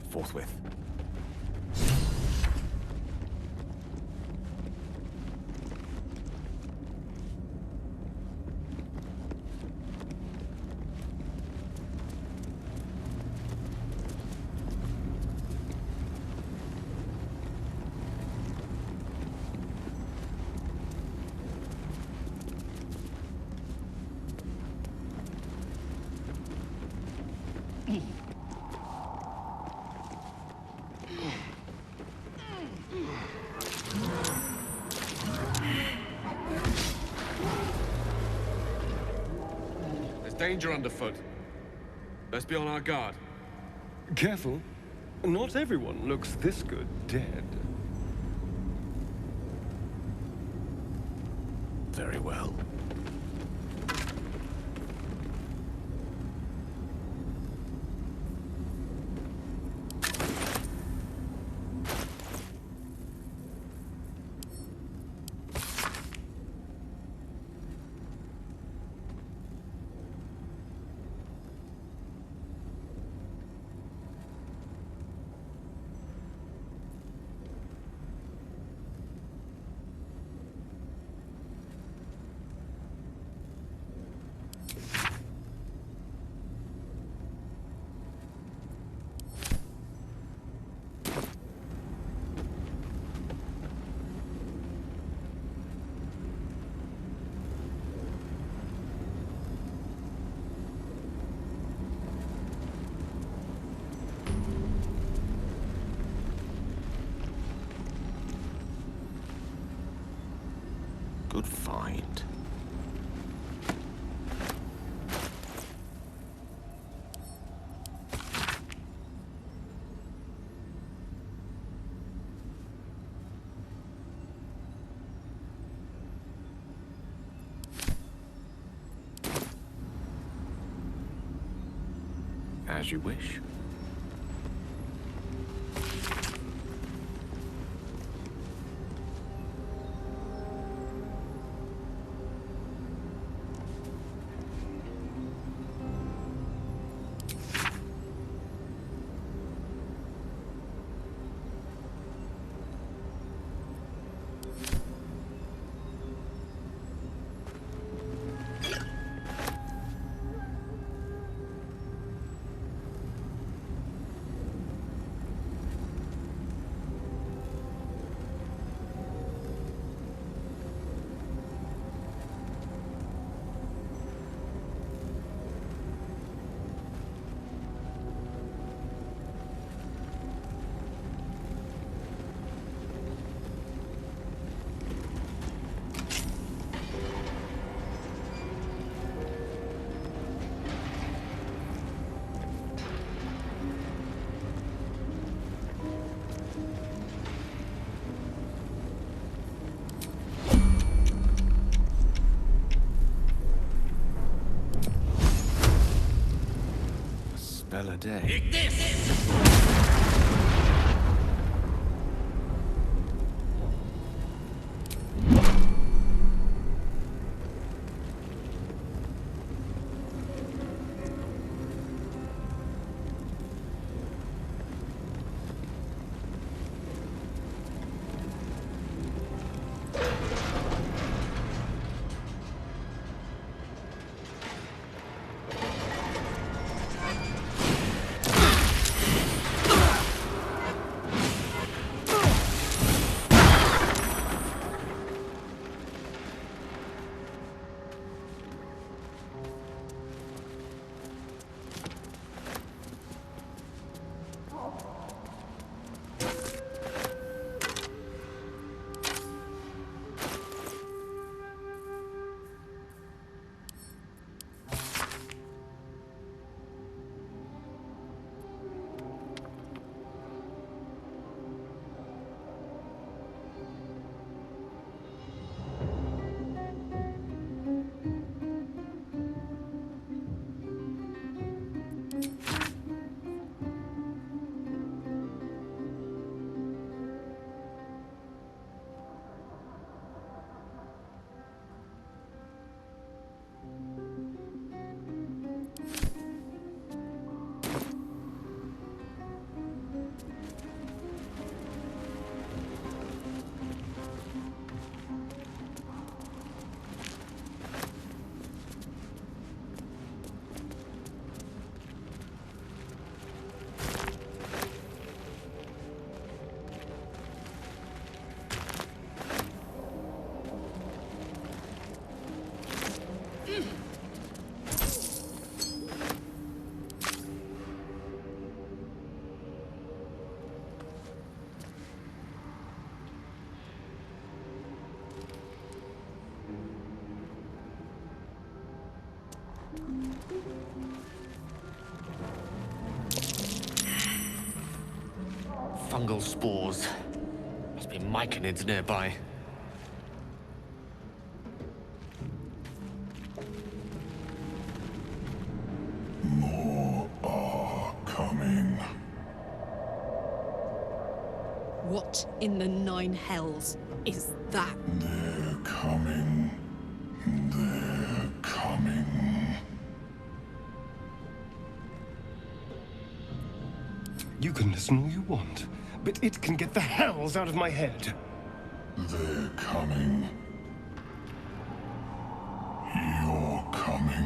forthwith. Danger underfoot. Let's be on our guard. Careful. Not everyone looks this good dead. Very well. Good find. As you wish. Spell a day. Fungal spores. Must be myconids nearby. More are coming. What in the nine hells is that? They're coming. They're coming. You can listen all you want, but it can get the hells out of my head. They're coming. You're coming.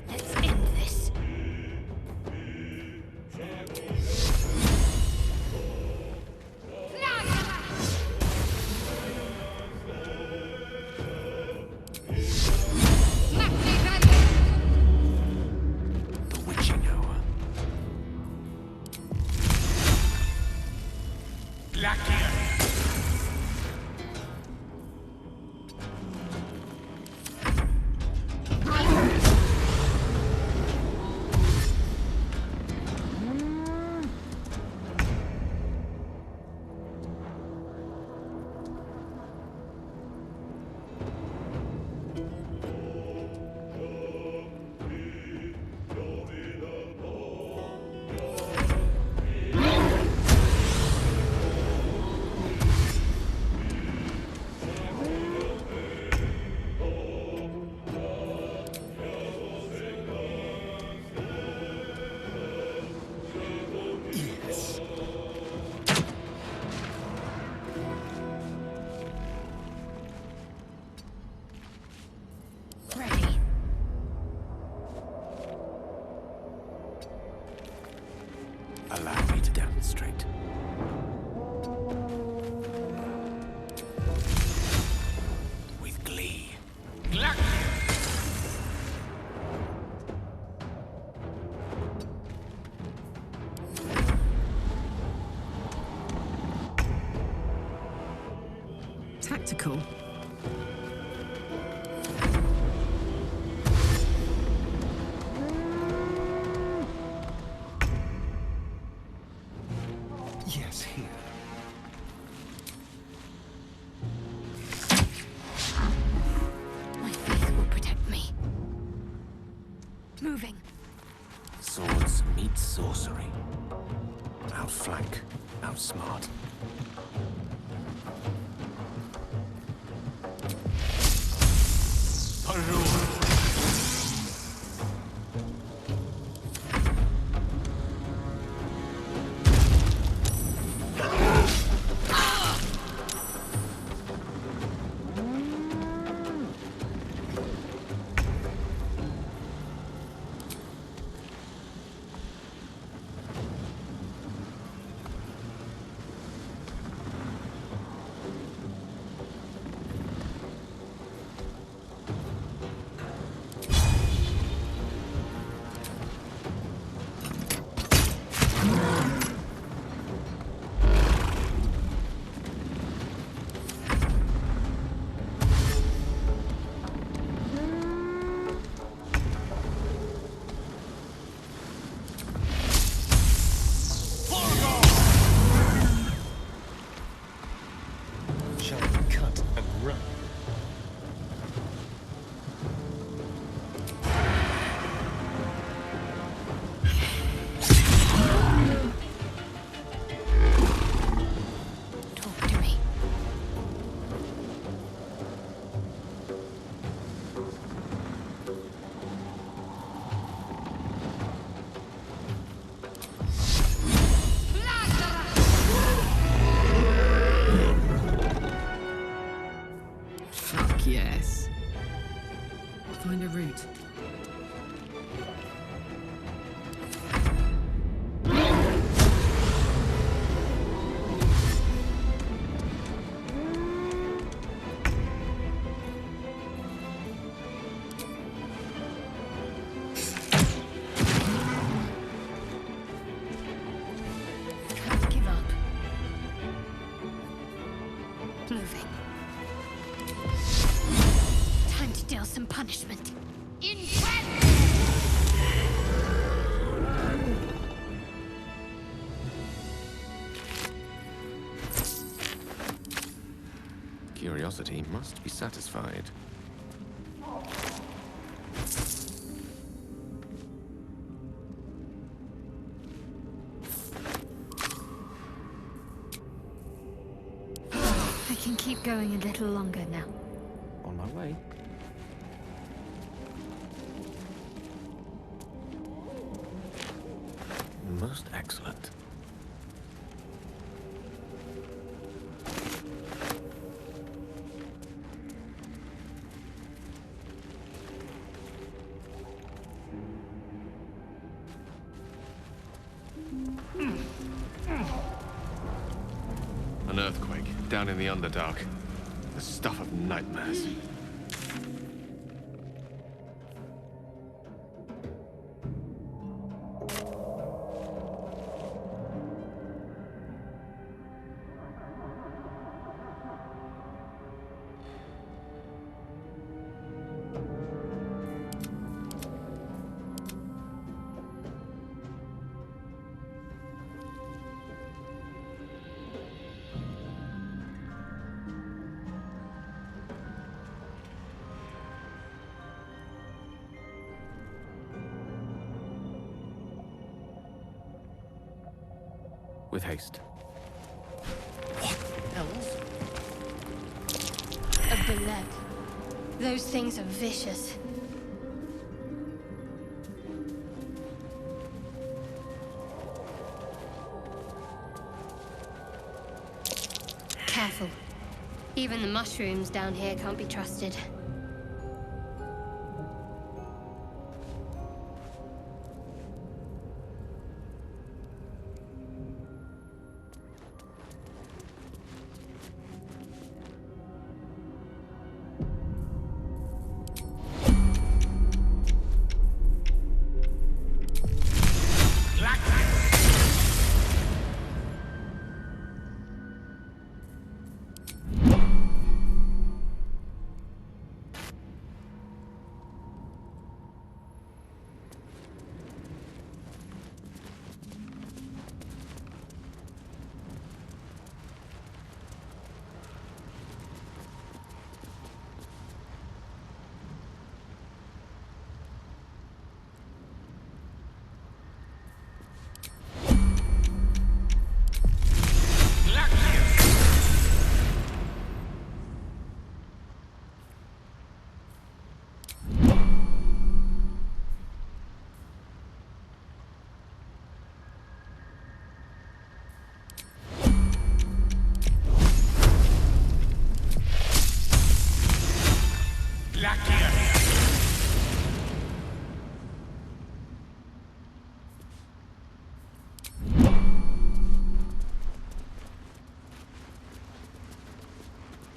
Let's end this. The witching hour. Ready. Allow me to demonstrate. With glee. Tactical. Yes, here. My faith will protect me. Moving. Swords meet sorcery. Outflank, outsmart. curiosity must be satisfied. I can keep going a little longer now. On my way. Most excellent. An earthquake down in the Underdark. The stuff of nightmares. With haste. Elves? A bullet. Those things are vicious. Careful. Even the mushrooms down here can't be trusted.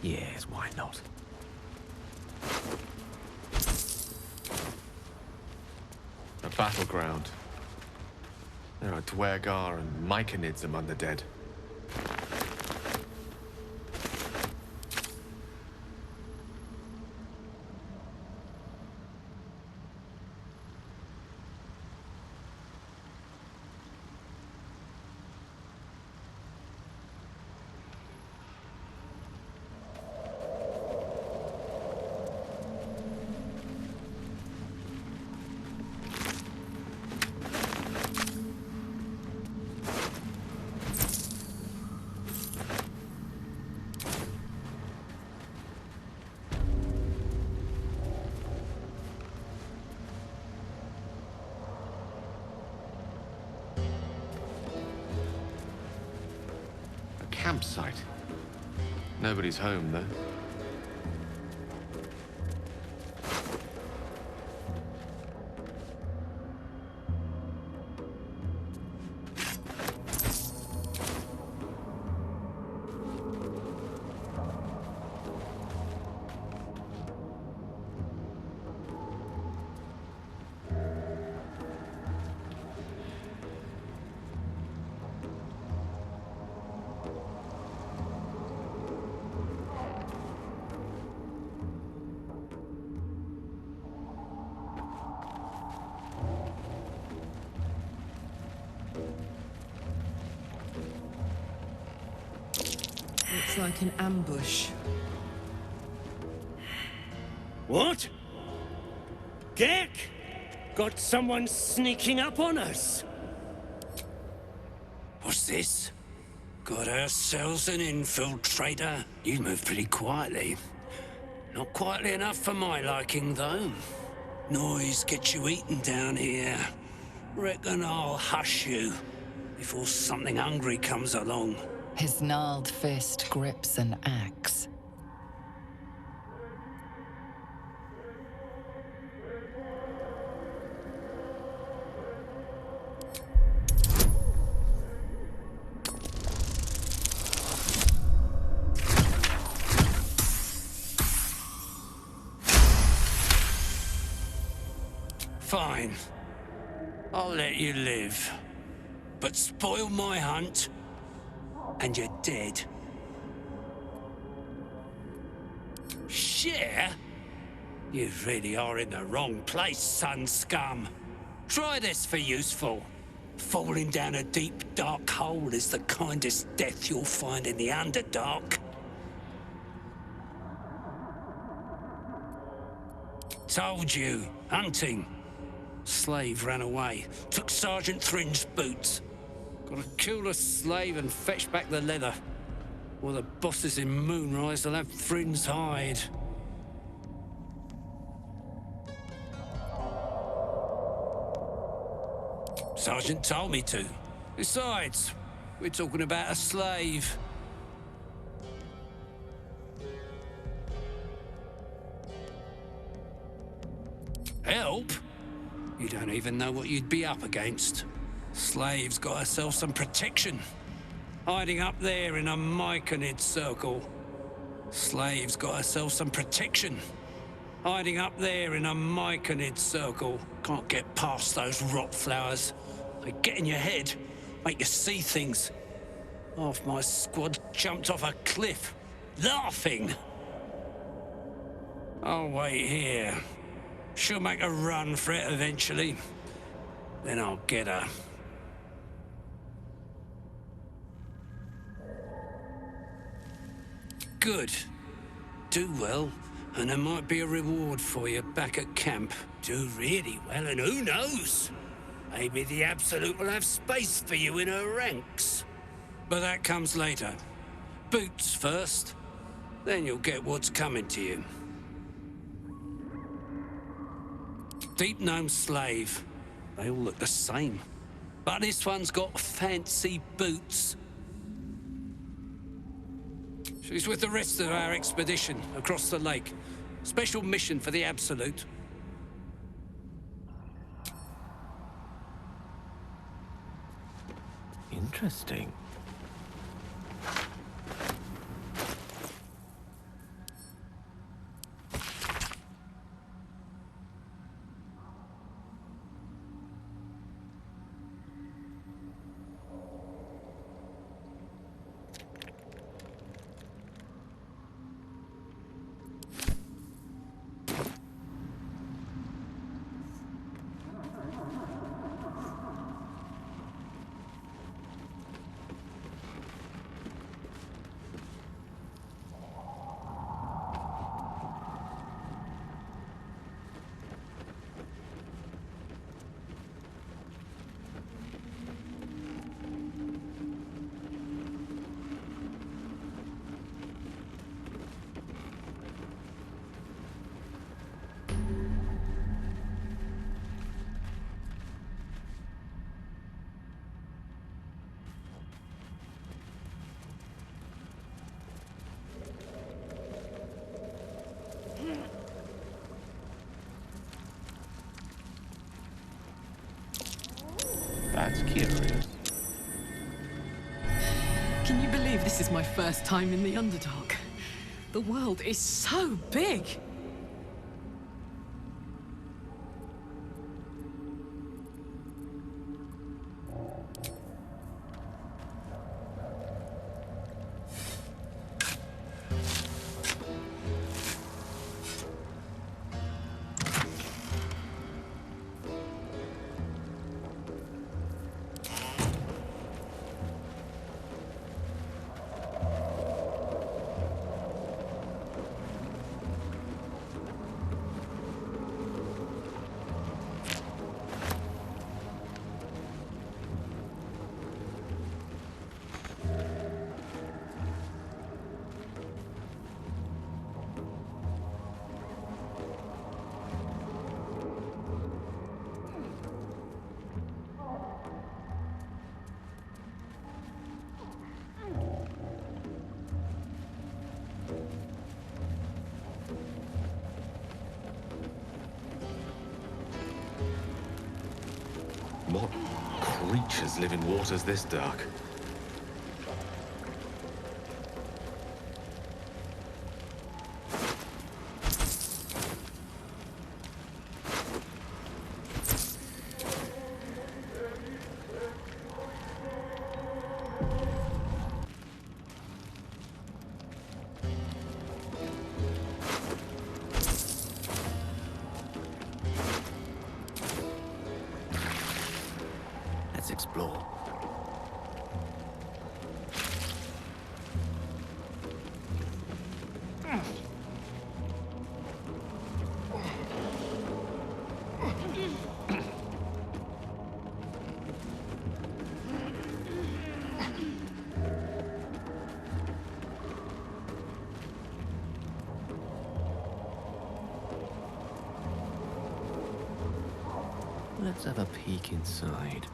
Yes, why not? A battleground. There are Dwergar and Myconids among the dead. Campsite. Nobody's home, though. Looks like an ambush. What? Gek! Got someone sneaking up on us. What's this? Got ourselves an infiltrator. You move pretty quietly. Not quietly enough for my liking, though. Noise gets you eaten down here. Reckon I'll hush you before something hungry comes along. His gnarled fist grips an axe. Fine. I'll let you live. But spoil my hunt, and you're dead. Share? You really are in the wrong place, son scum. Try this for useful. Falling down a deep, dark hole is the kindest death you'll find in the Underdark. Told you, hunting. Slave ran away, took Sergeant Thrin's boots. Gotta kill the slave and fetch back the leather. Or the bosses in Moonrise will have Thrin's hide. Sergeant told me to. Besides, we're talking about a slave. Help? You don't even know what you'd be up against. Slave's got herself some protection. Hiding up there in a Myconid circle. Slave's got herself some protection. Hiding up there in a Myconid circle. Can't get past those rot flowers. They get in your head, make you see things. Half my squad jumped off a cliff, laughing. I'll wait here. She'll make a run for it eventually. Then I'll get her. Good. Do well, and there might be a reward for you back at camp. Do really well, and who knows? Maybe the Absolute will have space for you in her ranks. But that comes later. Boots first, then you'll get what's coming to you. Deep gnome slave. They all look the same. But this one's got fancy boots. She's with the rest of our expedition across the lake. Special mission for the Absolute. Interesting. That's curious. Can you believe this is my first time in the Underdark? The world is so big. What creatures live in waters this dark? Let's explore. Let's have a peek inside.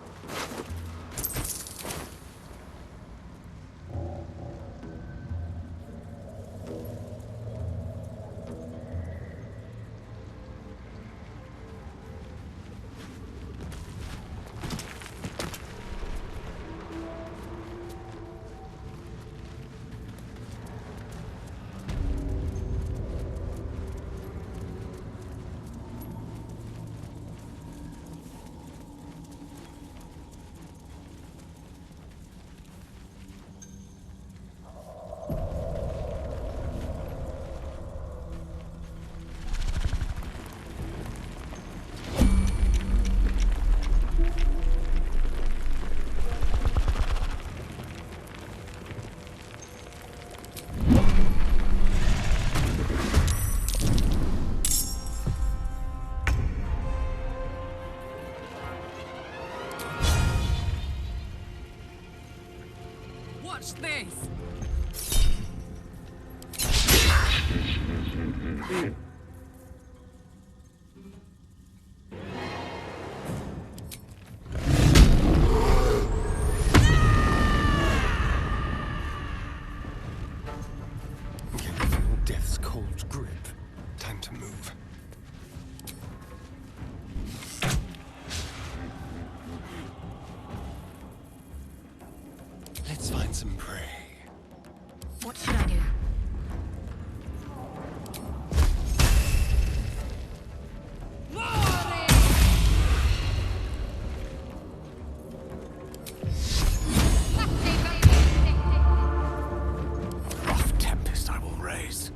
Watch this! Can you feel death's cold grip? Time to move. Let's find some prey. What should I do? A rough tempest I will raise.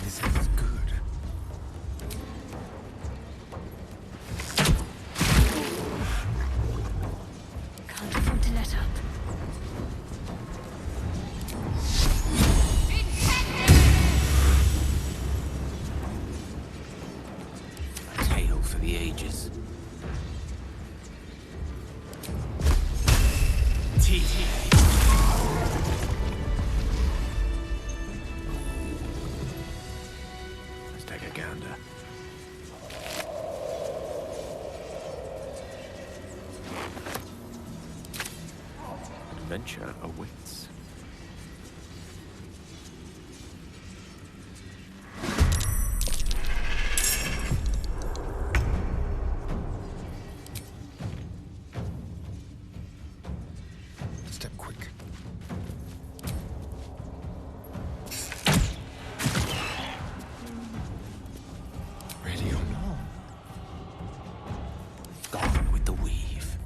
This feels good. Can't afford to let up. A tale for the ages. Let's take a gander. Adventure awaits. Step quick. Ready or not? Gone with the weave.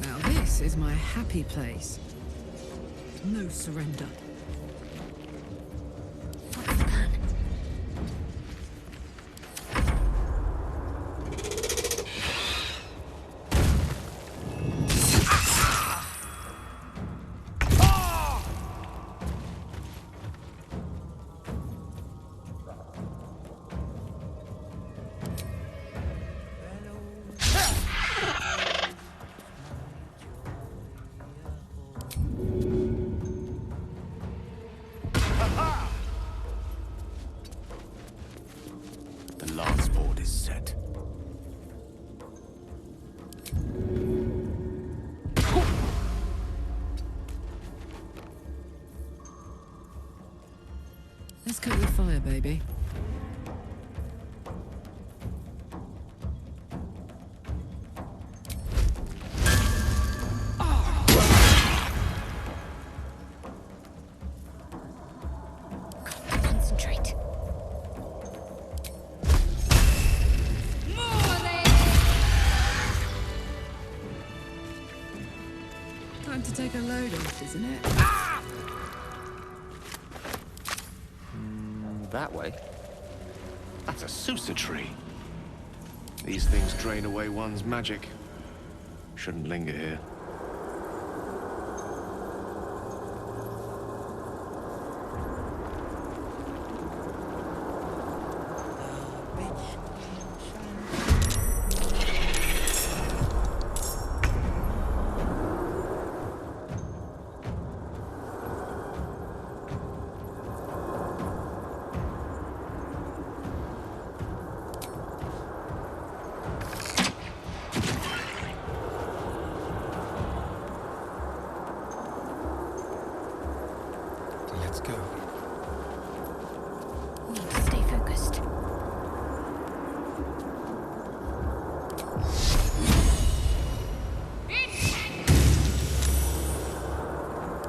Now this is my happy place. No surrender. What's the plan? is set. Let's cook the fire, baby. Concentrate. Time to take a load off, isn't it? That way? That's a Susa tree. These things drain away one's magic. Shouldn't linger here. Let's go. Need to stay focused.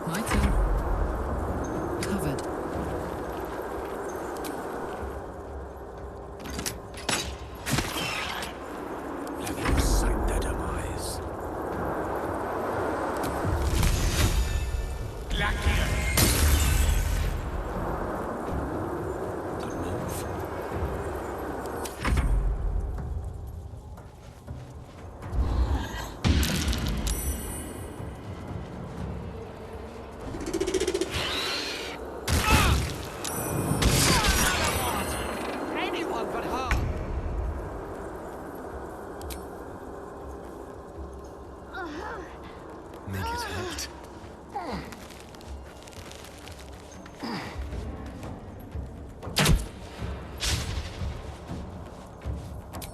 My turn. Covered. Let him sight their demise. Don't move. Anyone but her! Make it hurt.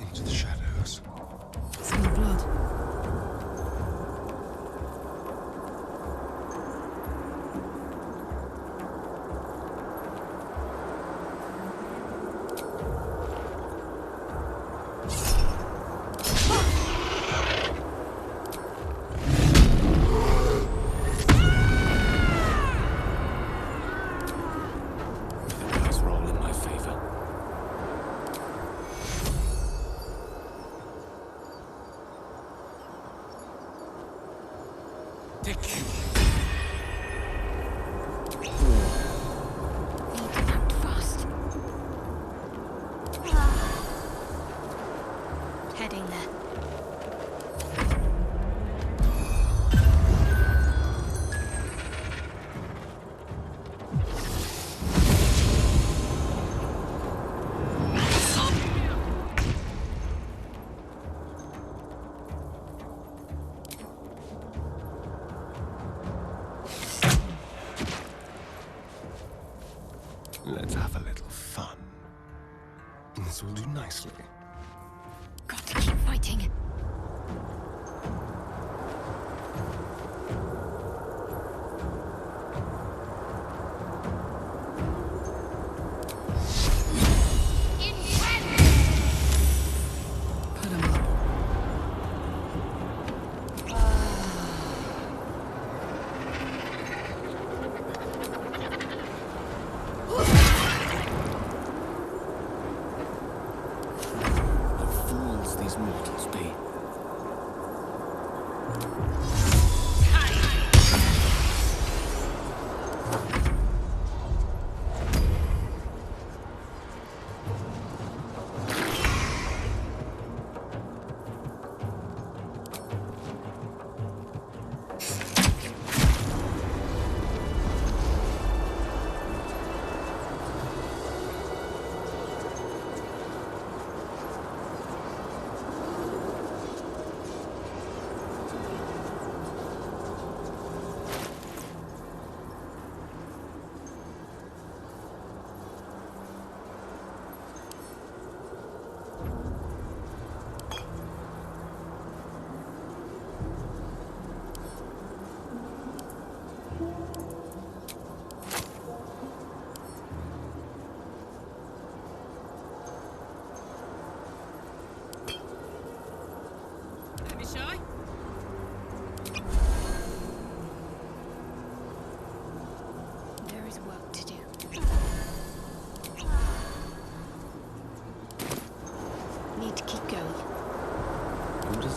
Into the shadows. Smell blood. The dice roll in my favor. Need to act fast. Heading there. Let's have a little fun. This will do nicely. Got to keep fighting. Put 'em up. What fools these mortals be.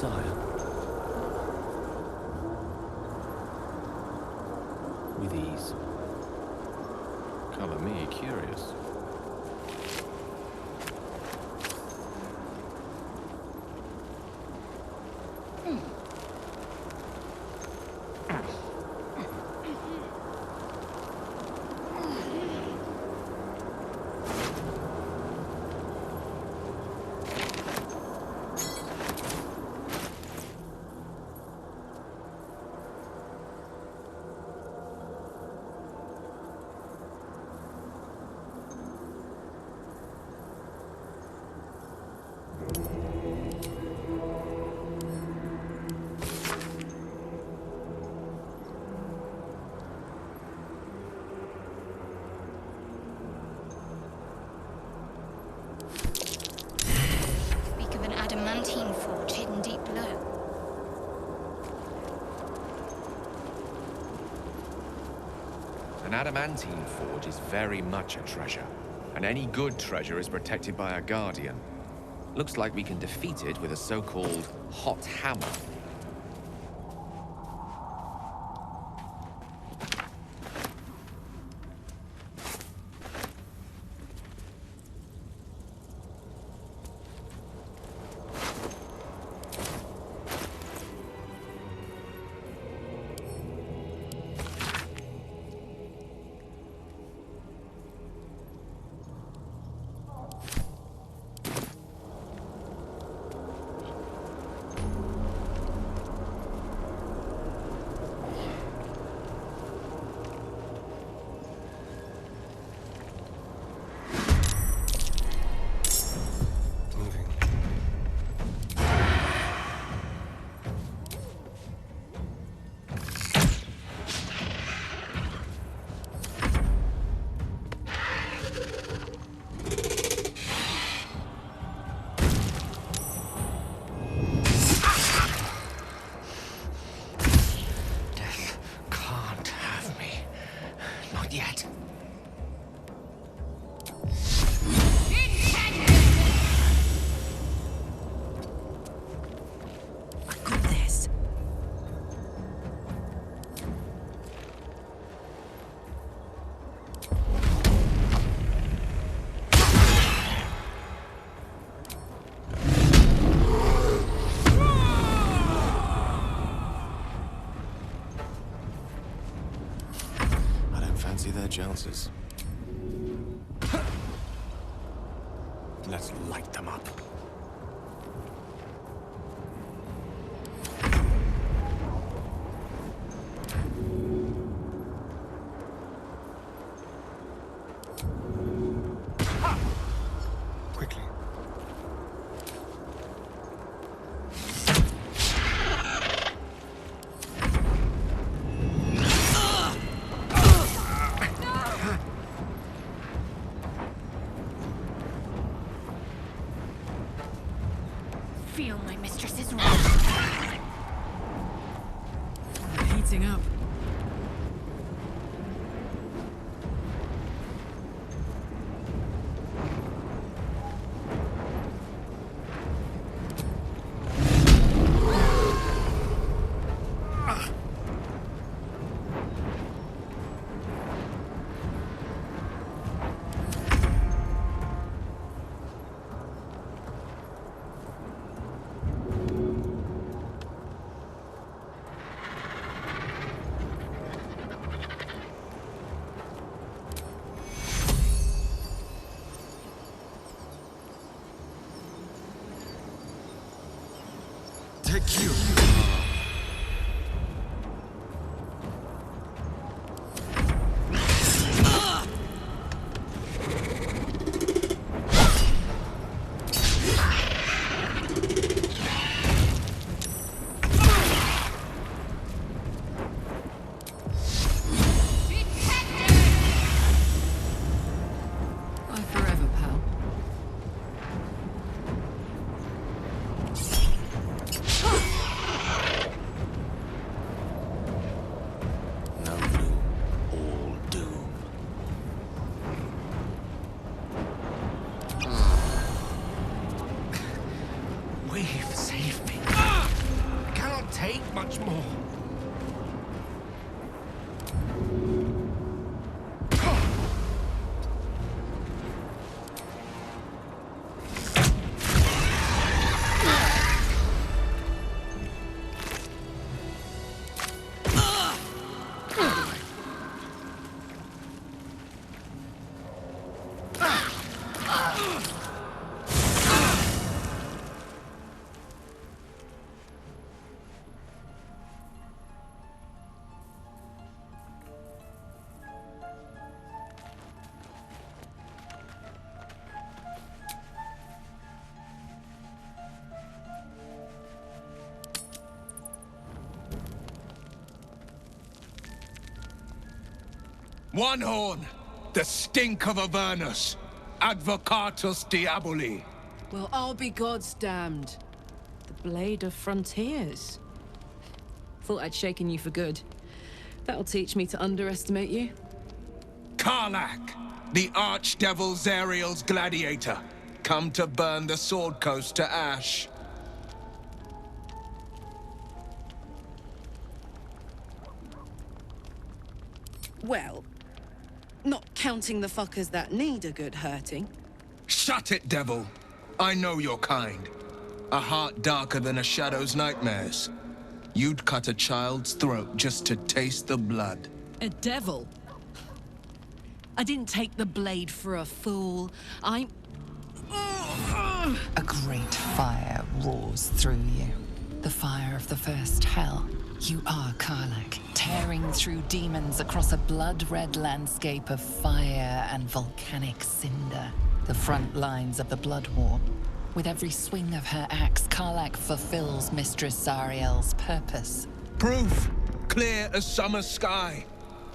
sire. With ease. Color me curious. Speak of an adamantine forge hidden deep below. An adamantine forge is very much a treasure, and any good treasure is protected by a guardian. Looks like we can defeat it with a so-called hot hammer. Their chances. Let's light them up. Quickly. Feel my mistress's wrath. Heating up. Take you. Bye forever, pal. much more. One horn, the stink of Avernus, advocatus diaboli. Well, I'll be God's damned. The blade of frontiers. Thought I'd shaken you for good. That'll teach me to underestimate you. Karlach, the archdevil Zariel's gladiator, come to burn the Sword Coast to ash. Well, not counting the fuckers that need a good hurting. Shut it, devil. I know your kind. A heart darker than a shadow's nightmares. You'd cut a child's throat just to taste the blood. A devil? I didn't take the blade for a fool. I'm... A great fire roars through you. The fire of the first hell. You are Karlach, tearing through demons across a blood-red landscape of fire and volcanic cinder. The front lines of the blood war. With every swing of her axe, Karlach fulfills Mistress Zariel's purpose. Proof, clear as summer sky.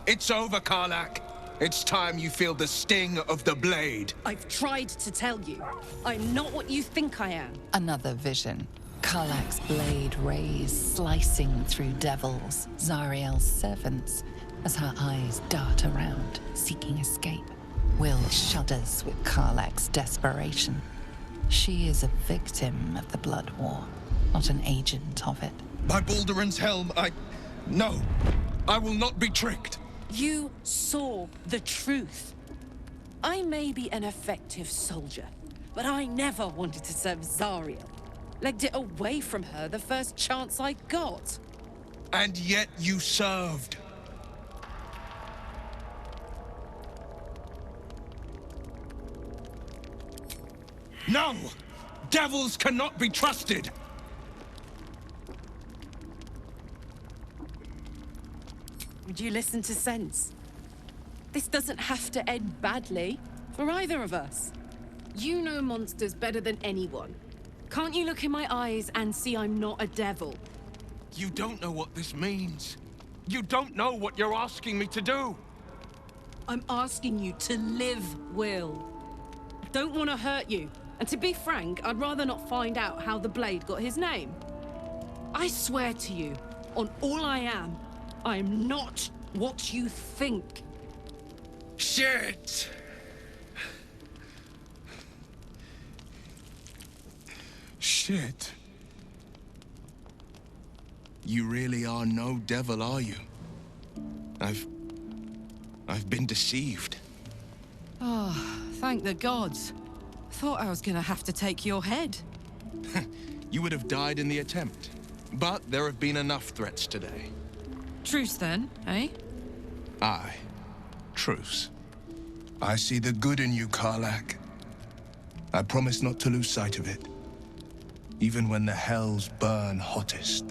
It's over, Karlach. It's time you feel the sting of the blade. I've tried to tell you. I'm not what you think I am. Another vision. Karlach's blade rays slicing through devils, Zariel's servants, as her eyes dart around, seeking escape. Will shudders with Karlach's desperation. She is a victim of the blood war, not an agent of it. By Balduran's helm, No, I will not be tricked. You saw the truth. I may be an effective soldier, but I never wanted to serve Zariel. Legged it away from her the first chance I got. And yet you served. No! Devils cannot be trusted! Would you listen to sense? This doesn't have to end badly for either of us. You know monsters better than anyone. Can't you look in my eyes and see I'm not a devil? You don't know what this means. You don't know what you're asking me to do. I'm asking you to live, Will. I don't want to hurt you. And to be frank, I'd rather not find out how the blade got his name. I swear to you, on all I am not what you think. Shit! Shit. You really are no devil, are you? I've been deceived. Oh, thank the gods. Thought I was gonna have to take your head. You would have died in the attempt. But there have been enough threats today. Truce then, eh? Aye. Truce. I see the good in you, Karlach. I promise not to lose sight of it. Even when the hells burn hottest.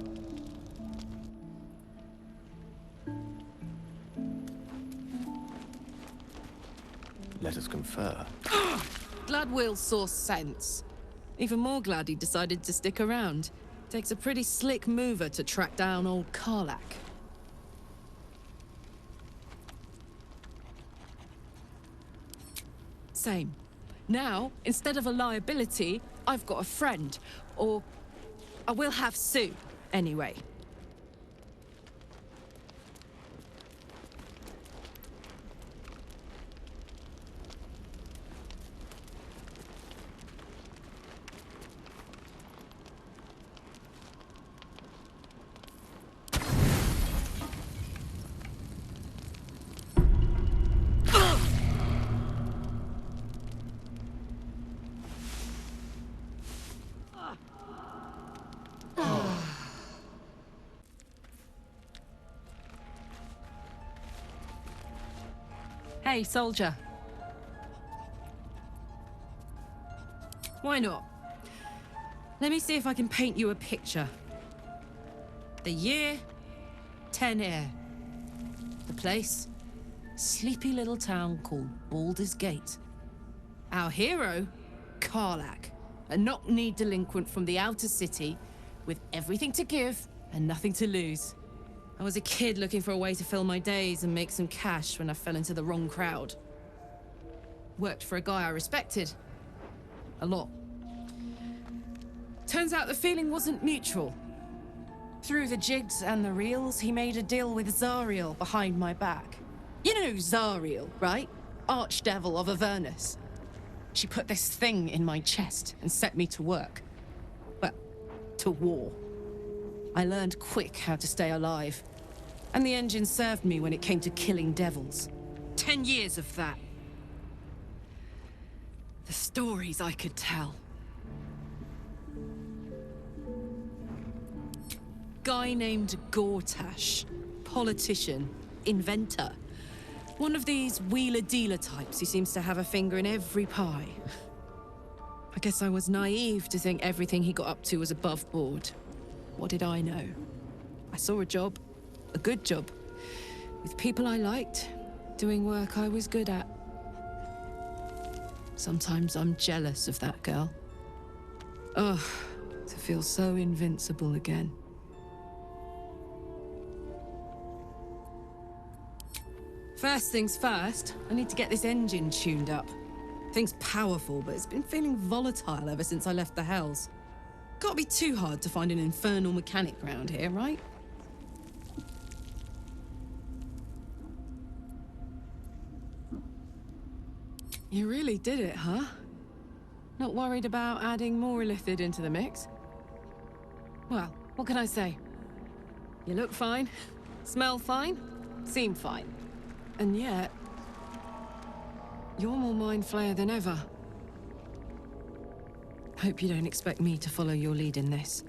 Let us confer. Glad Will saw sense. Even more glad he decided to stick around. Takes a pretty slick mover to track down old Karlach. Same. Now, instead of a liability, I've got a friend. Or I will have Sue, anyway. Hey, soldier. Why not? Let me see if I can paint you a picture. The year, 10 air. The place, sleepy little town called Baldur's Gate. Our hero, Karlach, a knock-knee delinquent from the outer city with everything to give and nothing to lose. I was a kid looking for a way to fill my days and make some cash when I fell into the wrong crowd. Worked for a guy I respected. A lot. Turns out the feeling wasn't mutual. Through the jigs and the reels, he made a deal with Zariel behind my back. You know Zariel, right? Archdevil of Avernus. She put this thing in my chest and set me to work. Well, to war. I learned quick how to stay alive. And the engine served me when it came to killing devils. 10 years of that. The stories I could tell. Guy named Gortash. Politician. Inventor. One of these wheeler-dealer types who seems to have a finger in every pie. I guess I was naive to think everything he got up to was above board. What did I know? I saw a job. A good job. With people I liked. Doing work I was good at. Sometimes I'm jealous of that girl. Ugh, to feel so invincible again. First things first, I need to get this engine tuned up. Thing's powerful, but it's been feeling volatile ever since I left the Hells. Can't be too hard to find an infernal mechanic around here, right? You really did it, huh? Not worried about adding more illithid into the mix? Well, what can I say? You look fine, smell fine, seem fine. And yet, you're more mind flayer than ever. Hope you don't expect me to follow your lead in this.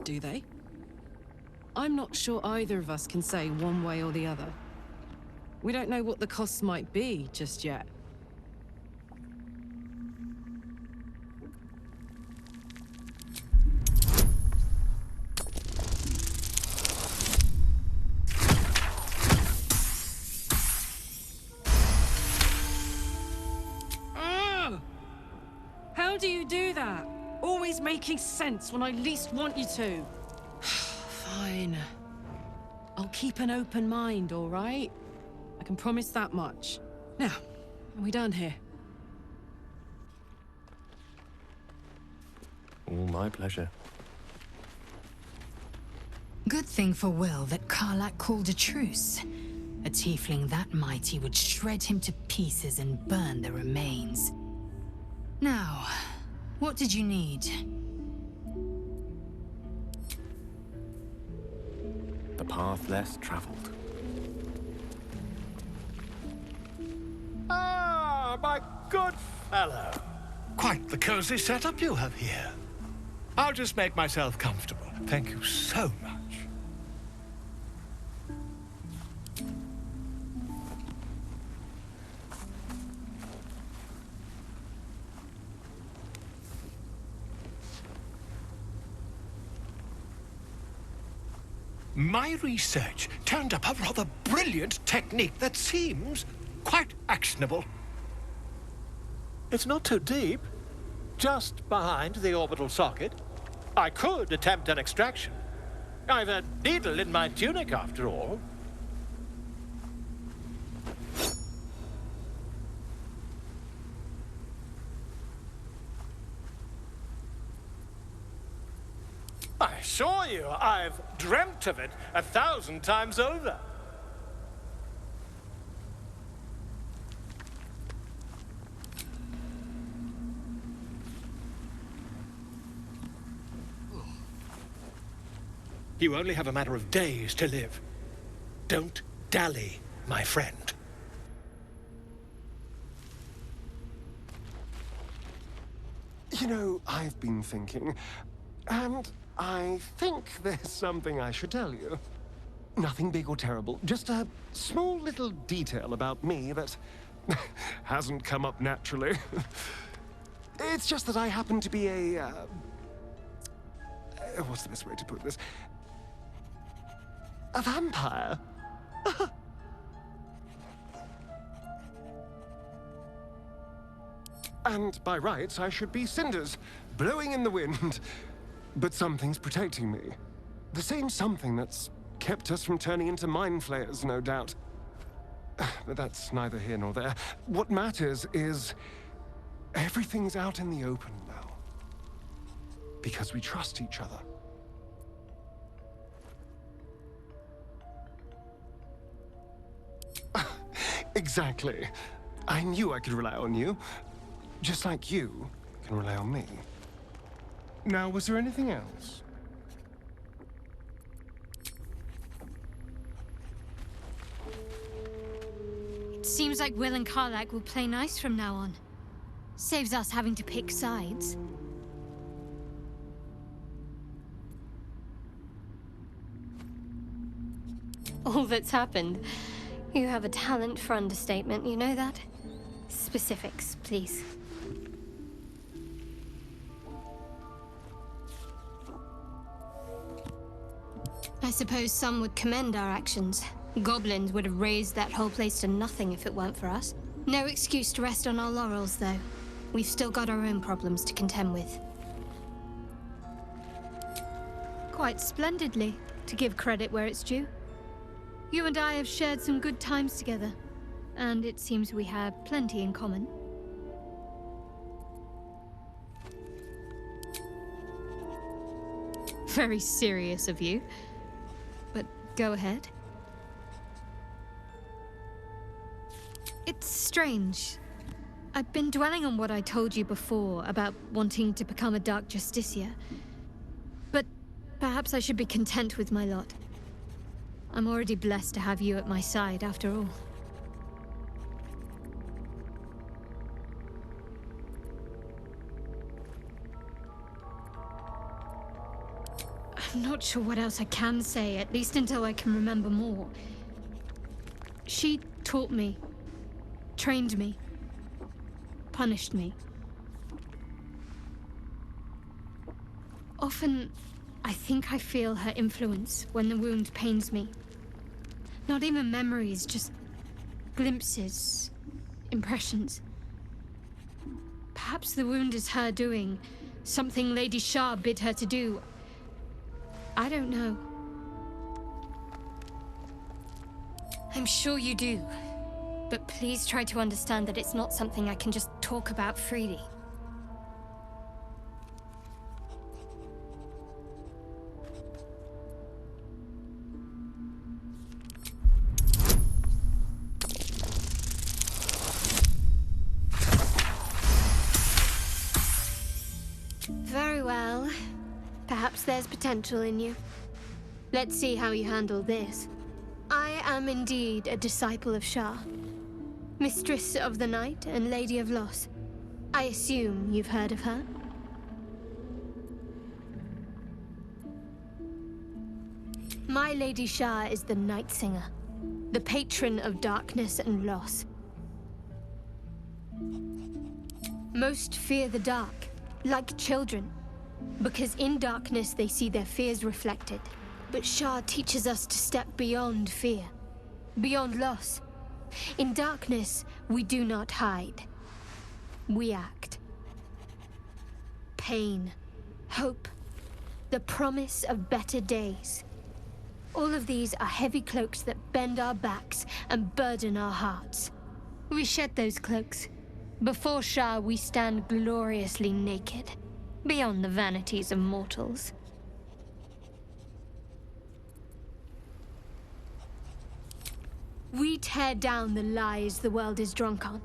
Do they? I'm not sure either of us can say one way or the other. We don't know what the costs might be just yet. How do you do that? Always making sense when I least want you to. Fine. I'll keep an open mind, all right? I can promise that much. Now, are we done here? All my pleasure. Good thing for Will that Karlach called a truce. A tiefling that mighty would shred him to pieces and burn the remains. Now, what did you need? The path less traveled. Ah, my good fellow. Quite the cozy setup you have here. I'll just make myself comfortable. Thank you so much. My research turned up a rather brilliant technique that seems quite actionable. It's not too deep. Just behind the orbital socket. I could attempt an extraction. I've a needle in my tunic, after all. I assure you, I've dreamt of it 1,000 times over. You only have a matter of days to live. Don't dally, my friend. You know, I've been thinking, and I think there's something I should tell you. Nothing big or terrible. Just a small little detail about me that hasn't come up naturally. It's just that I happen to be a... what's the best way to put this? A vampire. And by rights, I should be cinders, blowing in the wind. But something's protecting me. The same something that's kept us from turning into mind flayers, no doubt. But that's neither here nor there. What matters is everything's out in the open now. Because we trust each other. Exactly. I knew I could rely on you. Just like you can rely on me. Now, was there anything else? It seems like Will and Karlach will play nice from now on. Saves us having to pick sides. All that's happened. You have a talent for understatement, you know that? Specifics, please. I suppose some would commend our actions. Goblins would have razed that whole place to nothing if it weren't for us. No excuse to rest on our laurels, though. We've still got our own problems to contend with. Quite splendidly, to give credit where it's due. You and I have shared some good times together, and it seems we have plenty in common. Very serious of you, but go ahead. It's strange. I've been dwelling on what I told you before about wanting to become a Dark Justiciar. But perhaps I should be content with my lot. I'm already blessed to have you at my side, after all. I'm not sure what else I can say, at least until I can remember more. She taught me, trained me, punished me. Often, I think I feel her influence when the wound pains me. Not even memories, just glimpses, impressions. Perhaps the wound is her doing, something Lady Shah bid her to do. I don't know. I'm sure you do. But please try to understand that it's not something I can just talk about freely. Very well. Perhaps there's potential in you. Let's see how you handle this. I am indeed a disciple of Shah. Mistress of the Night and Lady of Loss. I assume you've heard of her? My Lady Shah is the Night Singer, the patron of darkness and loss. Most fear the dark, like children, because in darkness they see their fears reflected. But Shah teaches us to step beyond fear, beyond loss. In darkness, we do not hide. We act. Pain, hope, the promise of better days. All of these are heavy cloaks that bend our backs and burden our hearts. We shed those cloaks. Before Shah, we stand gloriously naked, beyond the vanities of mortals. We tear down the lies the world is drunk on.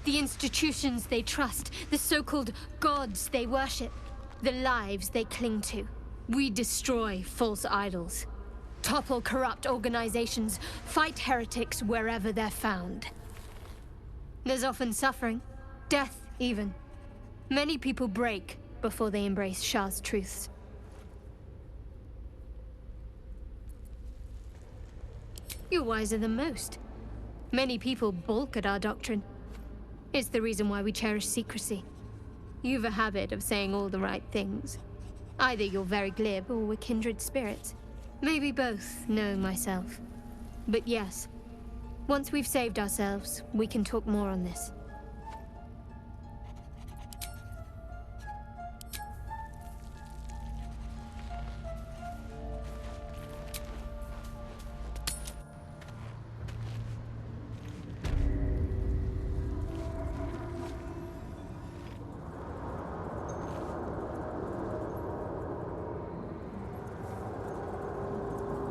The institutions they trust, the so-called gods they worship, the lives they cling to. We destroy false idols, topple corrupt organizations, fight heretics wherever they're found. There's often suffering, death even. Many people break before they embrace Shah's truths. You're wiser than most. Many people balk at our doctrine. It's the reason why we cherish secrecy. You've a habit of saying all the right things. Either you're very glib or we're kindred spirits. Maybe both, knowing myself. But yes, once we've saved ourselves, we can talk more on this.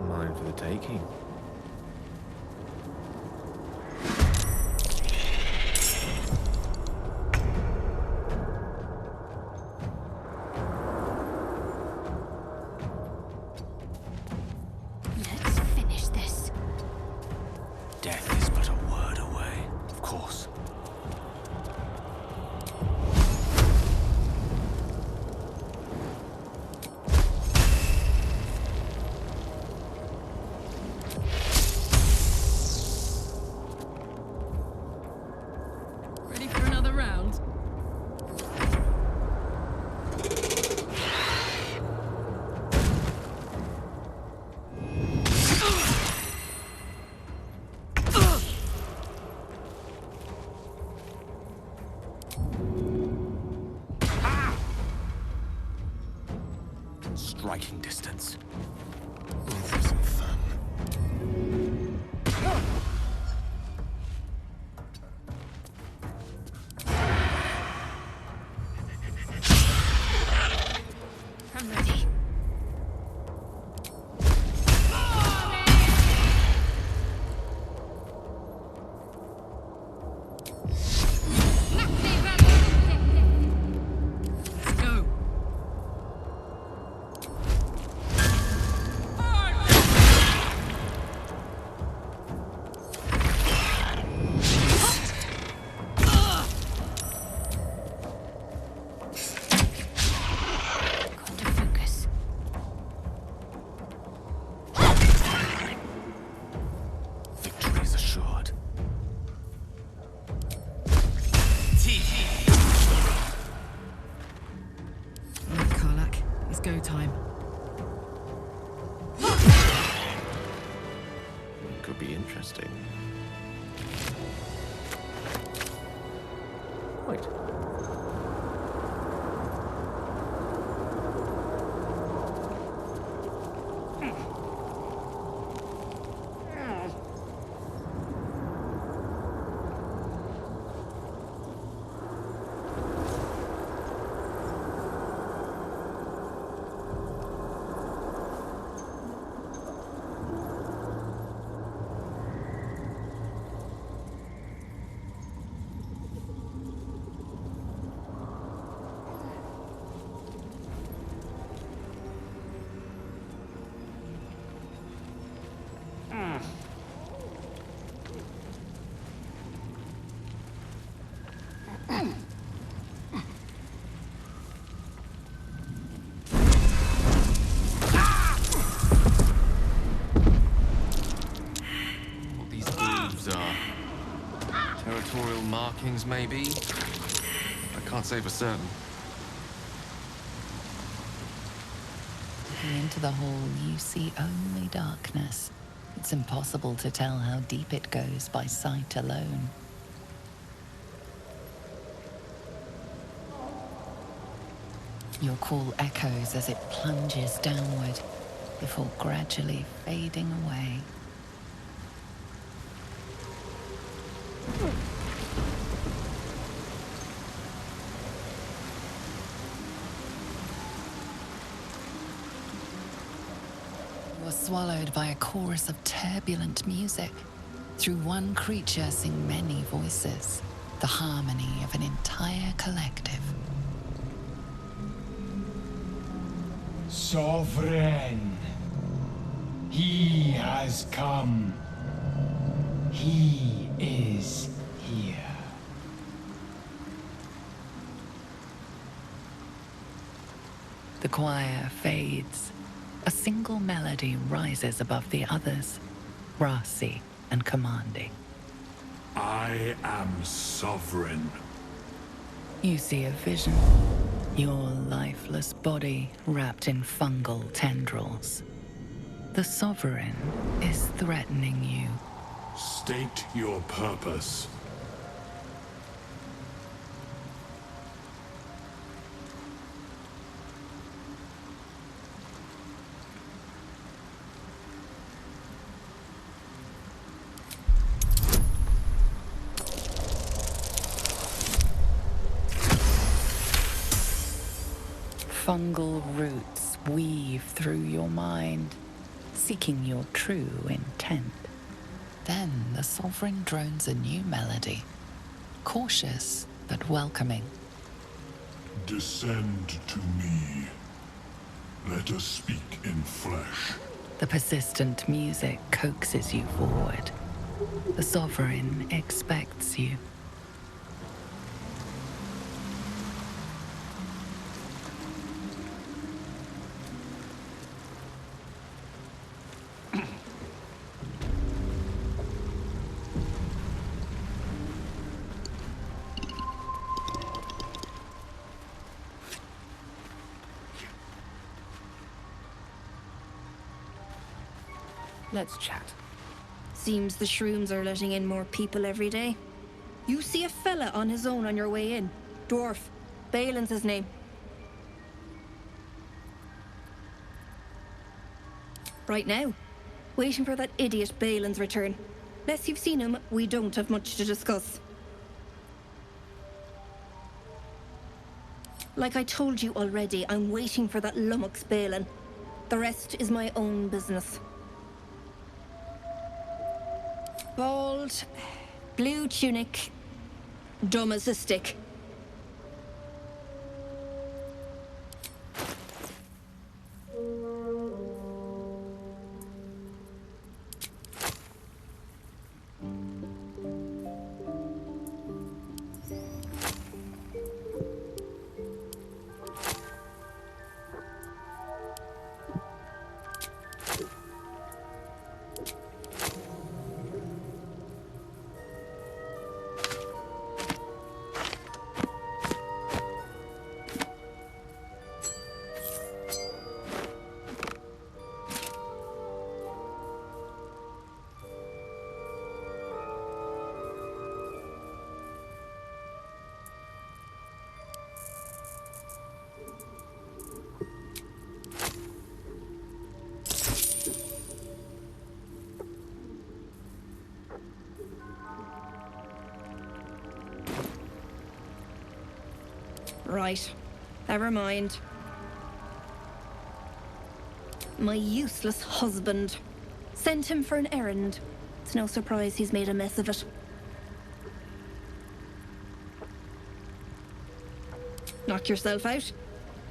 Mine for the taking. Let's finish this. Death is but a word away, of course. Ready for another round? Striking distance. Let's have some fun. I'm ready. Let's go. Got to focus. Victory is assured. Right, Karlak, it's go time. Could be interesting. Wait. What these grooves are. Territorial markings, maybe? I can't say for certain. Looking into the hall, you see only darkness. It's impossible to tell how deep it goes by sight alone. Your call echoes as it plunges downward, before gradually fading away. You are swallowed by a chorus of turbulent music. Through one creature sing many voices, the harmony of an entire collective. Sovereign, he has come. He is here. The choir fades. A single melody rises above the others. brassy and commanding. I am sovereign. You see a vision. Your lifeless body wrapped in fungal tendrils. The Sovereign is threatening you. State your purpose. Fungal roots weave through your mind, seeking your true intent. Then the Sovereign drones a new melody, cautious but welcoming. Descend to me. Let us speak in flesh. The persistent music coaxes you forward. The Sovereign expects you. Let's chat. Seems the shrooms are letting in more people every day. You see a fella on his own on your way in. Dwarf. Balin's his name. Right now. Waiting for that idiot Balin's return. Unless you've seen him, we don't have much to discuss. Like I told you already, I'm waiting for that lummox Balin. The rest is my own business. Bald, blue tunic, dumb as a stick. Right. Never mind. My useless husband. Sent him for an errand. It's no surprise he's made a mess of it. Knock yourself out.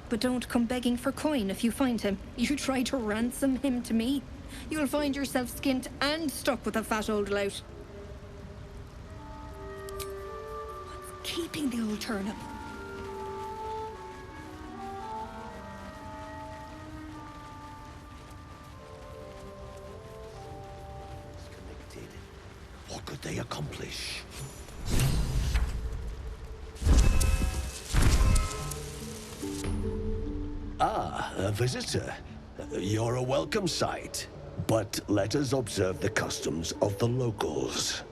But don't come begging for coin if you find him. You try to ransom him to me, you'll find yourself skint and stuck with a fat old lout. What's keeping the old turnip? What could they accomplish? Ah, a visitor. You're a welcome sight. But let us observe the customs of the locals.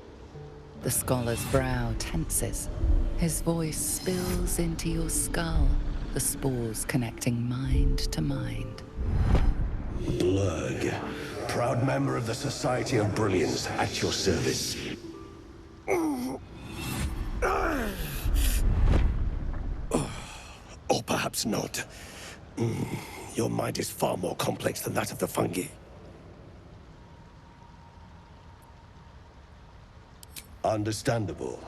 The scholar's brow tenses. His voice spills into your skull, the spores connecting mind to mind. Blurg, proud member of the Society of Brilliance, at your service. Or perhaps not. Your mind is far more complex than that of the fungi. Understandable.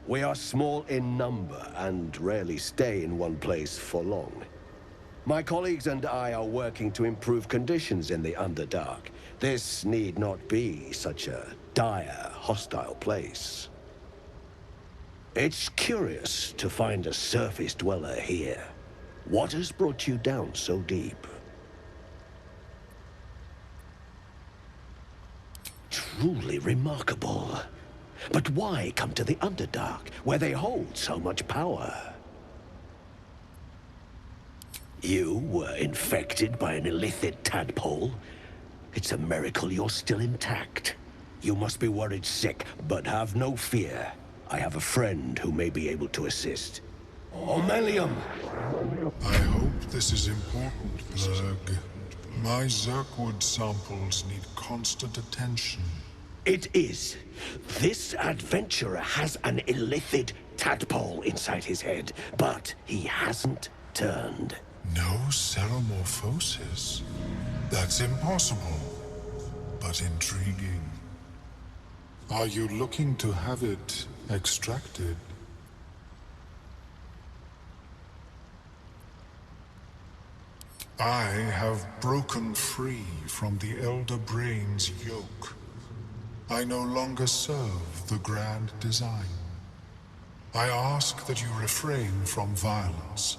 We are small in number and rarely stay in one place for long. My colleagues and I are working to improve conditions in the Underdark. This need not be such a dire, hostile place. It's curious to find a surface dweller here. What has brought you down so truly remarkable. But why come to the Underdark, where they hold so much power? You were infected by an illithid tadpole? It's a miracle you're still intact. You must be worried sick, but have no fear. I have a friend who may be able to assist. Omelium! I hope this is important, Blurg. My Zirkwood samples need constant attention. It is. This adventurer has an illithid tadpole inside his head, but he hasn't turned. No ceremorphosis? That's impossible, but intriguing. Are you looking to have it extracted? I have broken free from the Elder Brain's yoke. I no longer serve the grand design. I ask that you refrain from violence,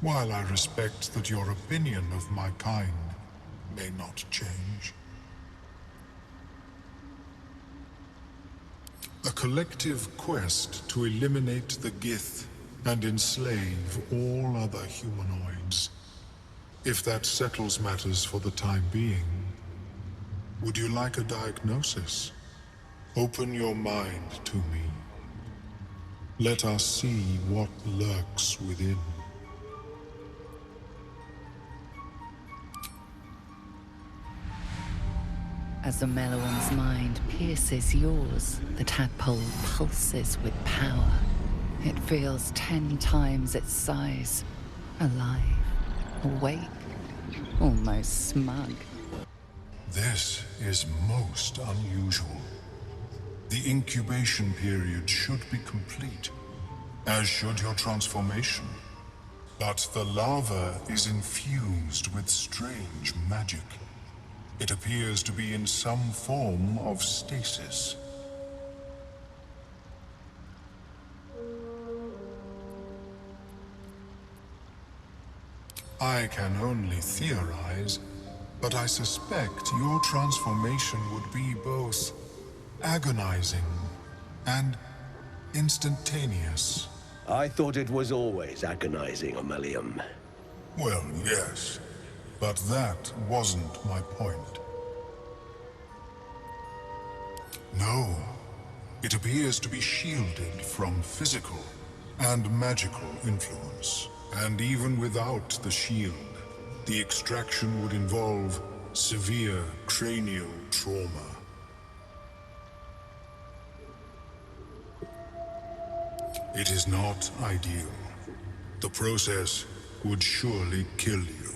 while I respect that your opinion of my kind may not change. A collective quest to eliminate the Gith and enslave all other humanoids. If that settles matters for the time being, would you like a diagnosis? Open your mind to me. Let us see what lurks within. As Omeluum's mind pierces yours, the tadpole pulses with power. It feels 10 times its size. Alive, awake, almost smug. This is most unusual. The incubation period should be complete, as should your transformation. But the larva is infused with strange magic. It appears to be in some form of stasis. I can only theorize, but I suspect your transformation would be both agonizing and instantaneous. I thought it was always agonizing, Omelium. Well, yes, but that wasn't my point. No, it appears to be shielded from physical and magical influence. And even without the shield, the extraction would involve severe cranial trauma. It is not ideal. The process would surely kill you.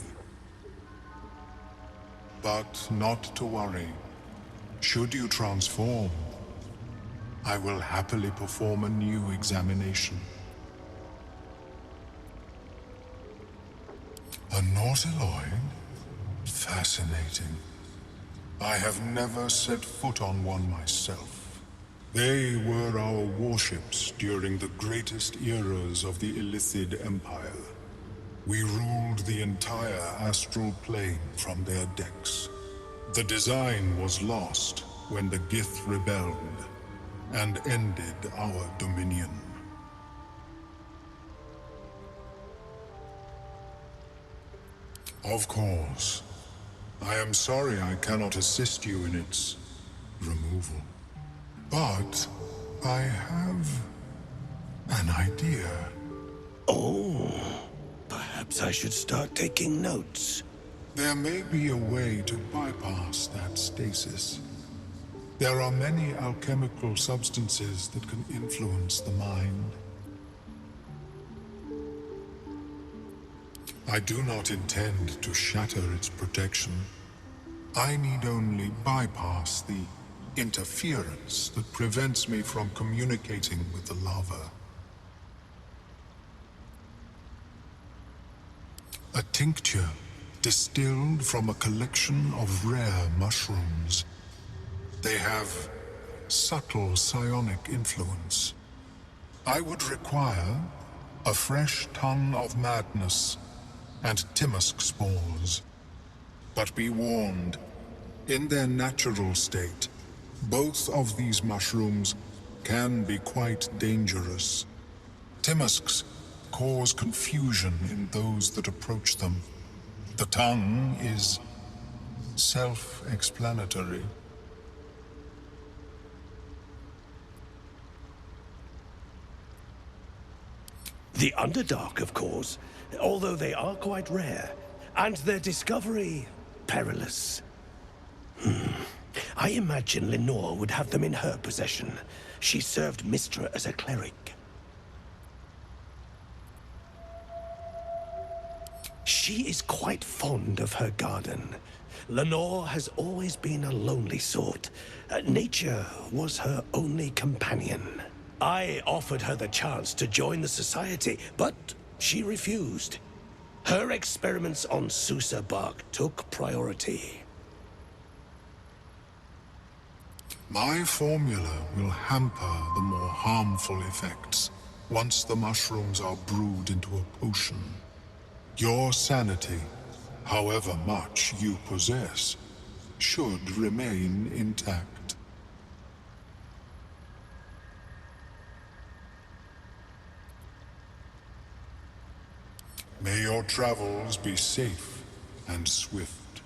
But not to worry. Should you transform, I will happily perform a new examination. A Nautiloid? Fascinating. I have never set foot on one myself. They were our warships during the greatest eras of the Illithid Empire. We ruled the entire astral plane from their decks. The design was lost when the Gith rebelled and ended our dominion. Of course. I am sorry I cannot assist you in its removal. But I have an idea. Oh, perhaps I should start taking notes. There may be a way to bypass that stasis. There are many alchemical substances that can influence the mind. I do not intend to shatter its protection. I need only bypass the interference that prevents me from communicating with the larva. A tincture distilled from a collection of rare mushrooms. They have subtle psionic influence. I would require a fresh ton of madness and Timusk spores. But be warned, in their natural state, Both of these mushrooms can be quite dangerous. Timusks cause confusion in those that approach them. The tongue is self-explanatory. The Underdark, of course, although they are quite rare, and their discovery perilous. I imagine Lenore would have them in her possession. She served Mistra as a cleric. She is quite fond of her garden. Lenore has always been a lonely sort. Nature was her only companion. I offered her the chance to join the society, but she refused. Her experiments on Susa bark took priority. My formula will hamper the more harmful effects once the mushrooms are brewed into a potion. Your sanity, however much you possess, should remain intact. May your travels be safe and swift.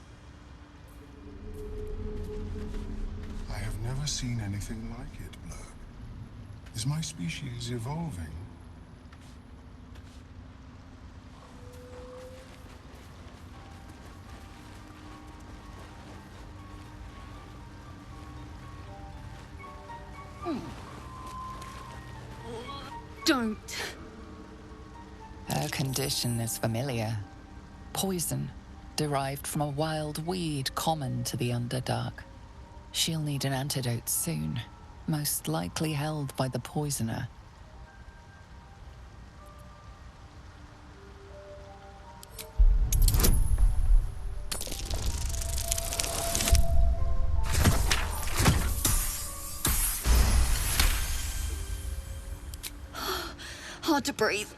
I have never seen anything like it, Blurg. Is my species evolving? Don't. Her condition is familiar. Poison, derived from a wild weed common to the Underdark. She'll need an antidote soon, most likely held by the poisoner. Hard to breathe.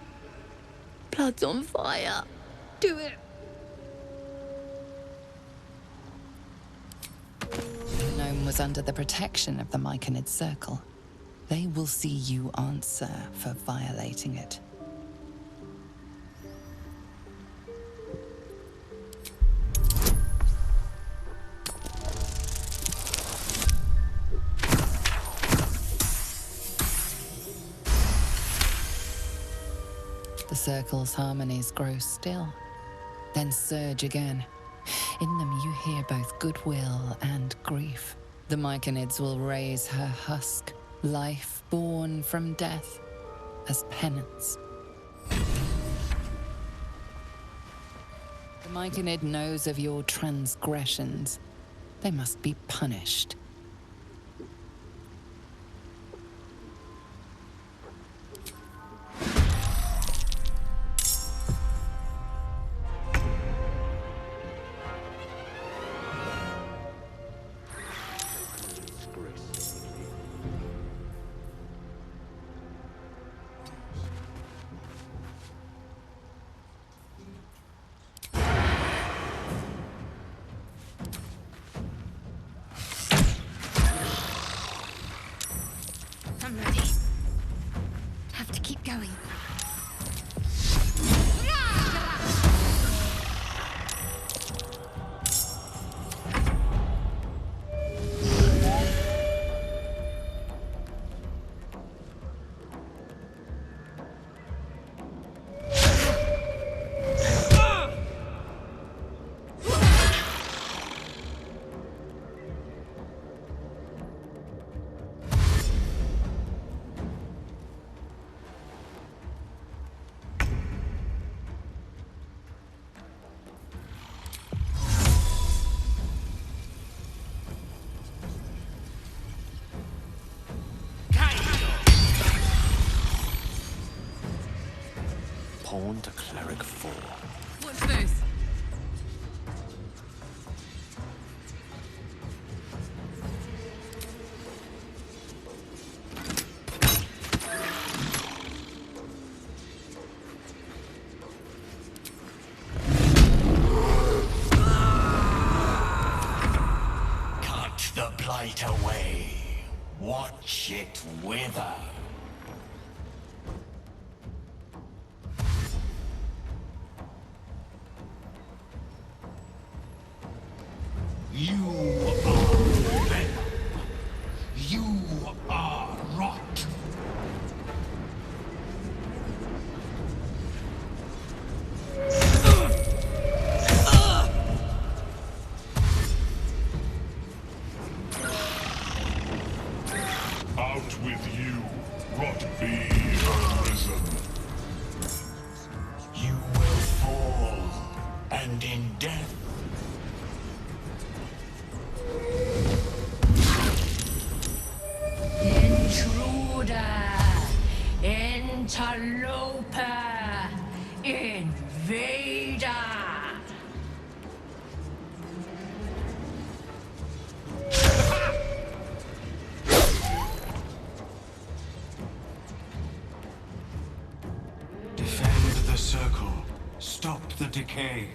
Blood's on fire. Do it. The gnome was under the protection of the Myconid Circle. They will see you answer for violating it. The circle's harmonies grow still, then surge again. In them you hear both goodwill and grief. The Myconids will raise her husk, life born from death, as penance. The Myconid knows of your transgressions. They must be punished. I'm ready. Have to keep going. Pawn to cleric 4. What's this? Cut the blight away. it wither. You are venom. You are rot. Out with you, rot be arisen. You will fall, and in death Intruder, interloper, invader. Defend the circle. Stop the decay.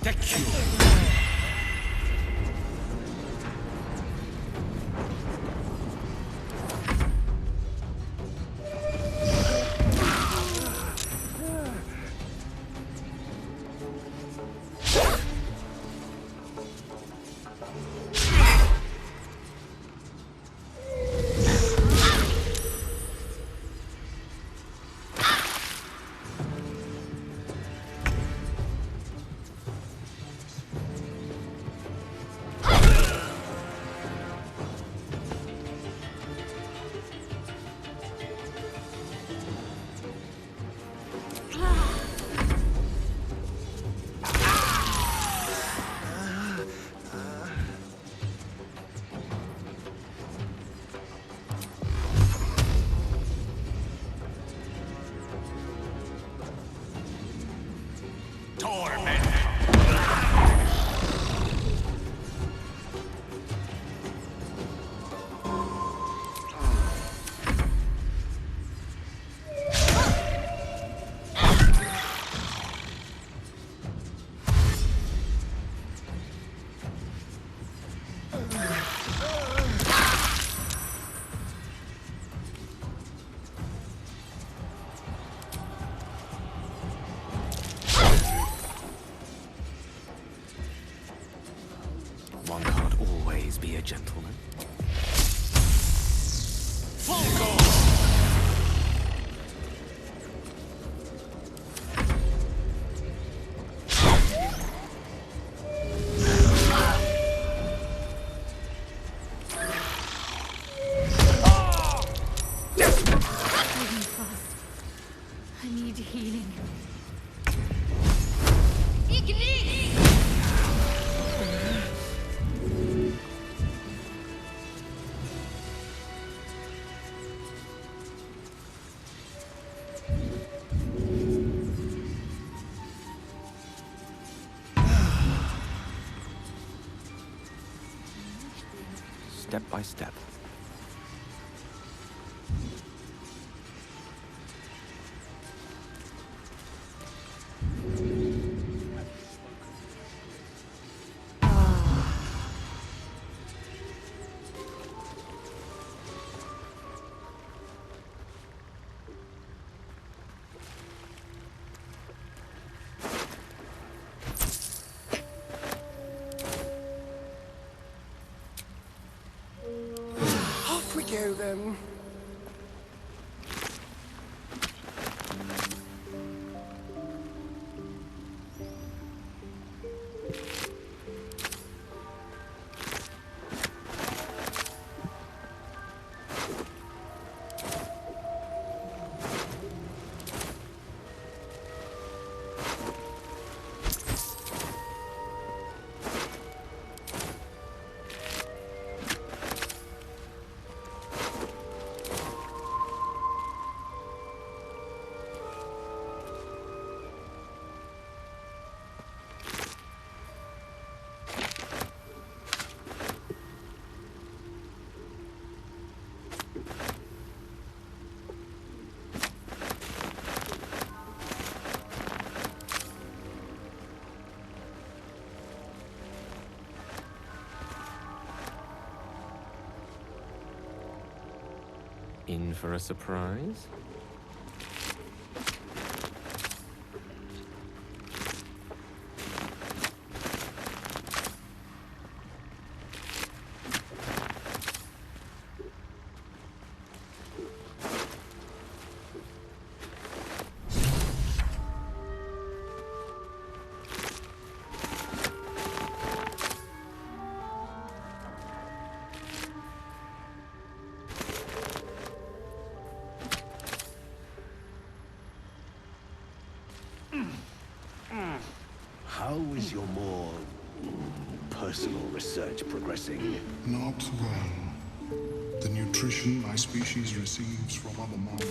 The cure. One can't always be a gentleman. I need healing. Step by step. Off we go then. In for a surprise? How is your more personal research progressing? Not well. The nutrition my species receives from other minds.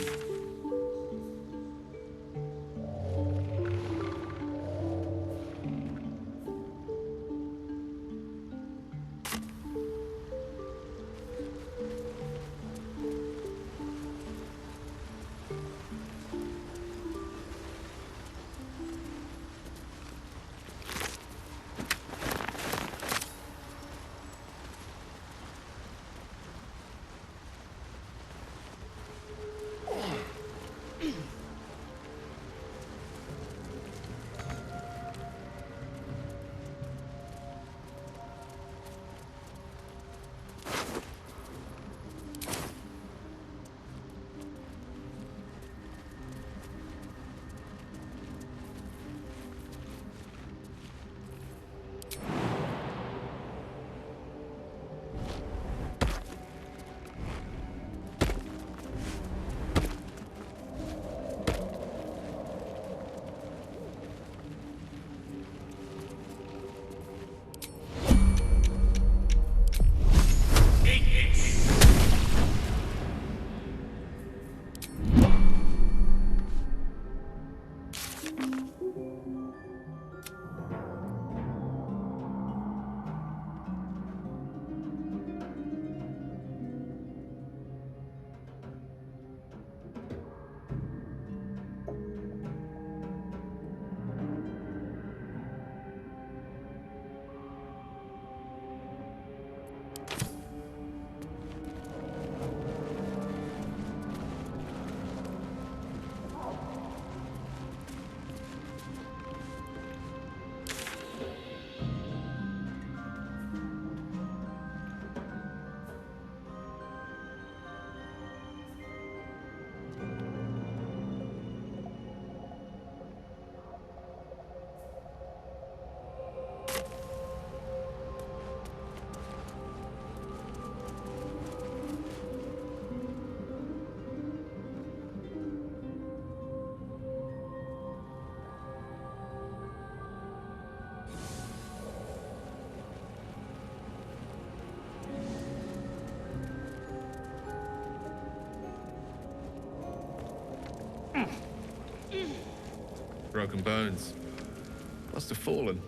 broken bones. Must have fallen.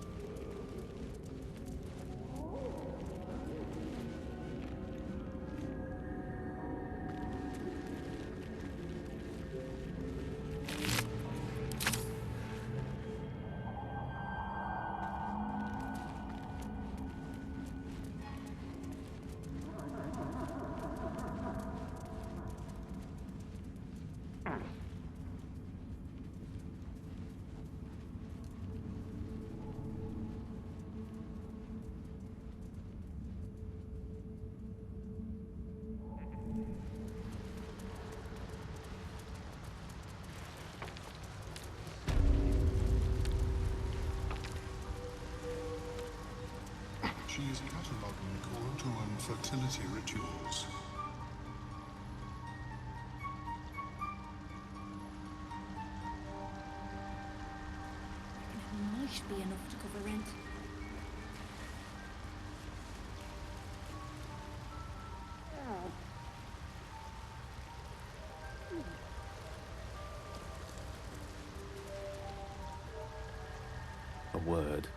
She is cataloguing Cordovan fertility rituals. It might be enough to cover rent. A word.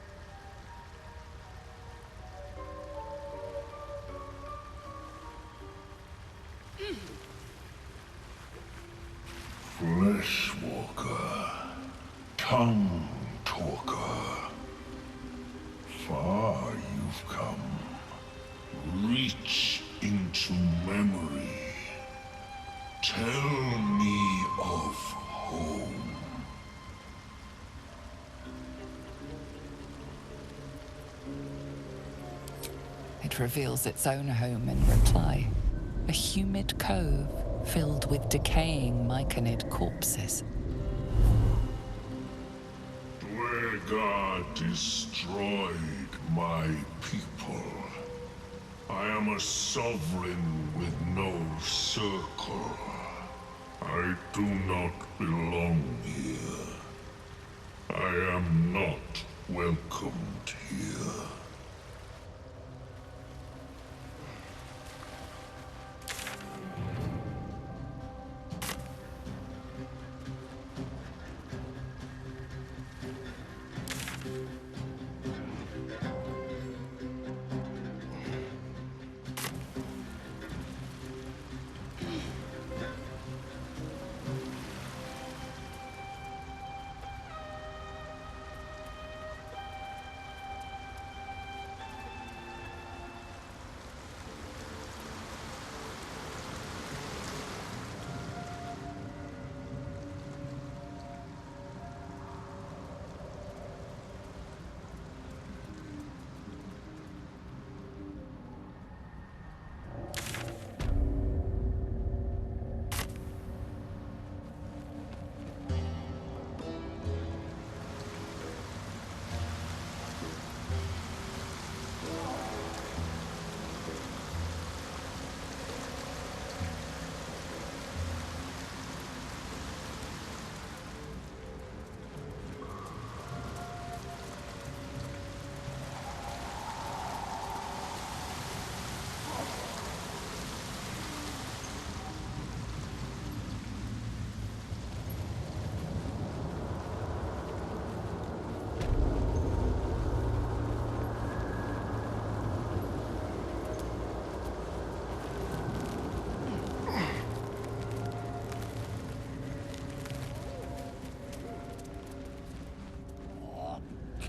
Fleshwalker, tongue talker, far you've come. Reach into memory. Tell me of home. It reveals its own home in reply. A humid cove filled with decaying myconid corpses. Dwegar destroyed my people. I am a sovereign with no circle. I do not belong here. I am not welcomed here.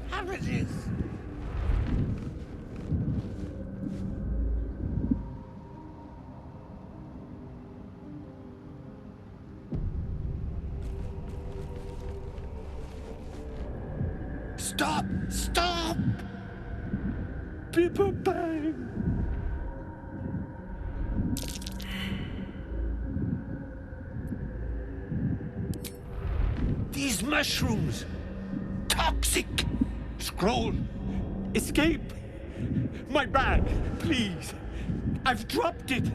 Cabbages! Stop! Stop! People bang! These mushrooms! Toxic! Scroll! Escape! My bag, please! I've dropped it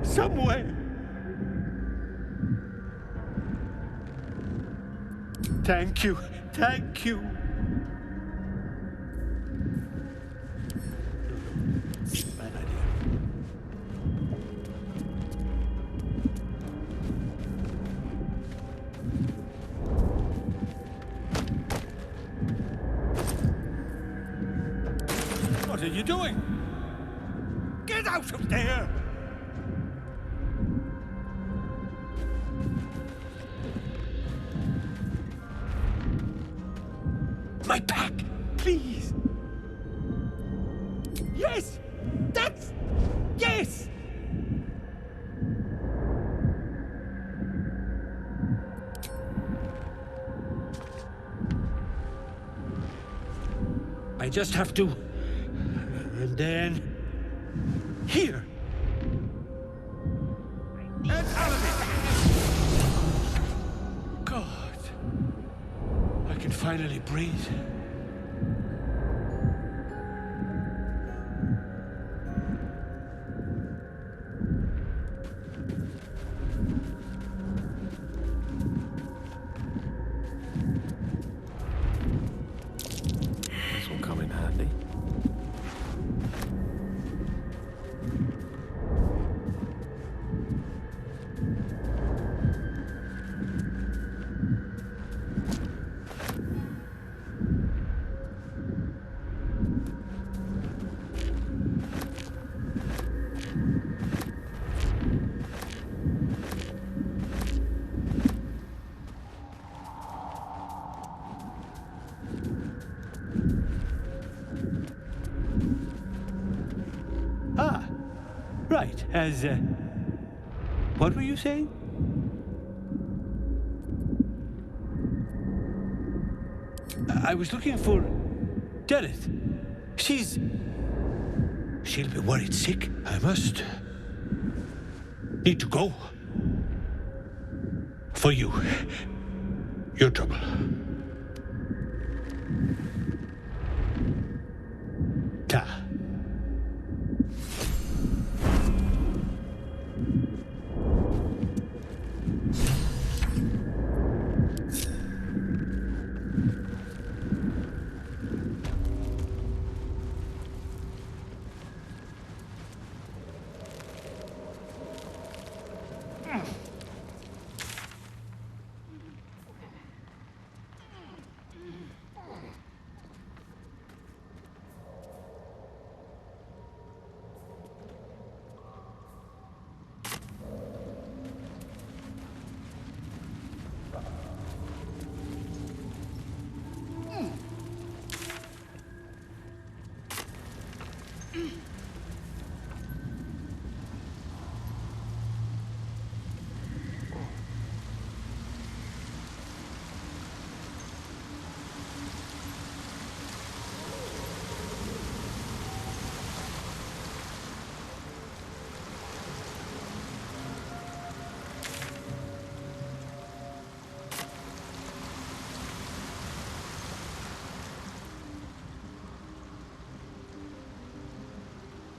somewhere! Thank you, thank you! Bad idea. you doing? Get out of there! My pack, please. Yes! That's... Yes! I just have to... And then... Here! And out of it! God. I can finally breathe. This will come in handy. Right, as, what were you saying? I was looking for Dereth. She'll be worried sick. I must need to go. For you. Your trouble. Ta.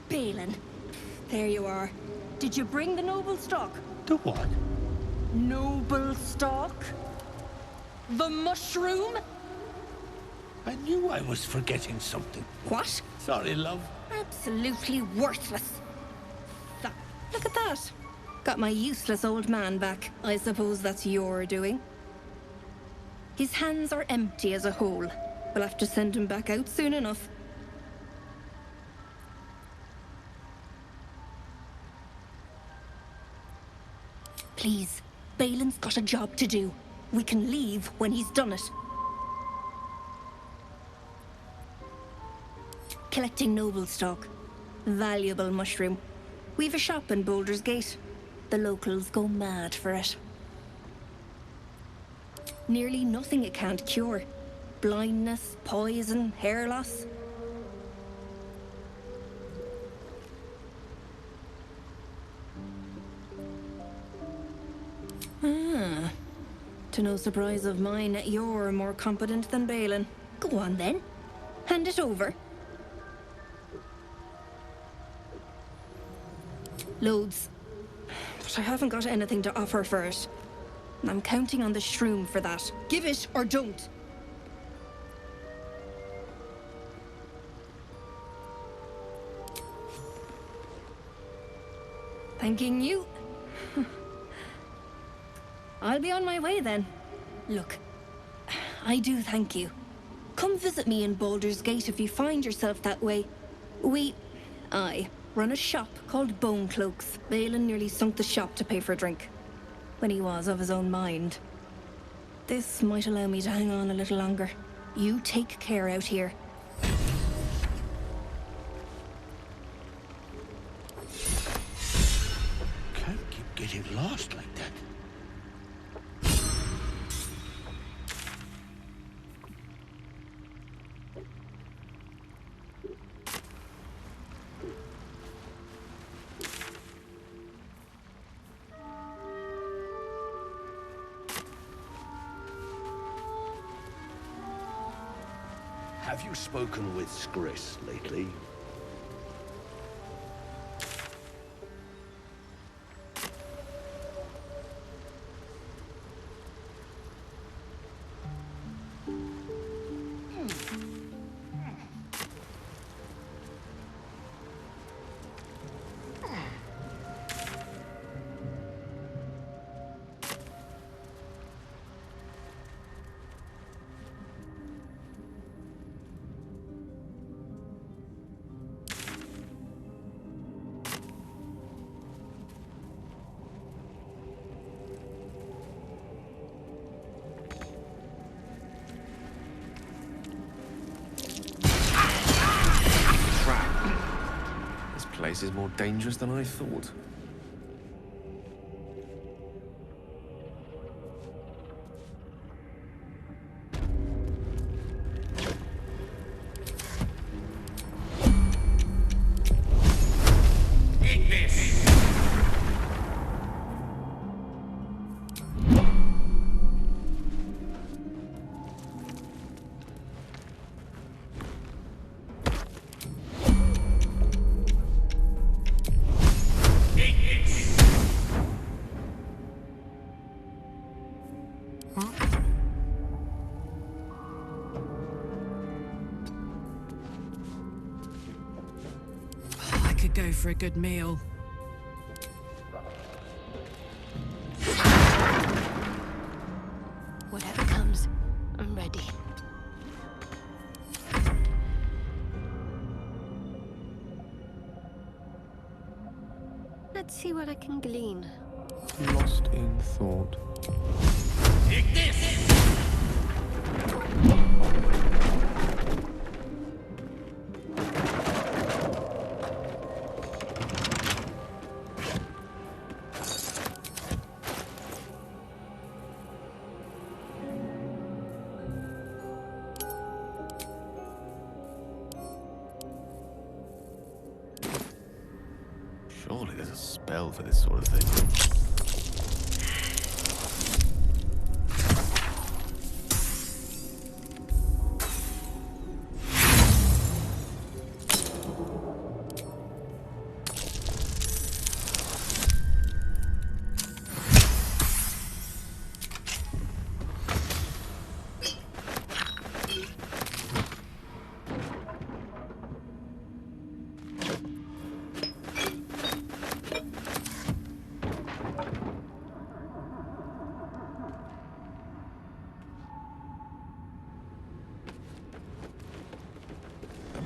Balin, there you are. Did you bring the noble stock? The what? Noble stock? The mushroom? I knew I was forgetting something. What? Sorry, love. Absolutely worthless. Look at that. Got my useless old man back. I suppose that's your doing. His hands are empty as a whole. We'll have to send him back out soon enough. Please, Balin's got a job to do. We can leave when he's done it. Collecting noble stock. Valuable mushroom. We've a shop in Baldur's Gate. The locals go mad for it. Nearly nothing it can't cure. Blindness, poison, hair loss. Ah. To no surprise of mine, you're more competent than Balin. Go on then. Hand it over. Loads. But I haven't got anything to offer for it. I'm counting on the shroom for that. Give it or don't. Thanking you. I'll be on my way then. Look, I do thank you. Come visit me in Baldur's Gate if you find yourself that way. I run a shop called Bone Cloaks. Balin nearly sunk the shop to pay for a drink, when he was of his own mind. This might allow me to hang on a little longer. You take care out here. Can't keep getting lost like that. Have you spoken with Skris lately? This is more dangerous than I thought. Eat this! Go for a good meal. Whatever comes, I'm ready. Let's see what I can glean. Lost in thought. Take this! Surely there's a spell for this sort of thing.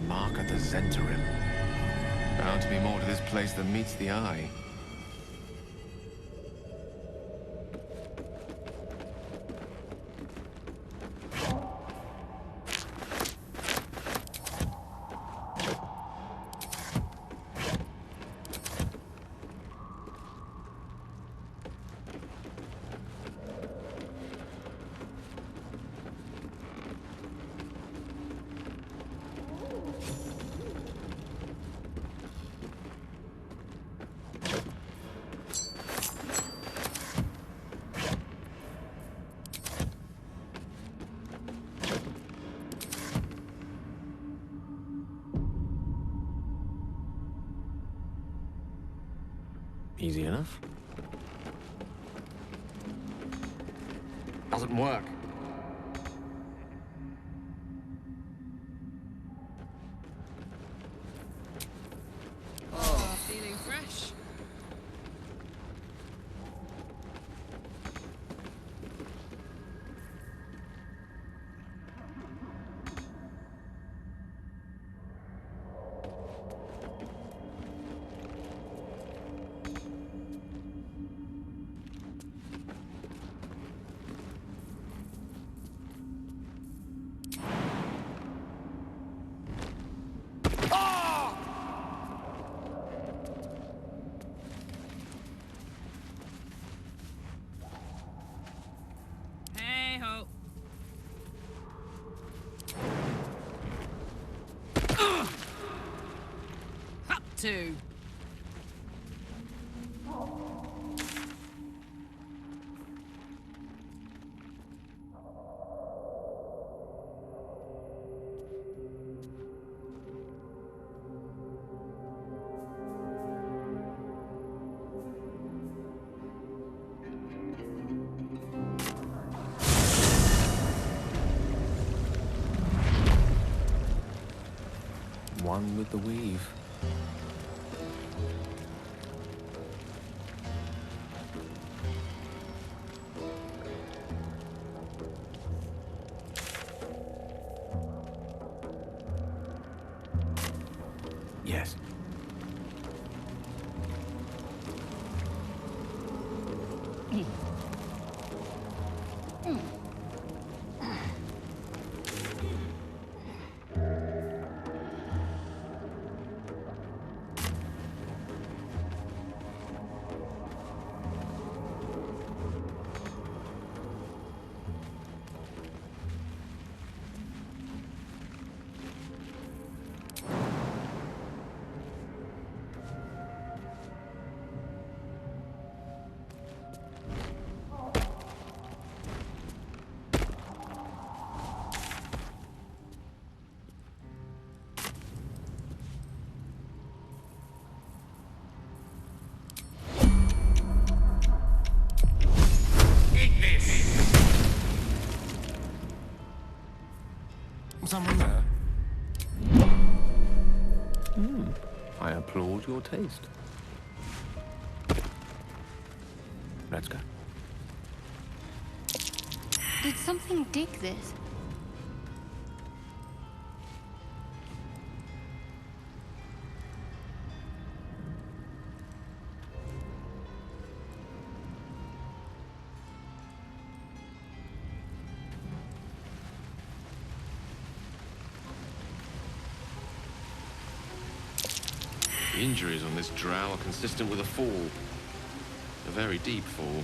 Mark at the Zentarim. Bound to be more to this place than meets the eye. Easy enough. Doesn't work. Oh, feeling fresh? too. One with the weave. Yes. Someone there? I applaud your taste. Let's go. Did something dig this? The injuries on this drow are consistent with a fall. A very deep fall.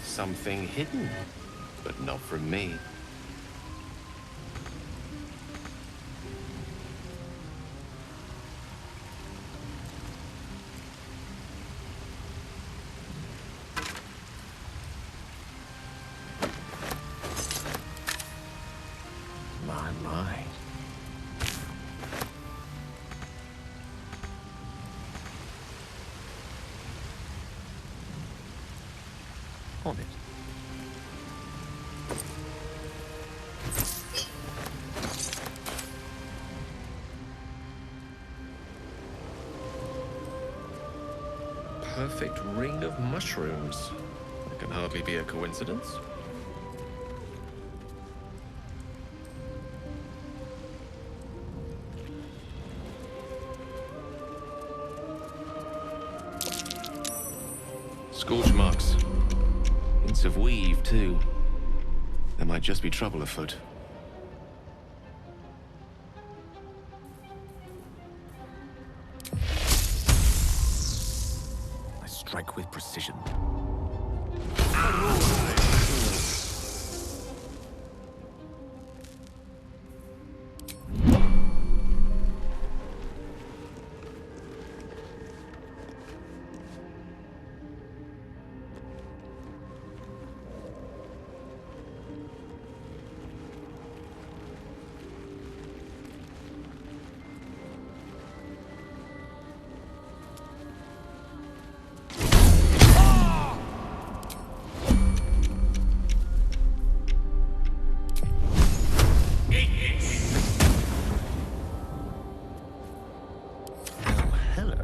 Something hidden, but not from me. My. On it. Perfect ring of mushrooms. That can hardly be a coincidence. Scorch marks. Hints of weave, too. There might just be trouble afoot. I strike with precision. hello.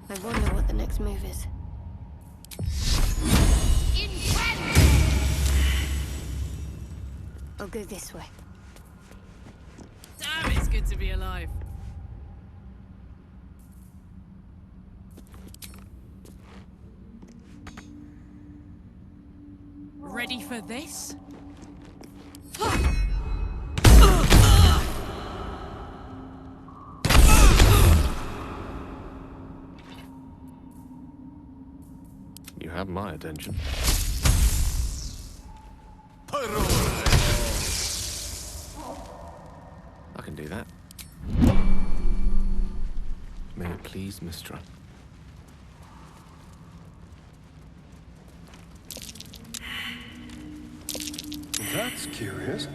I wonder what the next move is. I'll go this way. Damn, it's good to be alive. Ready for this? You have my attention. I can do that. May it please, Mistra. That's curious.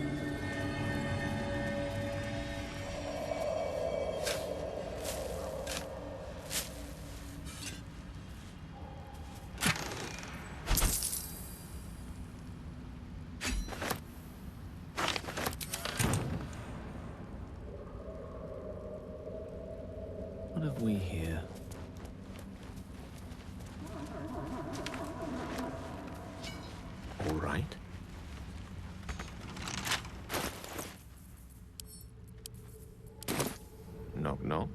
What have we here? All right. Knock, knock.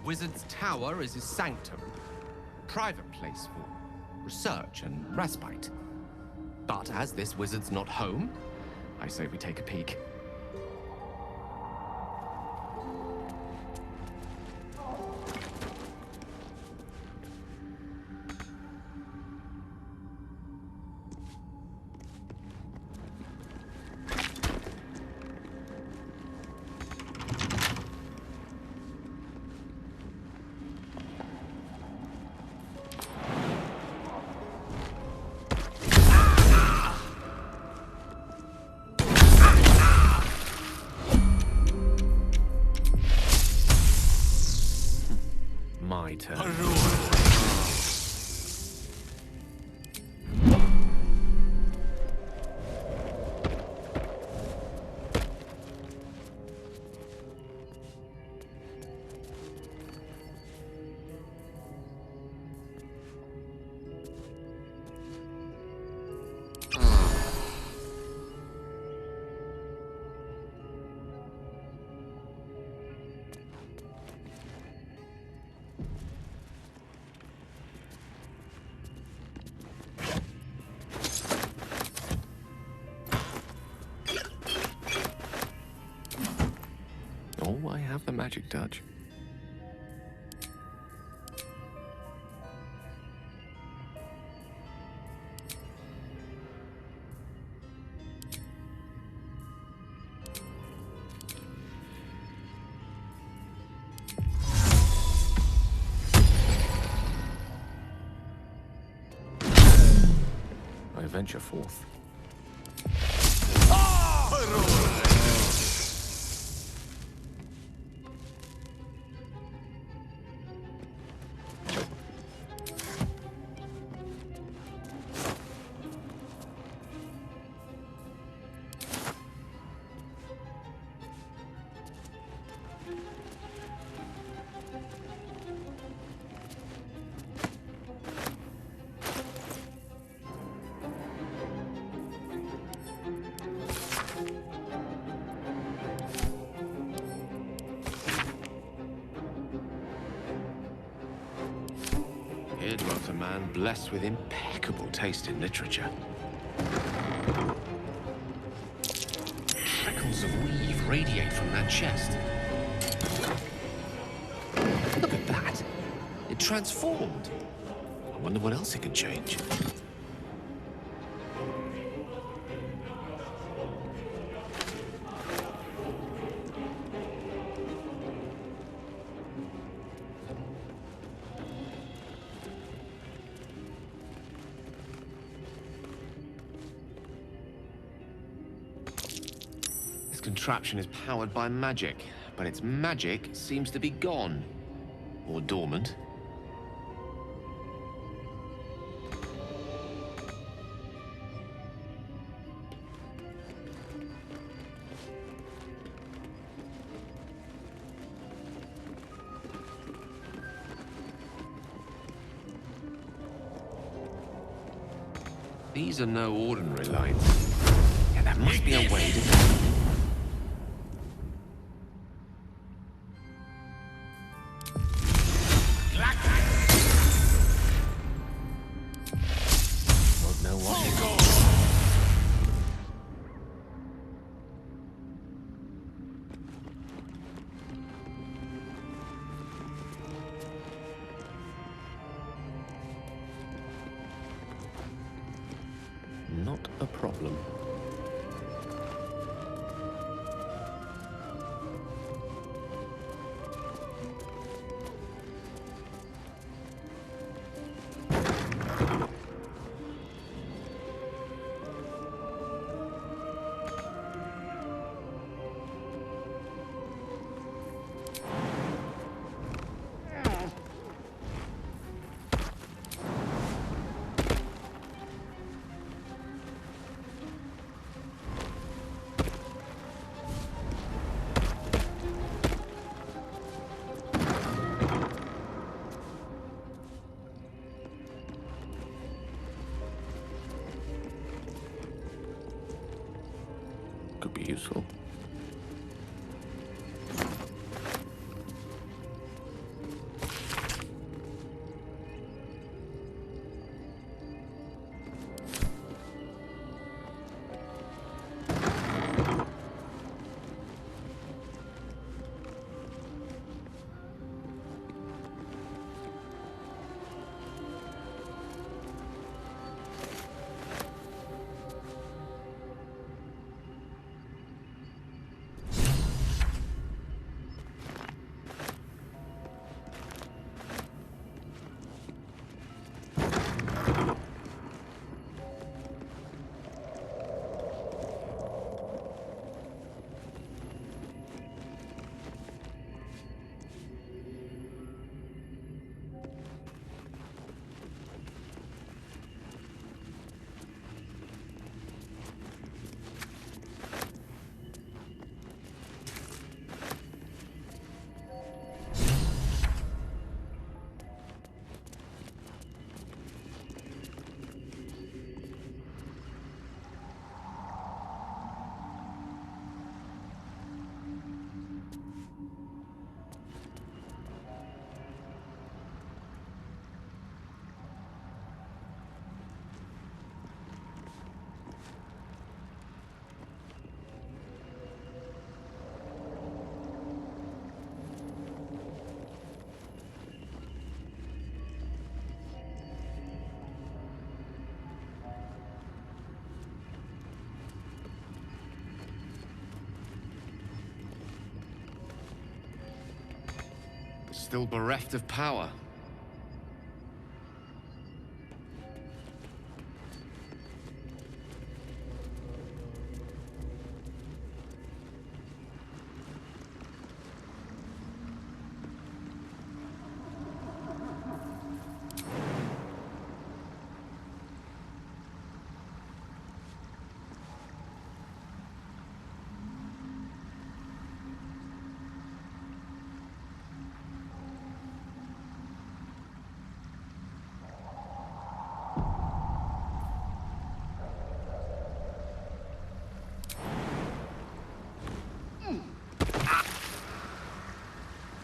Wizard's Tower is his sanctum, a private place for research and respite. But as this wizard's not home, I say we take a peek. My turn. Oh, I have the magic touch. I venture forth. Here dwelt a man blessed with impeccable taste in literature. Trickles of weave radiate from that chest. Look at that. It transformed. I wonder what else it can change. This contraption is powered by magic, but its magic seems to be gone. Or dormant. These are no ordinary lights. Yeah, there must be a way to... Won't know what to go. Not a problem. Could be useful. Still bereft of power.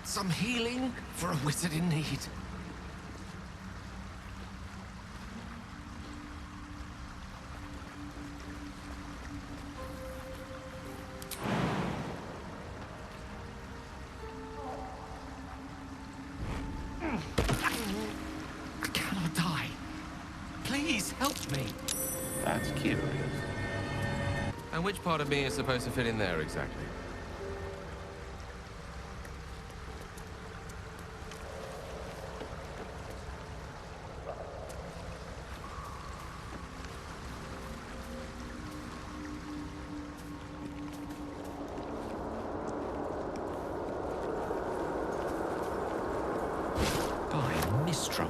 Some healing for a wizard in need. helped me. That's curious. And which part of me is supposed to fit in there exactly?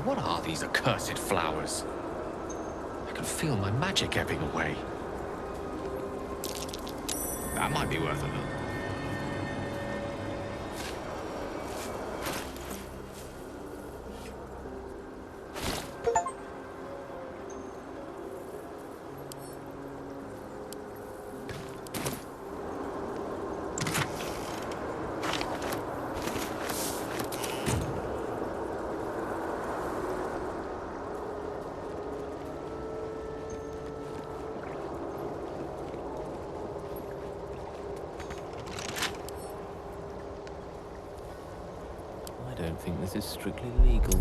What are these accursed flowers? I can feel my magic ebbing away. That might be worth a look. I don't think this is strictly legal.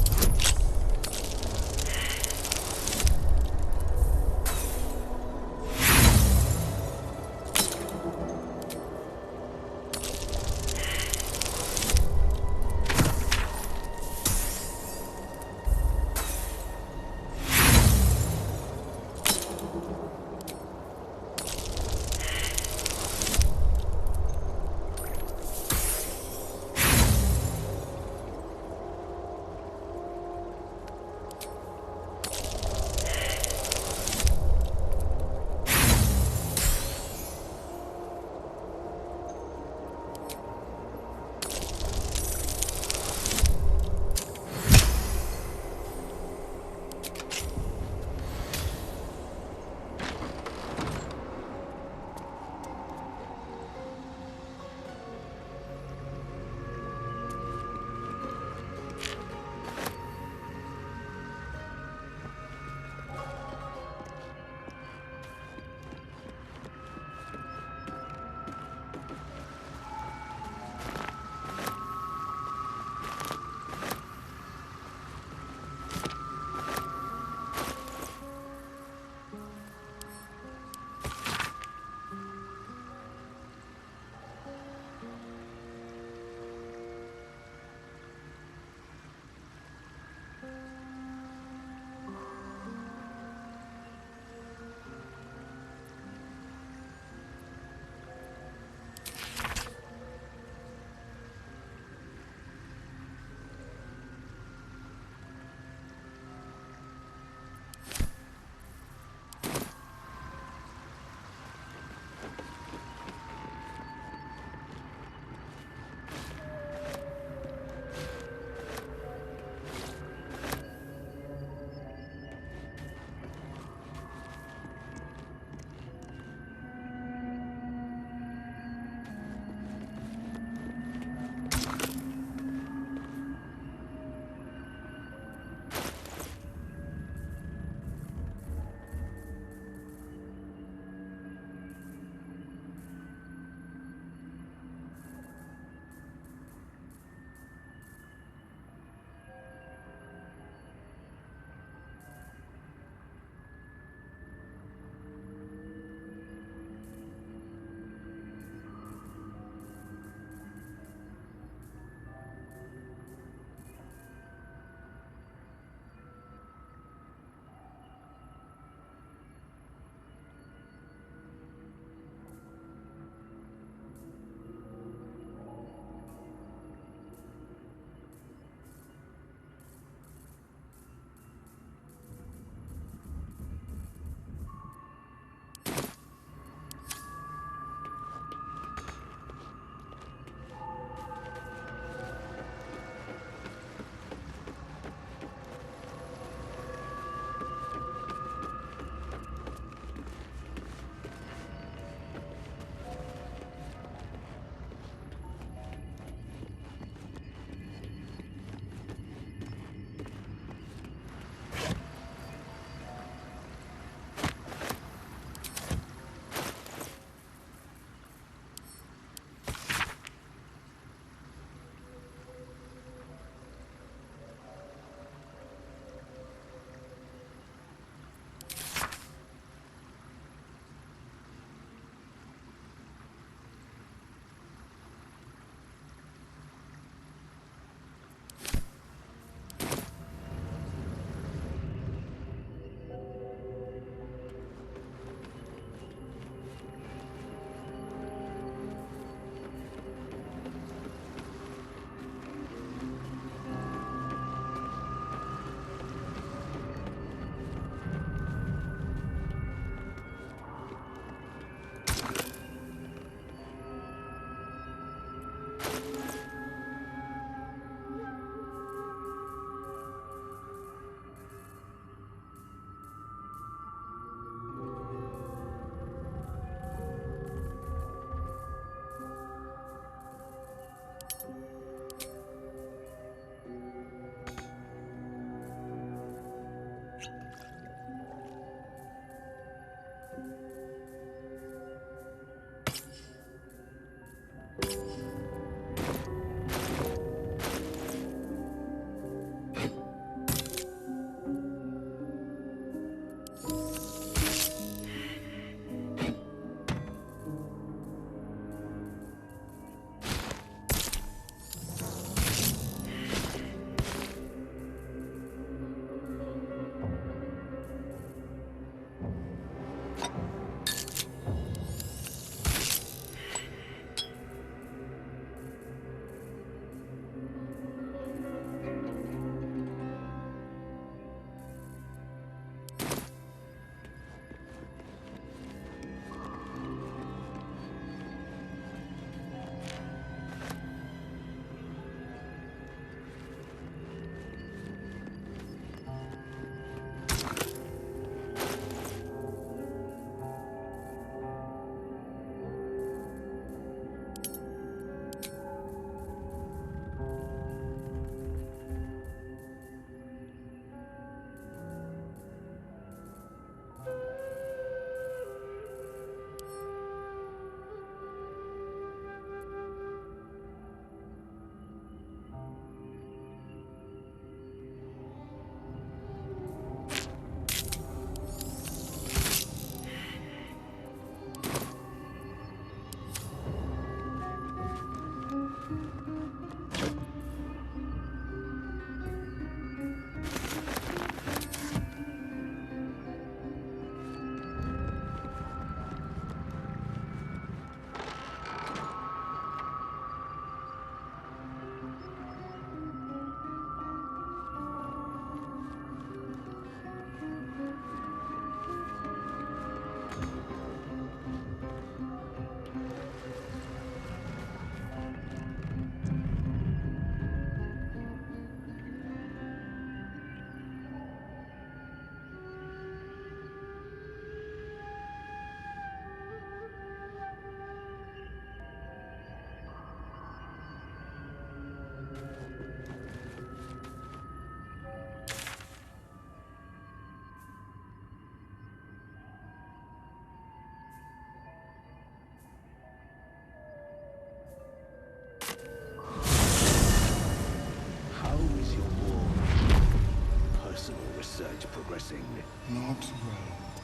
progressing? Not well.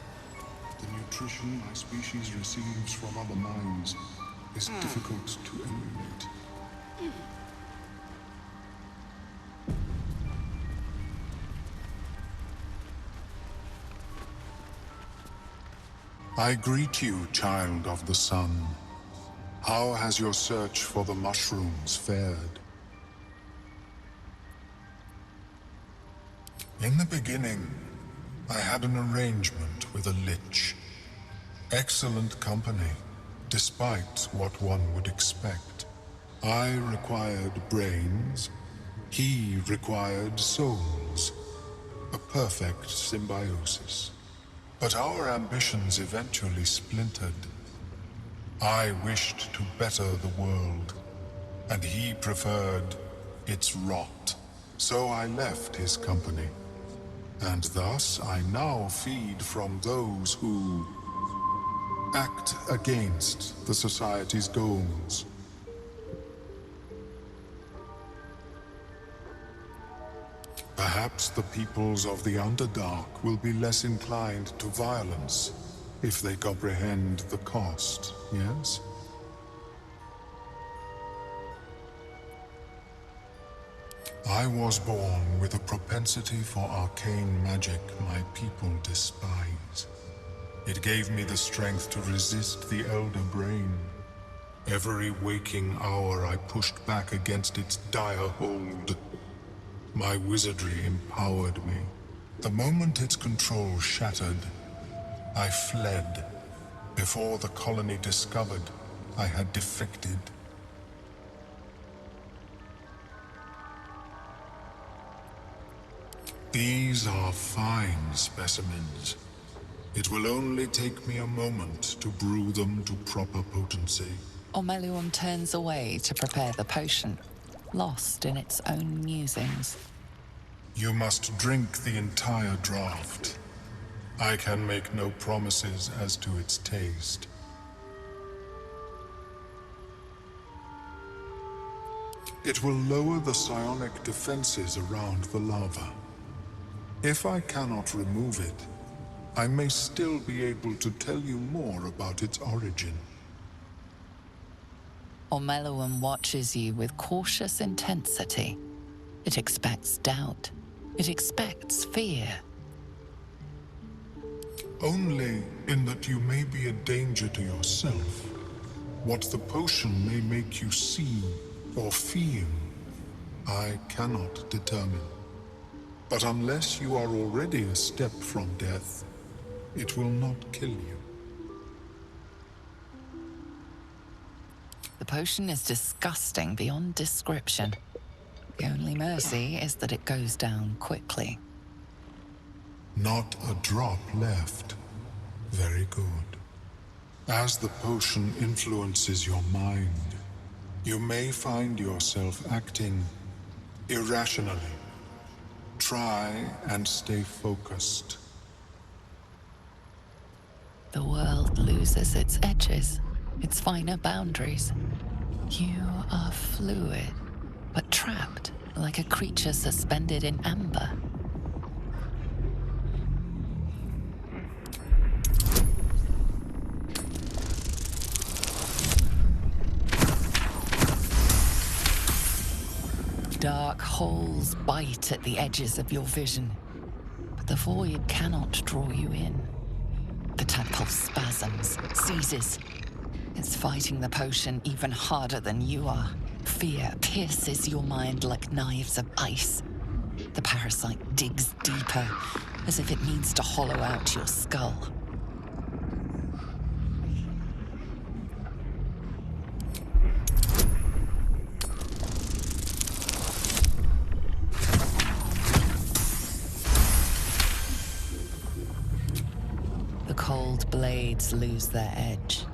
The nutrition my species receives from other minds is difficult to emulate. I greet you, child of the sun. How has your search for the mushrooms fared? In the beginning, I had an arrangement with a lich. Excellent company, despite what one would expect. I required brains, he required souls. A perfect symbiosis. But our ambitions eventually splintered. I wished to better the world, and he preferred its rot. So I left his company. And thus I now feed from those who act against the society's goals. Perhaps the peoples of the Underdark will be less inclined to violence if they comprehend the cost, yes? I was born with a propensity for arcane magic my people despise. It gave me the strength to resist the Elder Brain. Every waking hour I pushed back against its dire hold. My wizardry empowered me. The moment its control shattered, I fled. Before the colony discovered I had defected. These are fine specimens. It will only take me a moment to brew them to proper potency. Omeluum turns away to prepare the potion, lost in its own musings. You must drink the entire draught. I can make no promises as to its taste. It will lower the psionic defenses around the lava. If I cannot remove it, I may still be able to tell you more about its origin. Omeluum watches you with cautious intensity. It expects doubt. It expects fear. Only in that you may be a danger to yourself. What the potion may make you see or feel, I cannot determine. But unless you are already a step from death, it will not kill you. The potion is disgusting beyond description. The only mercy is that it goes down quickly. Not a drop left. Very good. As the potion influences your mind, you may find yourself acting irrationally. Try and stay focused. The world loses its edges, its finer boundaries. You are fluid, but trapped like a creature suspended in amber. Dark holes bite at the edges of your vision, but the void cannot draw you in. The tadpole spasms, seizes. It's fighting the potion even harder than you are. Fear pierces your mind like knives of ice. The parasite digs deeper, as if it needs to hollow out your skull. The cold blades lose their edge.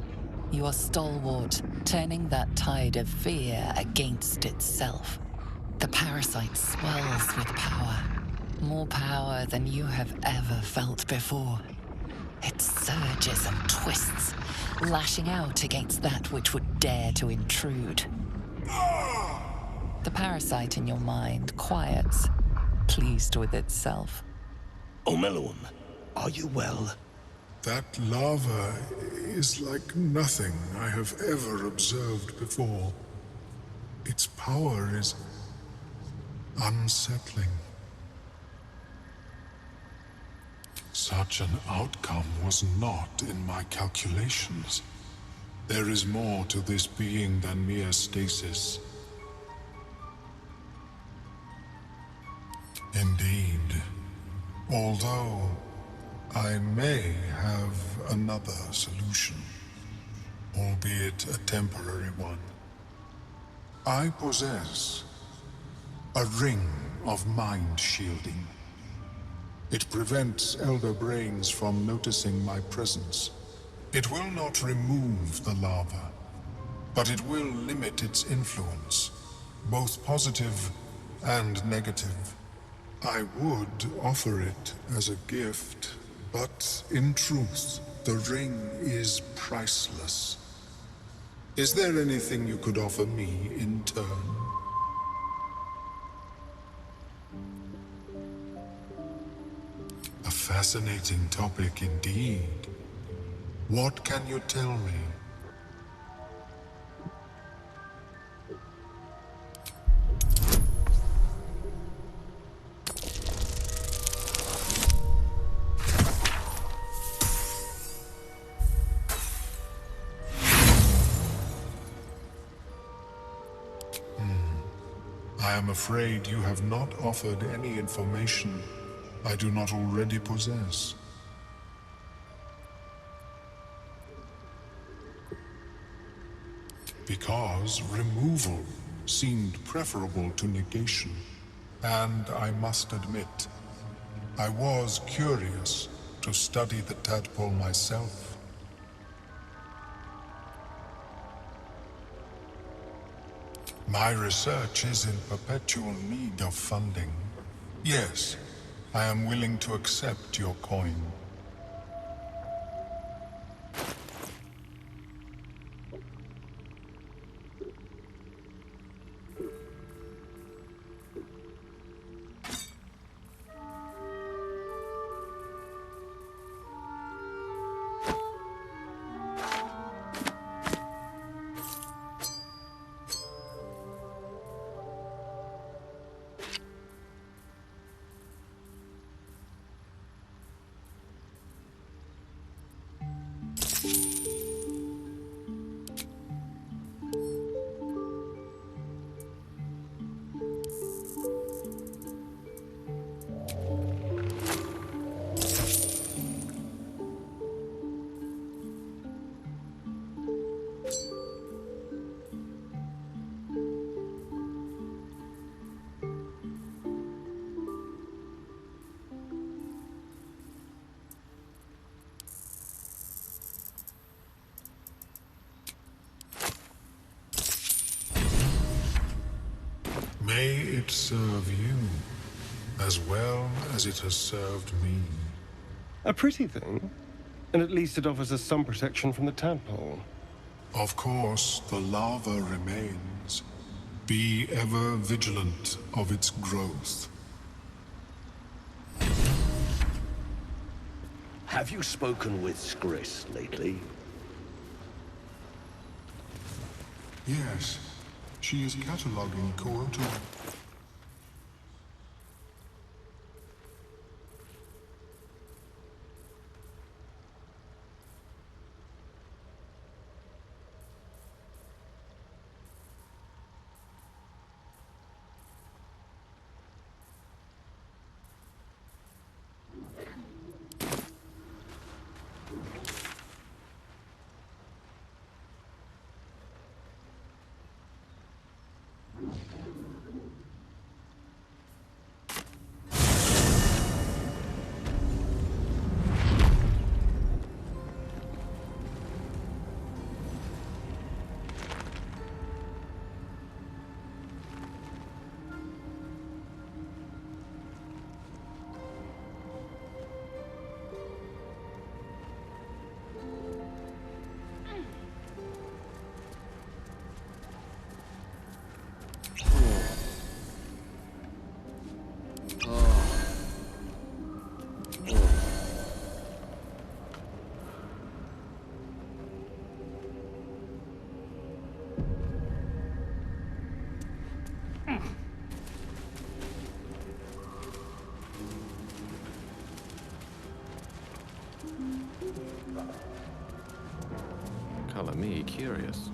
You are stalwart, turning that tide of fear against itself. The parasite swells with power. More power than you have ever felt before. It surges and twists, lashing out against that which would dare to intrude. The parasite in your mind quiets, pleased with itself. Omelon, are you well? That lava is like nothing I have ever observed before. Its power is unsettling. Such an outcome was not in my calculations. There is more to this being than mere stasis. Indeed, although I may have another solution, albeit a temporary one. I possess a ring of mind shielding. It prevents elder brains from noticing my presence. It will not remove the lava, but it will limit its influence, both positive and negative. I would offer it as a gift, but in truth, the ring is priceless. Is there anything you could offer me in turn? A fascinating topic indeed. What can you tell me? I am afraid you have not offered any information I do not already possess. Because removal seemed preferable to negation, and I must admit, I was curious to study the tadpole myself. My research is in perpetual need of funding. Yes, I am willing to accept your coin. May it serve you as well as it has served me. A pretty thing, and at least it offers us some protection from the tadpole. Of course, the lava remains. Be ever vigilant of its growth. Have you spoken with Skris lately? Yes, she is cataloguing Kyoto. Color me curious.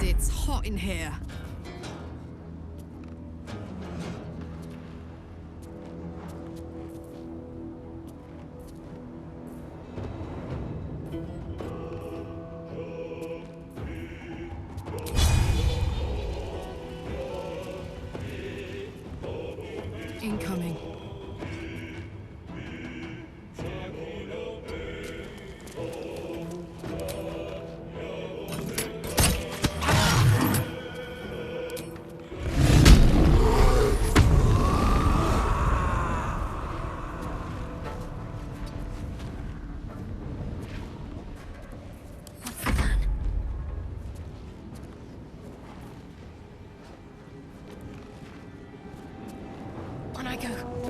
It's hot in here. Incoming. On I go.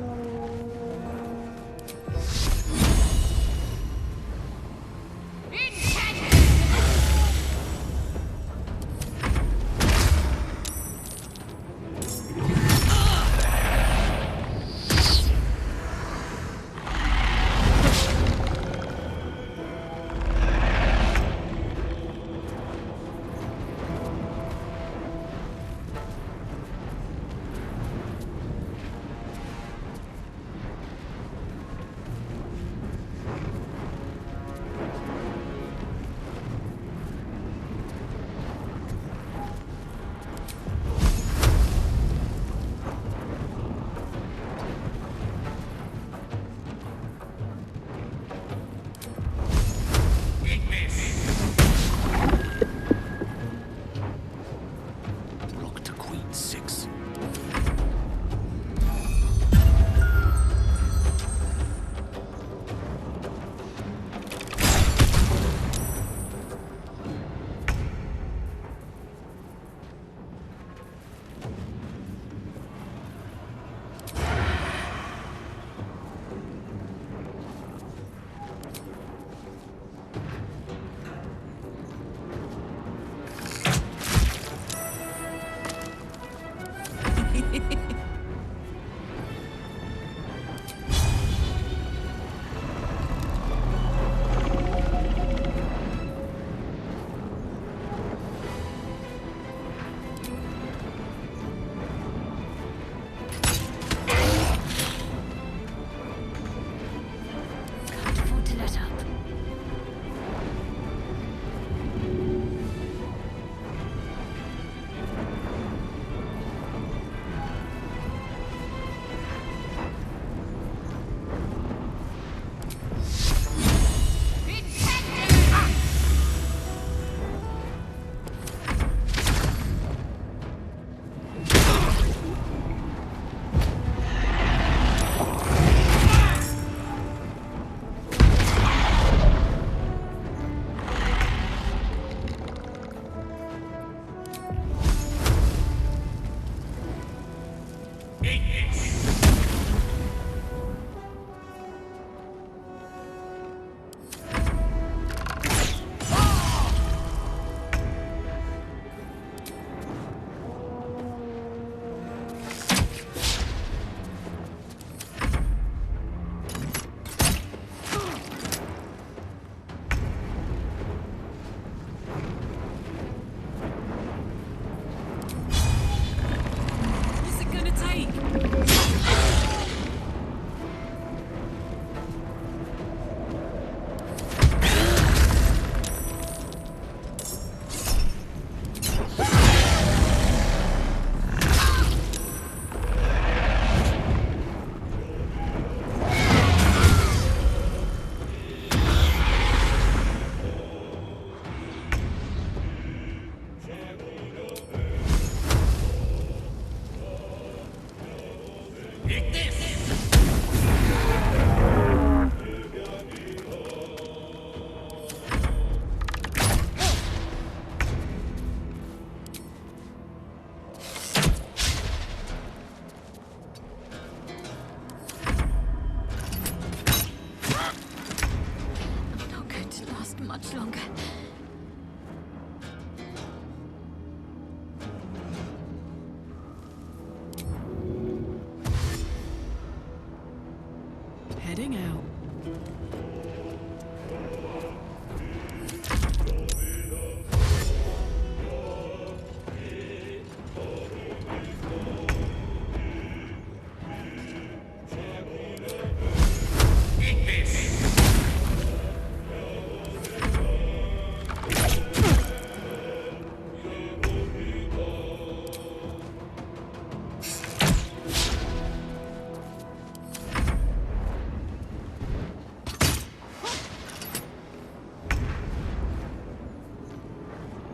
fading out.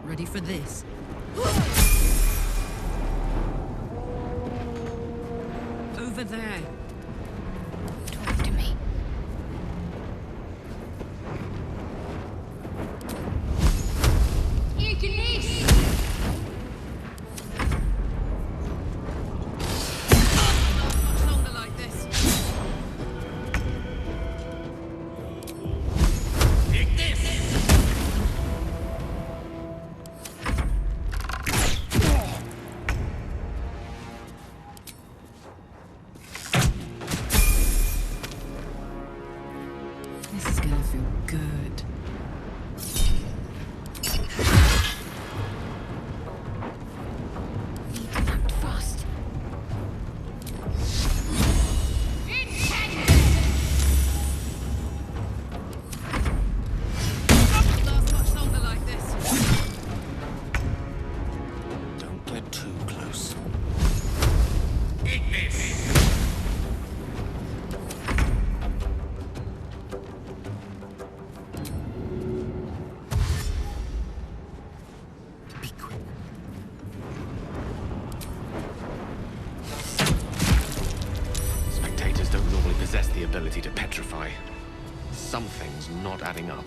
Ready for this? Over there. Talk to me. Much longer like this. Take this! This is gonna feel good. Need to act fast. Won't last much longer like this. Don't get too close. Take this! Be quick. Spectators don't normally possess the ability to petrify. Something's not adding up.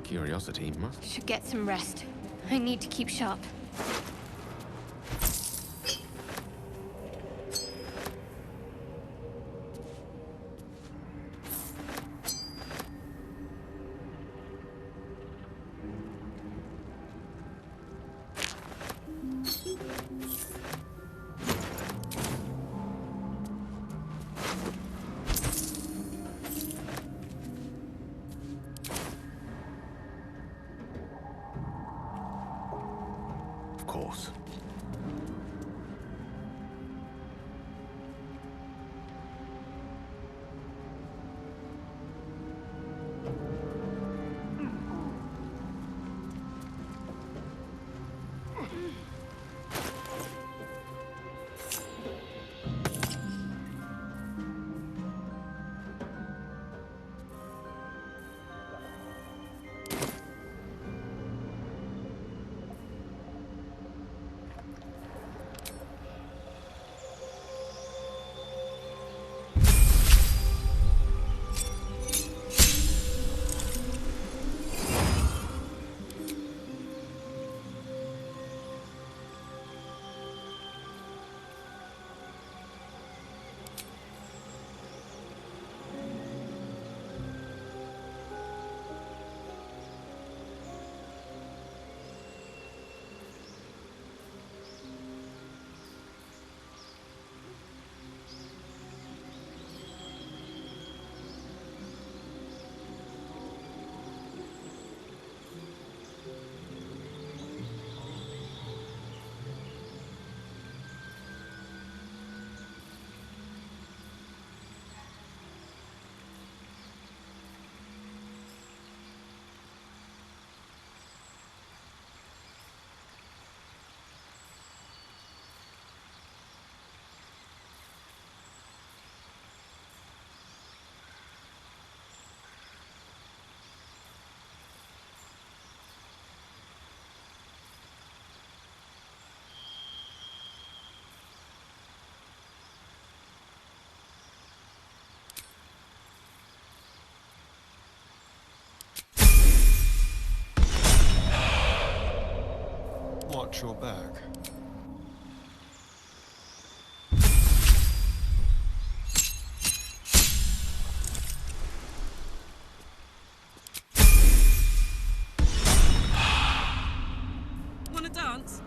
Curiosity must... Should get some rest. I need to keep sharp. Of course. watch your back. Wanna dance?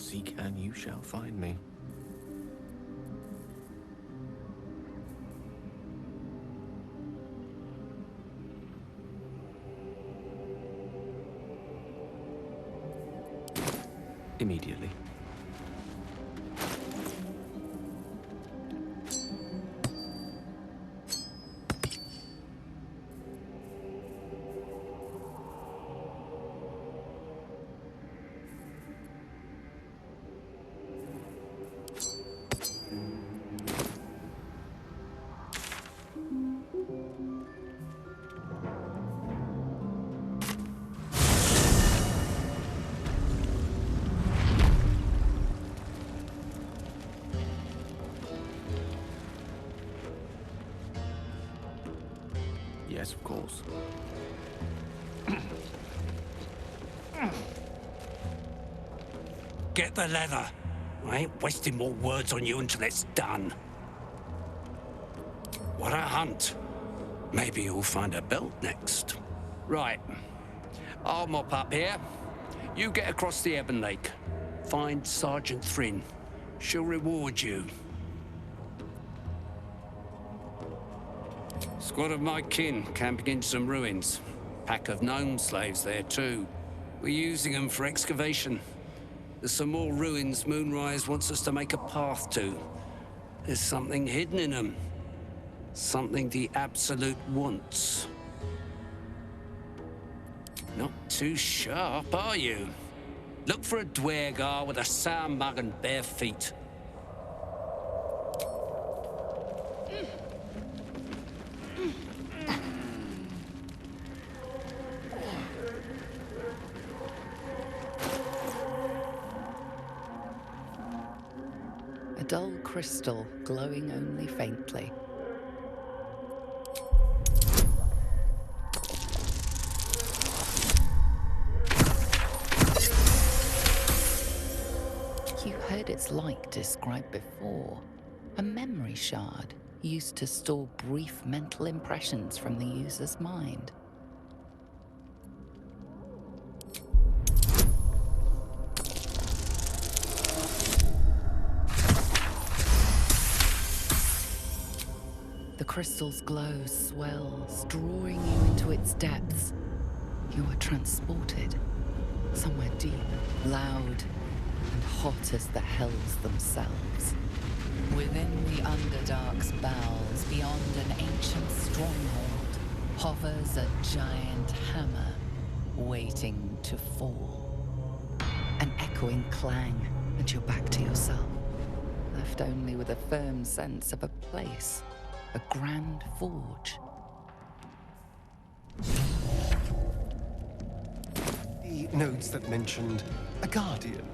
Seek and you shall find me. Immediately. Yes, of course. Get the leather. I ain't wasting more words on you until it's done. What a hunt. Maybe you'll find a belt next. Right. I'll mop up here. You get across the Ebon Lake. Find Sergeant Thrin. She'll reward you. Squad of my kin camping in some ruins. Pack of gnome slaves there too. We're using them for excavation. There's some more ruins Moonrise wants us to make a path to. There's something hidden in them. Something the Absolute wants. Not too sharp, are you? Look for a dwergar with a sour mug and bare feet. A dull crystal glowing only faintly. You heard its like described before. A memory shard used to store brief mental impressions from the user's mind. The crystal's glow swells, drawing you into its depths. You are transported somewhere deep, loud, and hot as the hells themselves. Within the Underdark's bowels, beyond an ancient stronghold, hovers a giant hammer, waiting to fall. An echoing clang, and you're back to yourself, left only with a firm sense of a place. A grand forge. The notes that mentioned a guardian.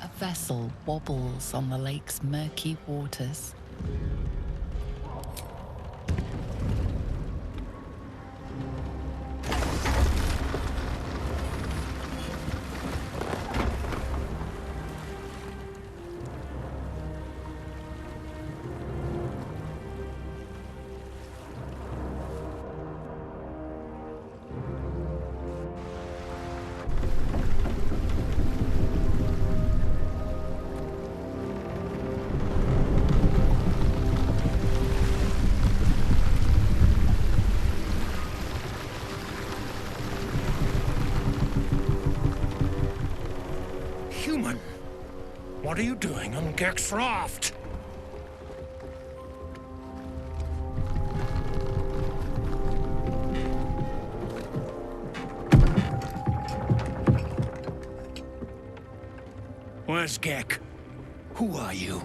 A vessel wobbles on the lake's murky waters. What are you doing on Gek's raft? Where's Gek? Who are you?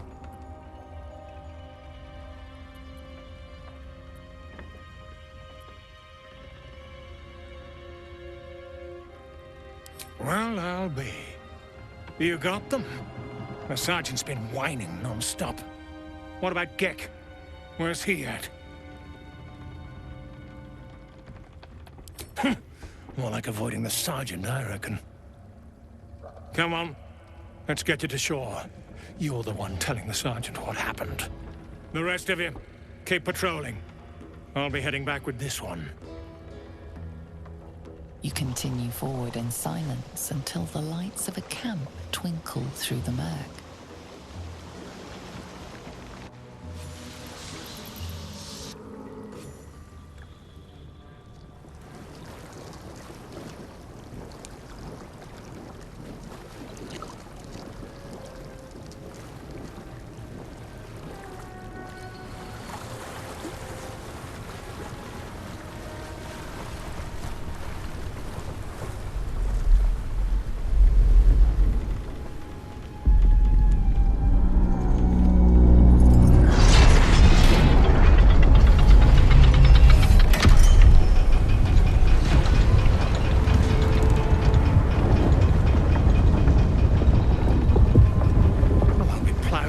Well, I'll be. You got them? The sergeant's been whining non-stop. What about Gek? Where's he at? More like avoiding the sergeant, I reckon. Come on. Let's get you to shore. You're the one telling the sergeant what happened. The rest of you, keep patrolling. I'll be heading back with this one. You continue forward in silence until the lights of a camp twinkle through the murk.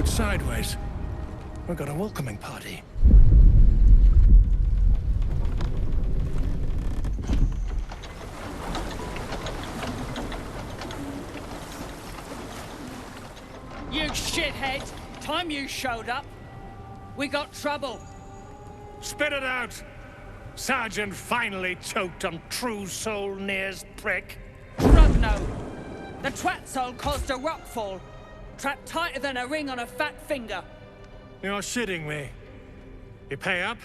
Sideways. We've got a welcoming party. You shithead! Time you showed up, we got trouble. Spit it out! Sergeant finally choked on True Soul Near's prick. Rugno! The twat soul caused a rockfall. Trapped tighter than a ring on a fat finger. You're shitting me. You pay up?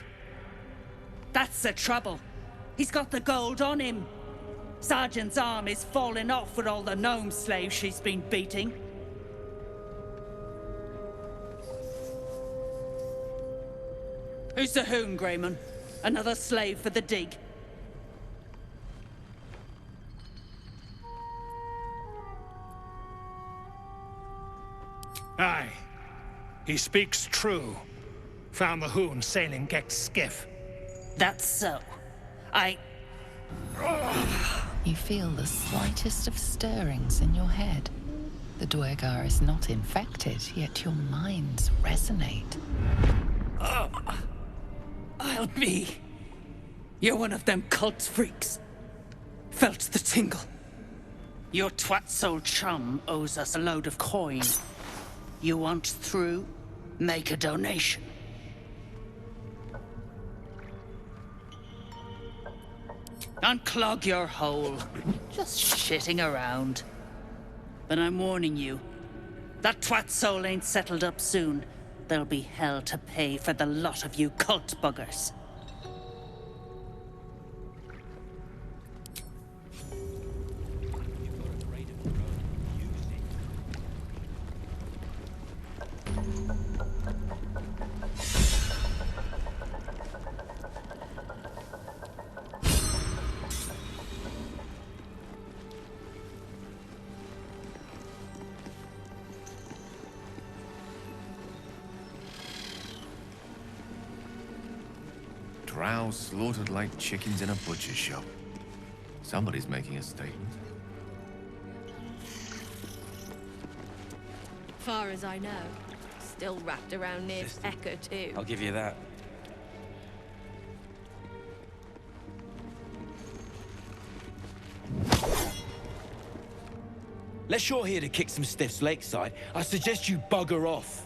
That's the trouble. He's got the gold on him. Sergeant's arm is falling off with all the gnome slaves she's been beating. Who's the hoon, Greyman? Another slave for the dig. Aye. He speaks true. Found the hoon sailing Gek's skiff. That's so. You feel the slightest of stirrings in your head. The Duergar is not infected, yet your minds resonate. I'll be. You're one of them cult freaks. Felt the tingle. Your twat-soul chum owes us a load of coin. You want through? Make a donation. Unclog your hole. Just shitting around. But I'm warning you, that twat soul ain't settled up soon. There'll be hell to pay for the lot of you cult buggers. Drow slaughtered like chickens in a butcher's shop. Somebody's making a statement. Far as I know, still wrapped around near Echo too. I'll give you that. Unless you're here to kick some stiffs lakeside, I suggest you bugger off.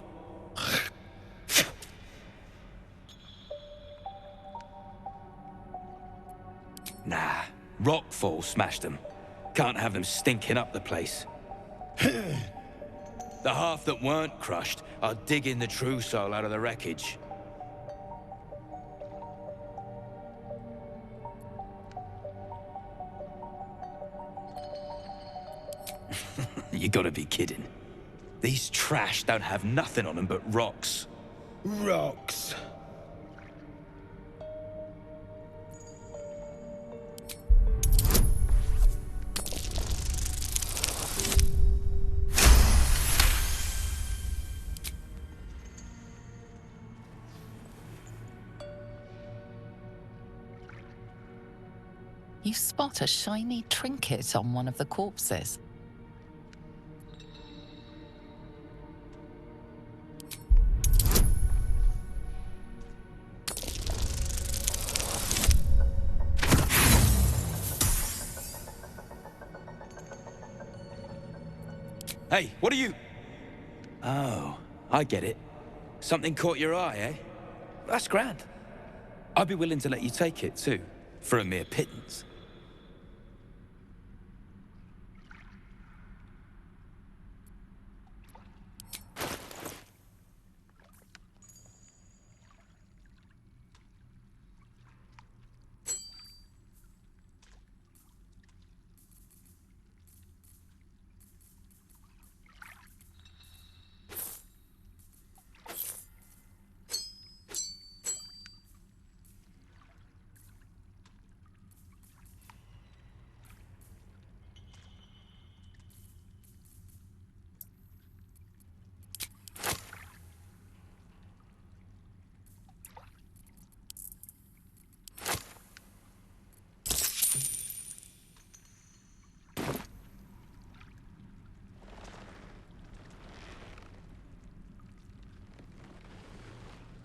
Nah, rockfall smashed them. Can't have them stinking up the place. The half that weren't crushed are digging the true soul out of the wreckage. You gotta be kidding. These trash don't have nothing on them but rocks. Rocks. You spot a shiny trinket on one of the corpses. Hey, what are you... Oh, I get it. Something caught your eye, eh? That's grand. I'd be willing to let you take it, too, for a mere pittance.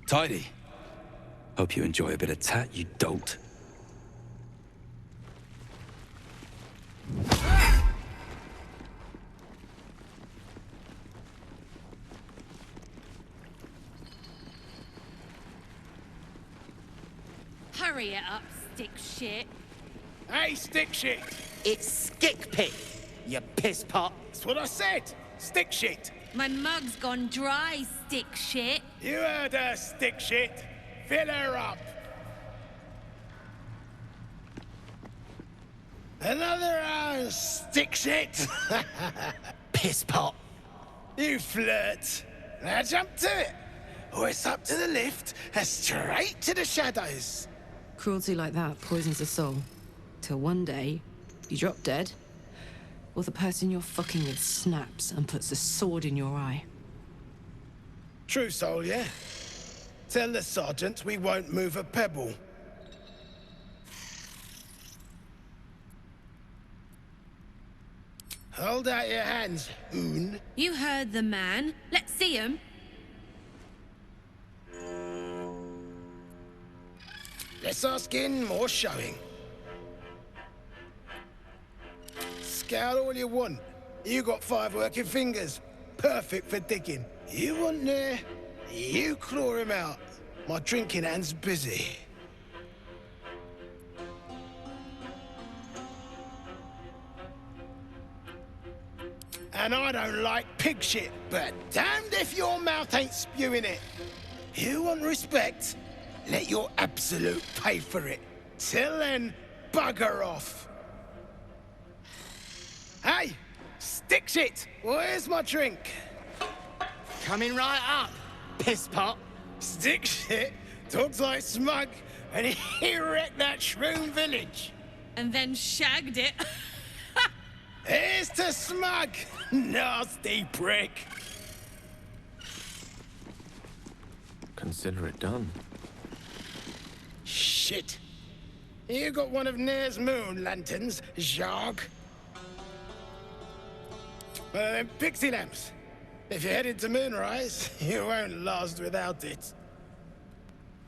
Tidy. Hope you enjoy a bit of tat, you dolt. Hurry it up, stick shit. Hey, stick shit! It's stick pit, you piss pot. That's what I said! Stick shit! My mug's gone dry, stick shit. You heard her, stick shit. Fill her up. Another stick shit. Piss pot. You flirt. Now jump to it. Or it's up to the lift and straight to the shadows. Cruelty like that poisons the soul. Till one day, you drop dead, or the person you're fucking with snaps and puts a sword in your eye. True soul, yeah? Tell the sergeant we won't move a pebble. Hold out your hands, Oon. You heard the man. Let's see him. Less asking, more showing. Scout all you want. You got 5 working fingers. Perfect for digging. You want there, you claw him out. My drinking hand's busy. And I don't like pig shit, but damned if your mouth ain't spewing it. You want respect? Let your absolute pay for it. Till then, bugger off. Hey, stick shit, where's my drink? Coming right up, piss pot. Stick shit talks like smug, and he wrecked that shroom village. And then shagged it. Here's to smug, nasty prick. Consider it done. Shit. You got one of Nair's moon lanterns, Jarg? Pixie lamps. If you're headed to Moonrise, you won't last without it.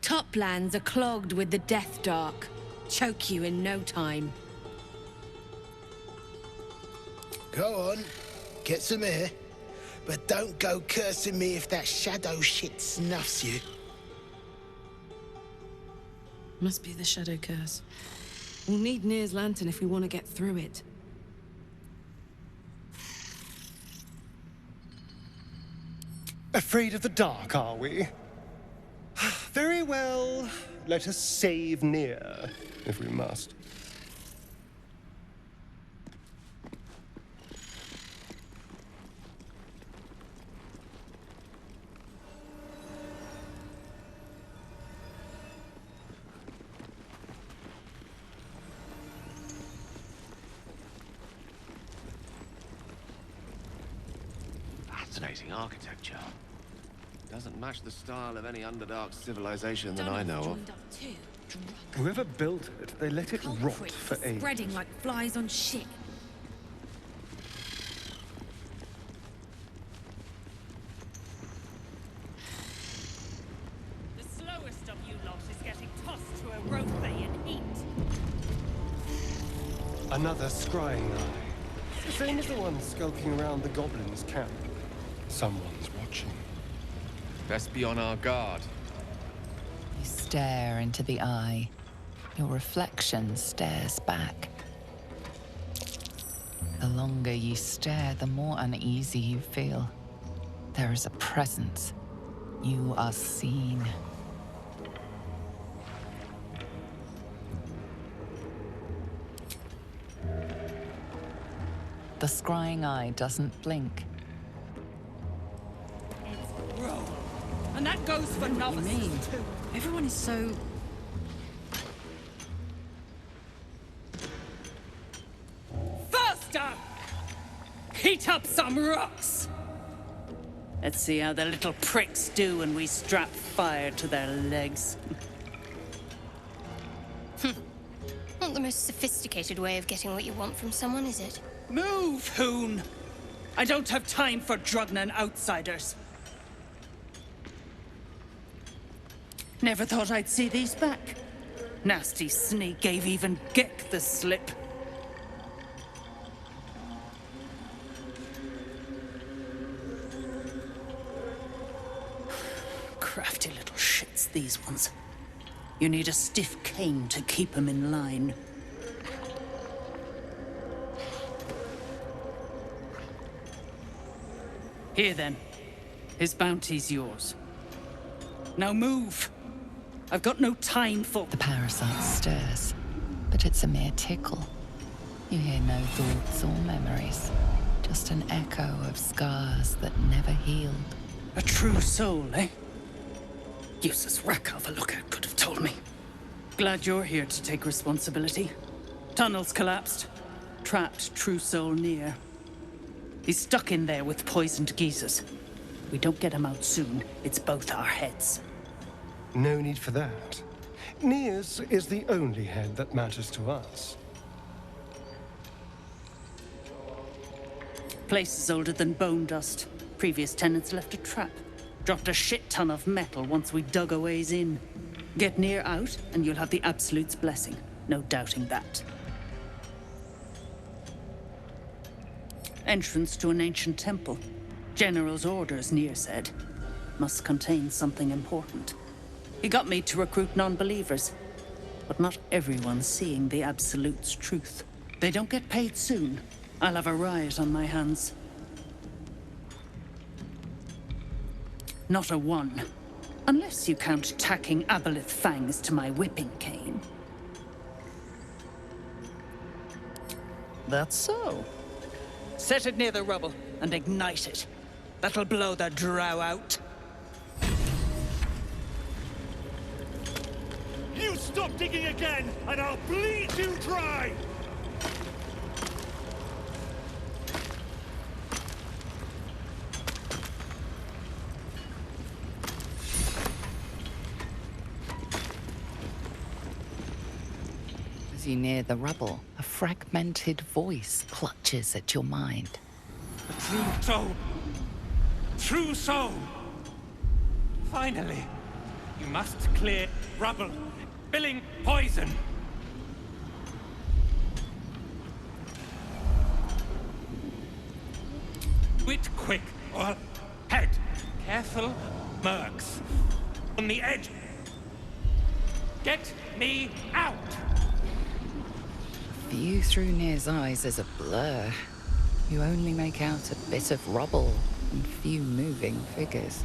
Toplands are clogged with the death dark. Choke you in no time. Go on, get some air. But don't go cursing me if that shadow shit snuffs you. Must be the shadow curse. We'll need Nair's lantern if we want to get through it. Afraid of the dark, are we? Very well. Let us save Nair, if we must. Fascinating architecture. Doesn't match the style of any Underdark civilization that I know of. Whoever built it, they let it rot for ages. Spreading like flies on shit. The slowest of you lot is getting tossed to a rothe in heat. Another scrying eye. It's the same as the one skulking around the goblins' camp. Someone's watching. Best be on our guard. You stare into the eye. Your reflection stares back. The longer you stare, the more uneasy you feel. There is a presence. You are seen. The scrying eye doesn't blink. Roll. And that goes for novices too. Everyone is so... Faster! Heat up some rocks! Let's see how the little pricks do when we strap fire to their legs. Not the most sophisticated way of getting what you want from someone, is it? Move, Hoon! I don't have time for Drugnan outsiders. Never thought I'd see these back. Nasty sneak gave even Gek the slip. Crafty little shits, these ones. You need a stiff cane to keep them in line. Here then. His bounty's yours. Now move! I've got no time for... The parasite stirs, but it's a mere tickle. You hear no thoughts or memories, just an echo of scars that never healed. A true soul, eh? Useless wreck of a lookout could have told me. Glad you're here to take responsibility. Tunnels collapsed. Trapped true soul near. He's stuck in there with poisoned geezers. We don't get him out soon, it's both our heads. No need for that. Nia's is the only head that matters to us. Place is older than bone dust. Previous tenants left a trap. Dropped a shit ton of metal once we dug a ways in. Get near out, and you'll have the Absolute's blessing. No doubting that. Entrance to an ancient temple. General's orders, Nier said. Must contain something important. He got me to recruit non-believers. But not everyone's seeing the Absolute's truth. They don't get paid soon. I'll have a riot on my hands. Not a one. Unless you count tacking aboleth fangs to my whipping cane. That's so. Set it near the rubble and ignite it. That'll blow the drow out. You stop digging again, and I'll bleed you dry! As you near the rubble, a fragmented voice clutches at your mind. A true soul! True soul! Finally, you must clear rubble. Spilling poison! Do it quick, or head. Careful, mercs. On the edge. Get me out! The view through Nir's eyes is a blur. You only make out a bit of rubble and few moving figures.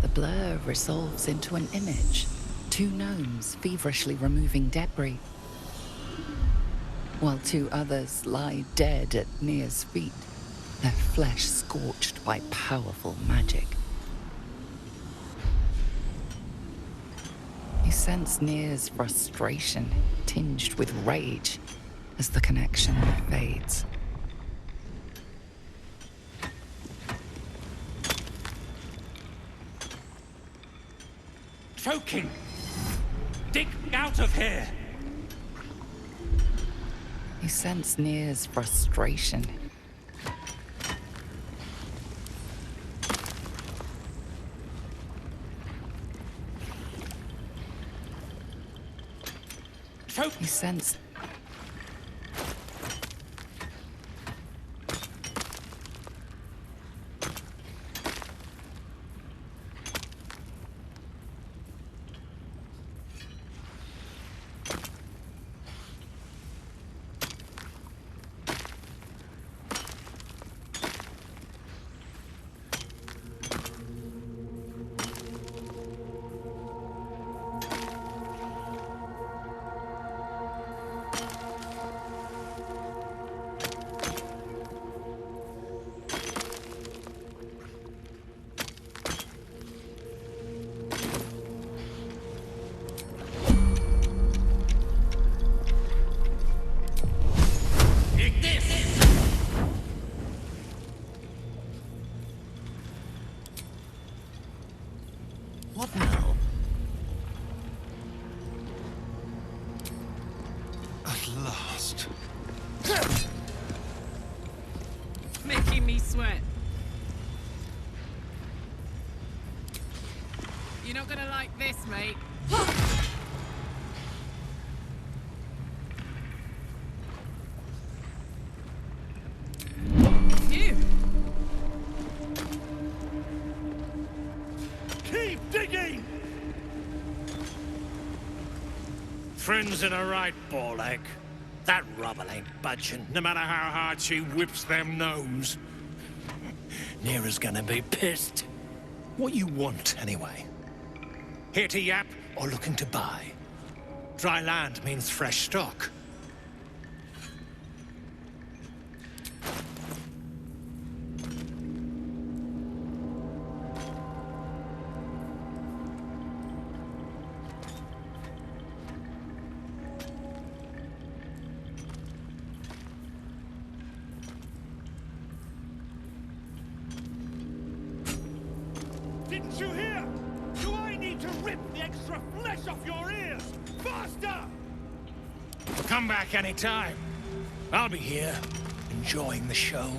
The blur resolves into an image. Two gnomes feverishly removing debris, while two others lie dead at Nir's feet, their flesh scorched by powerful magic. sense Nir's frustration, tinged with rage, as the connection fades. Choking! Dig out of here! You sense Nir's frustration. You sense... What now? At last. Making me sweat. You're not gonna like this, mate. Phew. Keep digging! Friends in a right, ball egg. That rubble ain't budging, no matter how hard she whips them nose. Nira's gonna be pissed. What you want, anyway? Here to yap or looking to buy? Dry land means fresh stock. Didn't you hear? Do I need to rip the extra flesh off your ears? Faster! Come back anytime. I'll be here, enjoying the show.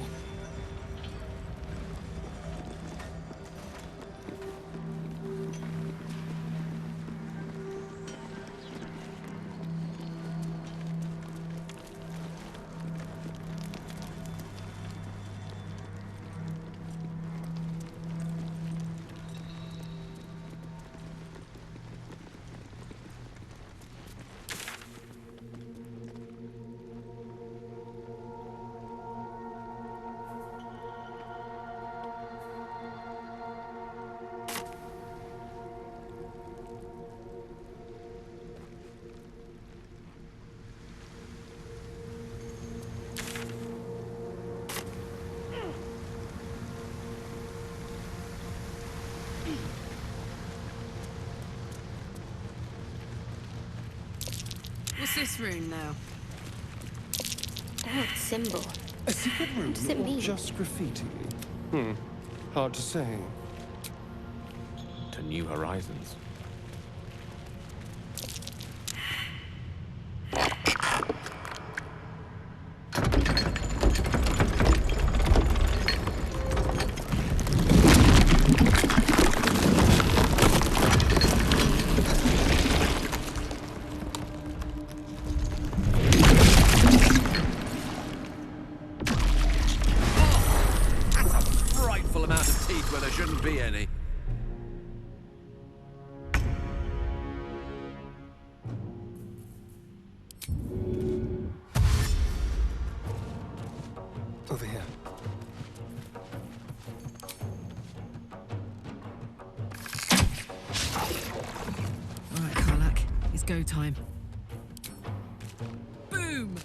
What's this rune now? That symbol. A secret room What does it or mean? just graffiti? Hard to say. To new horizons. Amount of teeth where there shouldn't be any. Over here. All right, Karlak, it's go time. Boom!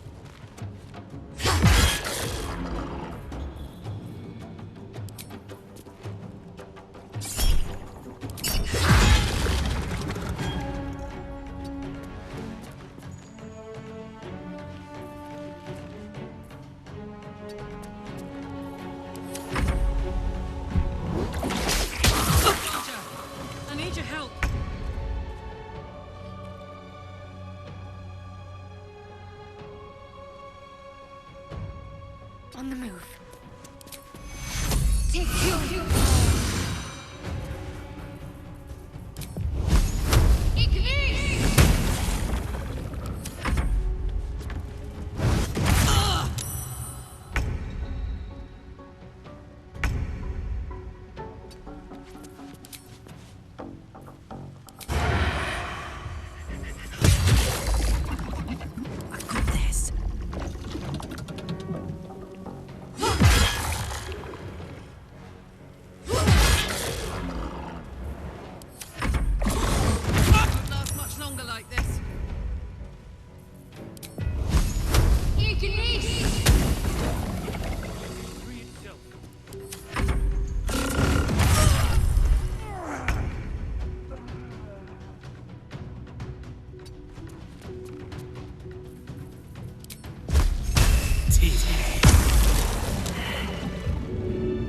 On the move. Take your...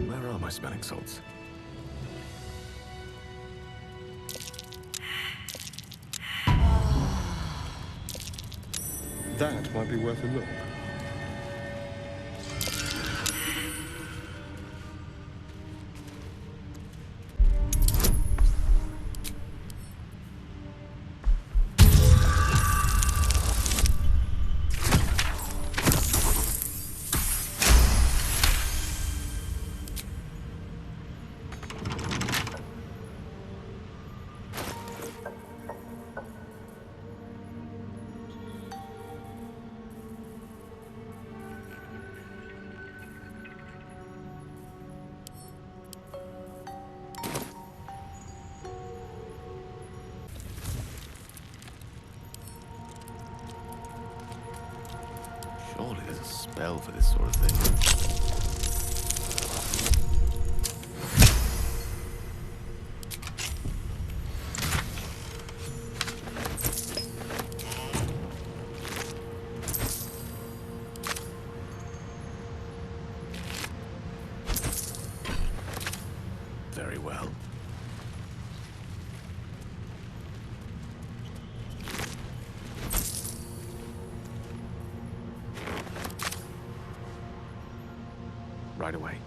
Where are my smelling salts? That might be worth a look. Surely there's a spell for this sort of thing. Very well. Right away.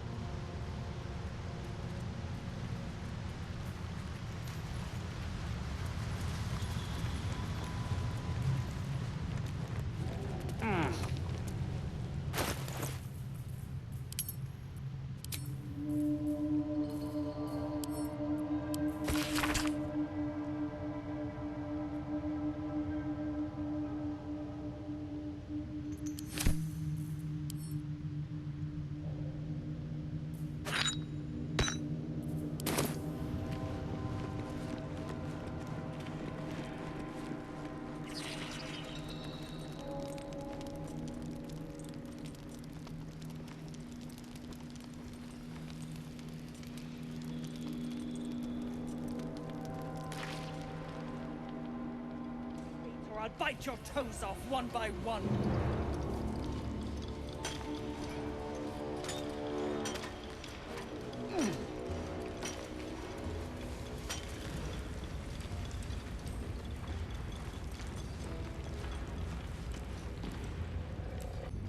I'll bite your toes off one by one.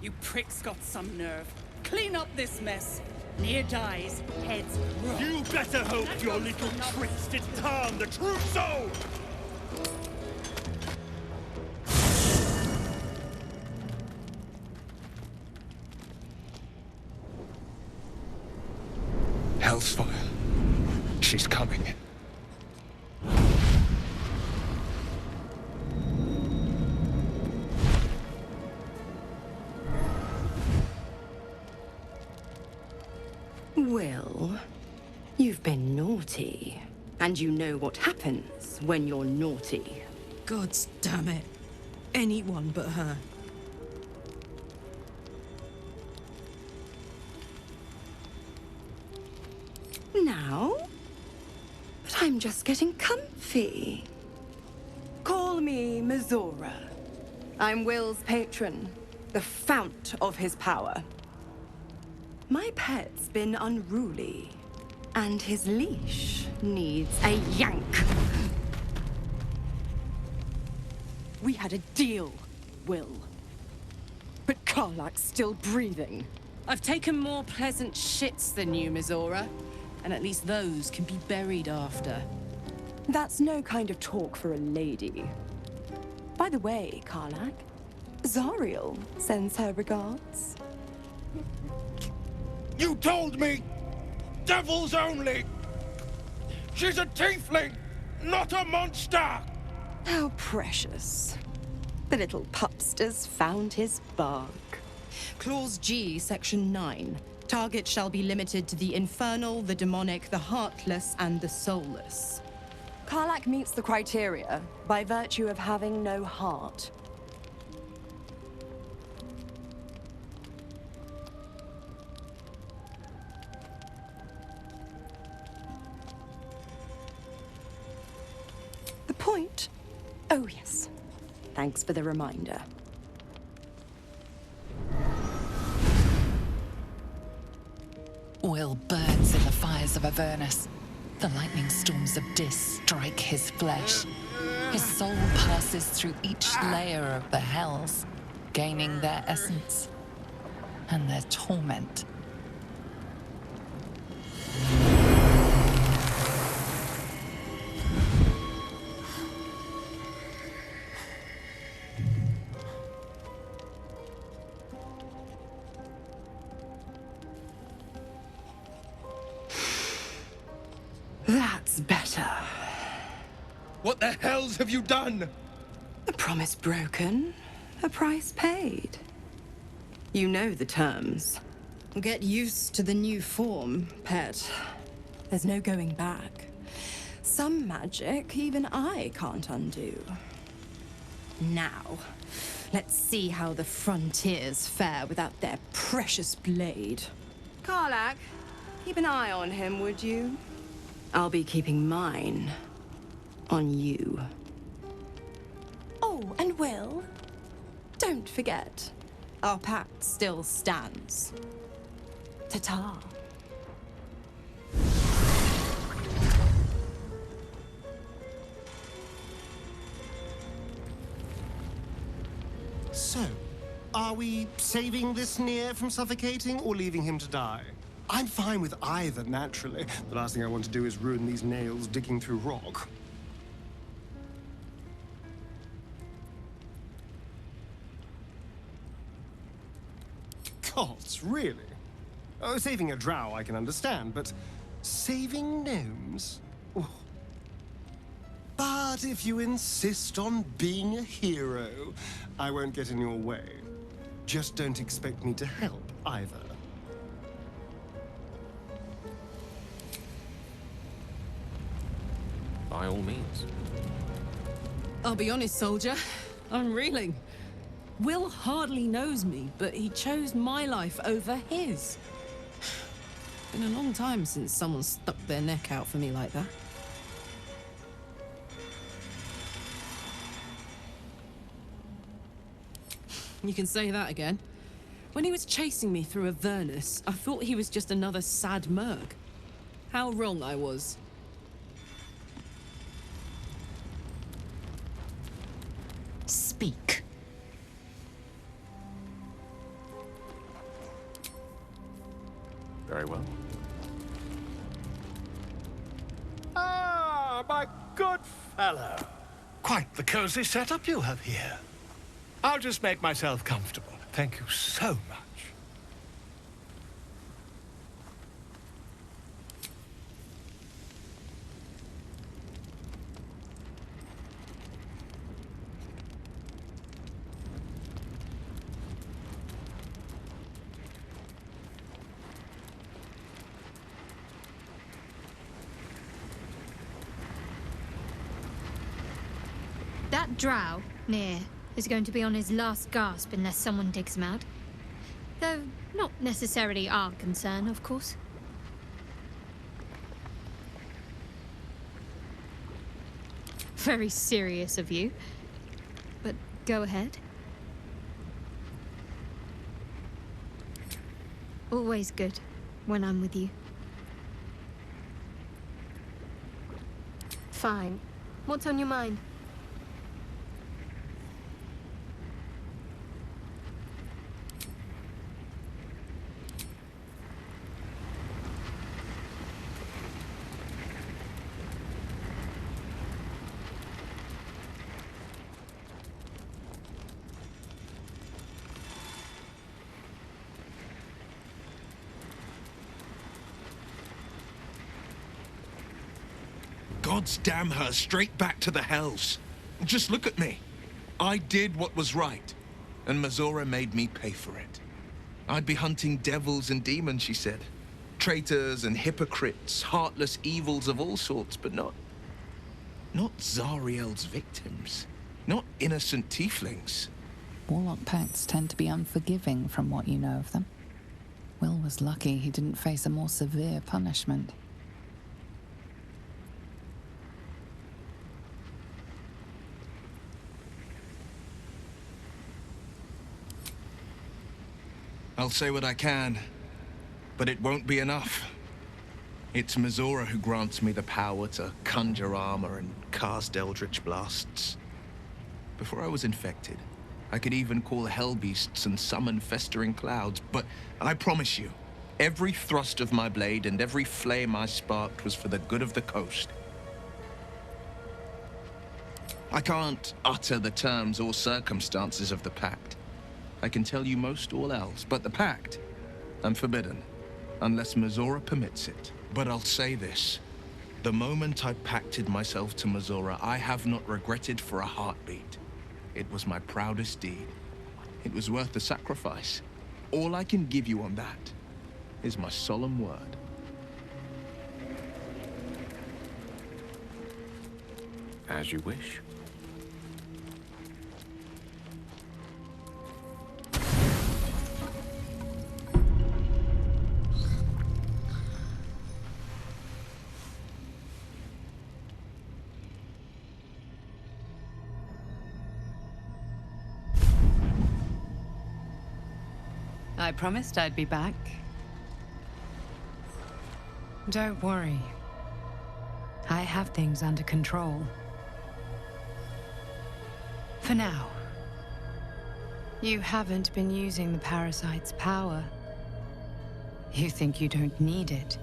You pricks got some nerve. Clean up this mess. Near dies, heads roll. You better hope your little tricks didn't harm the true soul! Hell's fire. She's coming. Will, you've been naughty. And you know what happens when you're naughty. God damn it. Anyone but her. Now? But I'm just getting comfy. Call me Mizora. I'm Will's patron, the fount of his power. My pet's been unruly, and his leash needs a yank. We had a deal, Will. But Karlach's still breathing. I've taken more pleasant shits than you, Mizora. And at least those can be buried after. That's no kind of talk for a lady. By the way, Karlak, Zariel sends her regards. You told me! Devils only! She's a tiefling, not a monster! How precious. The little pupster's found his bark. Clause G, Section 9. Target shall be limited to the infernal, the demonic, the heartless, and the soulless. Karlak meets the criteria by virtue of having no heart. The point? Oh, yes. Thanks for the reminder. Will burns in the fires of Avernus. The lightning storms of Dis strike his flesh. His soul passes through each layer of the hells, gaining their essence and their torment. That's better. What the hells have you done? A promise broken, a price paid. You know the terms. Get used to the new form, pet. There's no going back. Some magic even I can't undo. Now, let's see how the frontiers fare without their precious blade. Karlak, keep an eye on him, would you? I'll be keeping mine on you. Oh, and Will, don't forget, our pact still stands. Ta-ta. So, are we saving this Nier from suffocating or leaving him to die? I'm fine with either, naturally. The last thing I want to do is ruin these nails digging through rock. Gods, really? Oh, saving a drow I can understand, but saving gnomes? Oh. But if you insist on being a hero, I won't get in your way. Just don't expect me to help either. By all means. I'll be honest, soldier. I'm reeling. Will hardly knows me, but he chose my life over his. Been a long time since someone stuck their neck out for me like that. You can say that again. When he was chasing me through Avernus, I thought he was just another sad merc. How wrong I was. Speak. Very well. Ah, my good fellow. Quite the cozy setup you have here. I'll just make myself comfortable. Thank you so much. That drow, Nier, is going to be on his last gasp unless someone digs him out. Though not necessarily our concern, of course. Very serious of you. But go ahead. Always good when I'm with you. Fine. What's on your mind? gods damn her straight back to the hells. Just look at me. I did what was right, and Mazora made me pay for it. I'd be hunting devils and demons, she said. Traitors and hypocrites, heartless evils of all sorts, but not Zariel's victims. Not innocent tieflings. Warlock pacts tend to be unforgiving from what you know of them. Will was lucky he didn't face a more severe punishment. I'll say what I can, but it won't be enough. It's Mazora who grants me the power to conjure armor and cast eldritch blasts. Before I was infected, I could even call hell beasts and summon festering clouds, but I promise you, every thrust of my blade and every flame I sparked was for the good of the coast. I can't utter the terms or circumstances of the pact. I can tell you most all else, but the pact, I'm forbidden, unless Mazora permits it. But I'll say this. The moment I pacted myself to Mazora, I have not regretted for a heartbeat. It was my proudest deed. It was worth the sacrifice. All I can give you on that is my solemn word. As you wish. I promised I'd be back. Don't worry. I have things under control. For now. You haven't been using the parasite's power. You think you don't need it.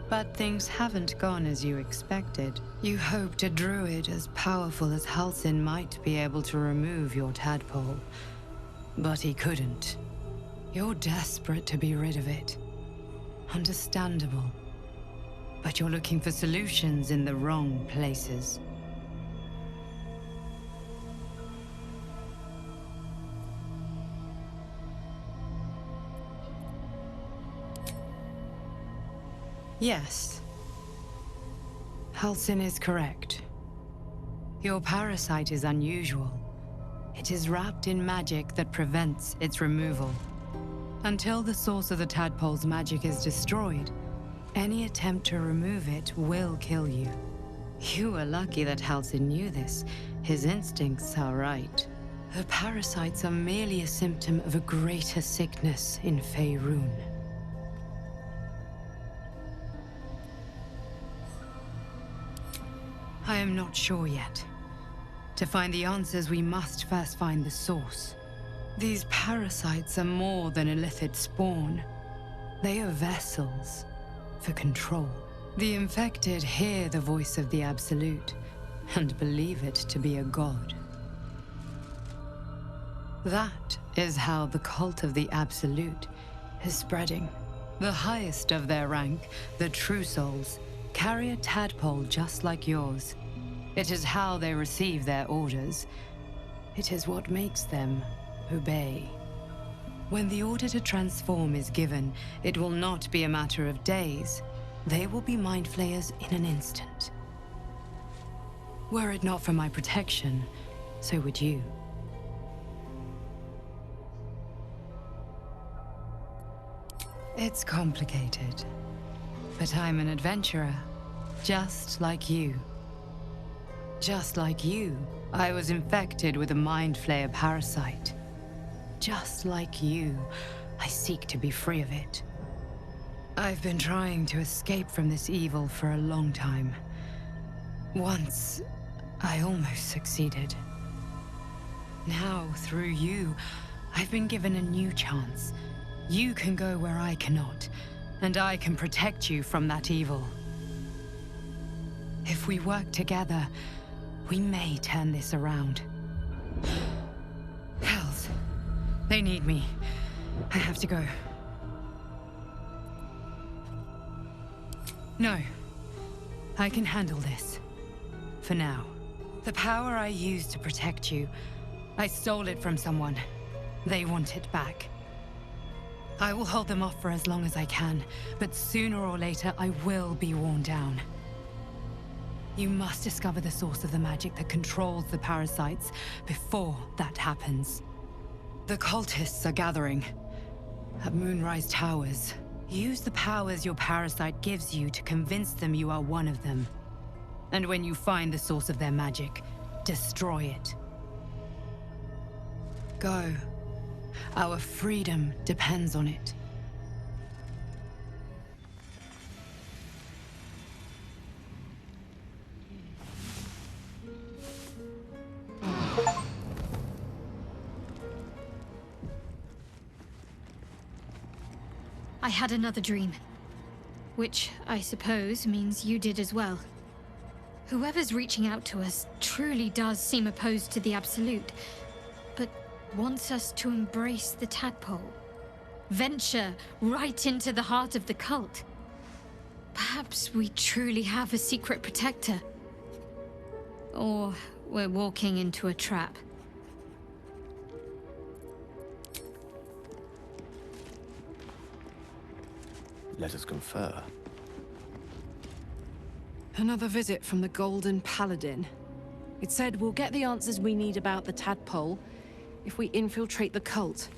But things haven't gone as you expected. You hoped a druid as powerful as Halsin might be able to remove your tadpole. But he couldn't. You're desperate to be rid of it. Understandable. But you're looking for solutions in the wrong places. Yes. Halsin is correct. Your parasite is unusual. It is wrapped in magic that prevents its removal. Until the source of the tadpole's magic is destroyed, any attempt to remove it will kill you. You were lucky that Halsin knew this. His instincts are right. The parasites are merely a symptom of a greater sickness in Faerun. I am not sure yet. To find the answers, we must first find the source. These parasites are more than illithid spawn. They are vessels for control. The infected hear the voice of the Absolute and believe it to be a god. That is how the cult of the Absolute is spreading. The highest of their rank, the True Souls, carry a tadpole just like yours. It is how they receive their orders. It is what makes them obey. When the order to transform is given, it will not be a matter of days. They will be mind flayers in an instant. Were it not for my protection, so would you. It's complicated, but I'm an adventurer, just like you. Just like you, I was infected with a mind flayer parasite. Just like you, I seek to be free of it. I've been trying to escape from this evil for a long time. Once, I almost succeeded. Now, through you, I've been given a new chance. You can go where I cannot, and I can protect you from that evil. If we work together, we may turn this around. Hells. They need me. I have to go. I can handle this. For now. The power I used to protect you, I stole it from someone. They want it back. I will hold them off for as long as I can, but sooner or later I will be worn down. You must discover the source of the magic that controls the parasites before that happens. The cultists are gathering at Moonrise Towers. Use the powers your parasite gives you to convince them you are one of them. And when you find the source of their magic, destroy it. Go. Our freedom depends on it. I had another dream. Which, I suppose, means you did as well. Whoever's reaching out to us truly does seem opposed to the Absolute, but wants us to embrace the tadpole. Venture right into the heart of the cult. Perhaps we truly have a secret protector. Or we're walking into a trap. Let us confer. Another visit from the Golden Paladin. It said we'll get the answers we need about the tadpole if we infiltrate the cult.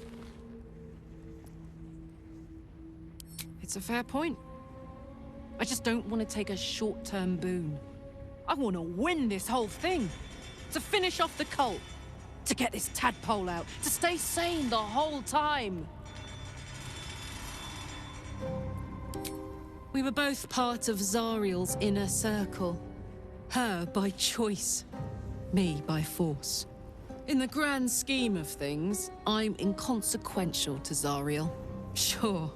It's a fair point. I just don't want to take a short-term boon. I want to win this whole thing. To finish off the cult. To get this tadpole out. To stay sane the whole time. We were both part of Zariel's inner circle. Her by choice. Me by force. In the grand scheme of things, I'm inconsequential to Zariel. Sure,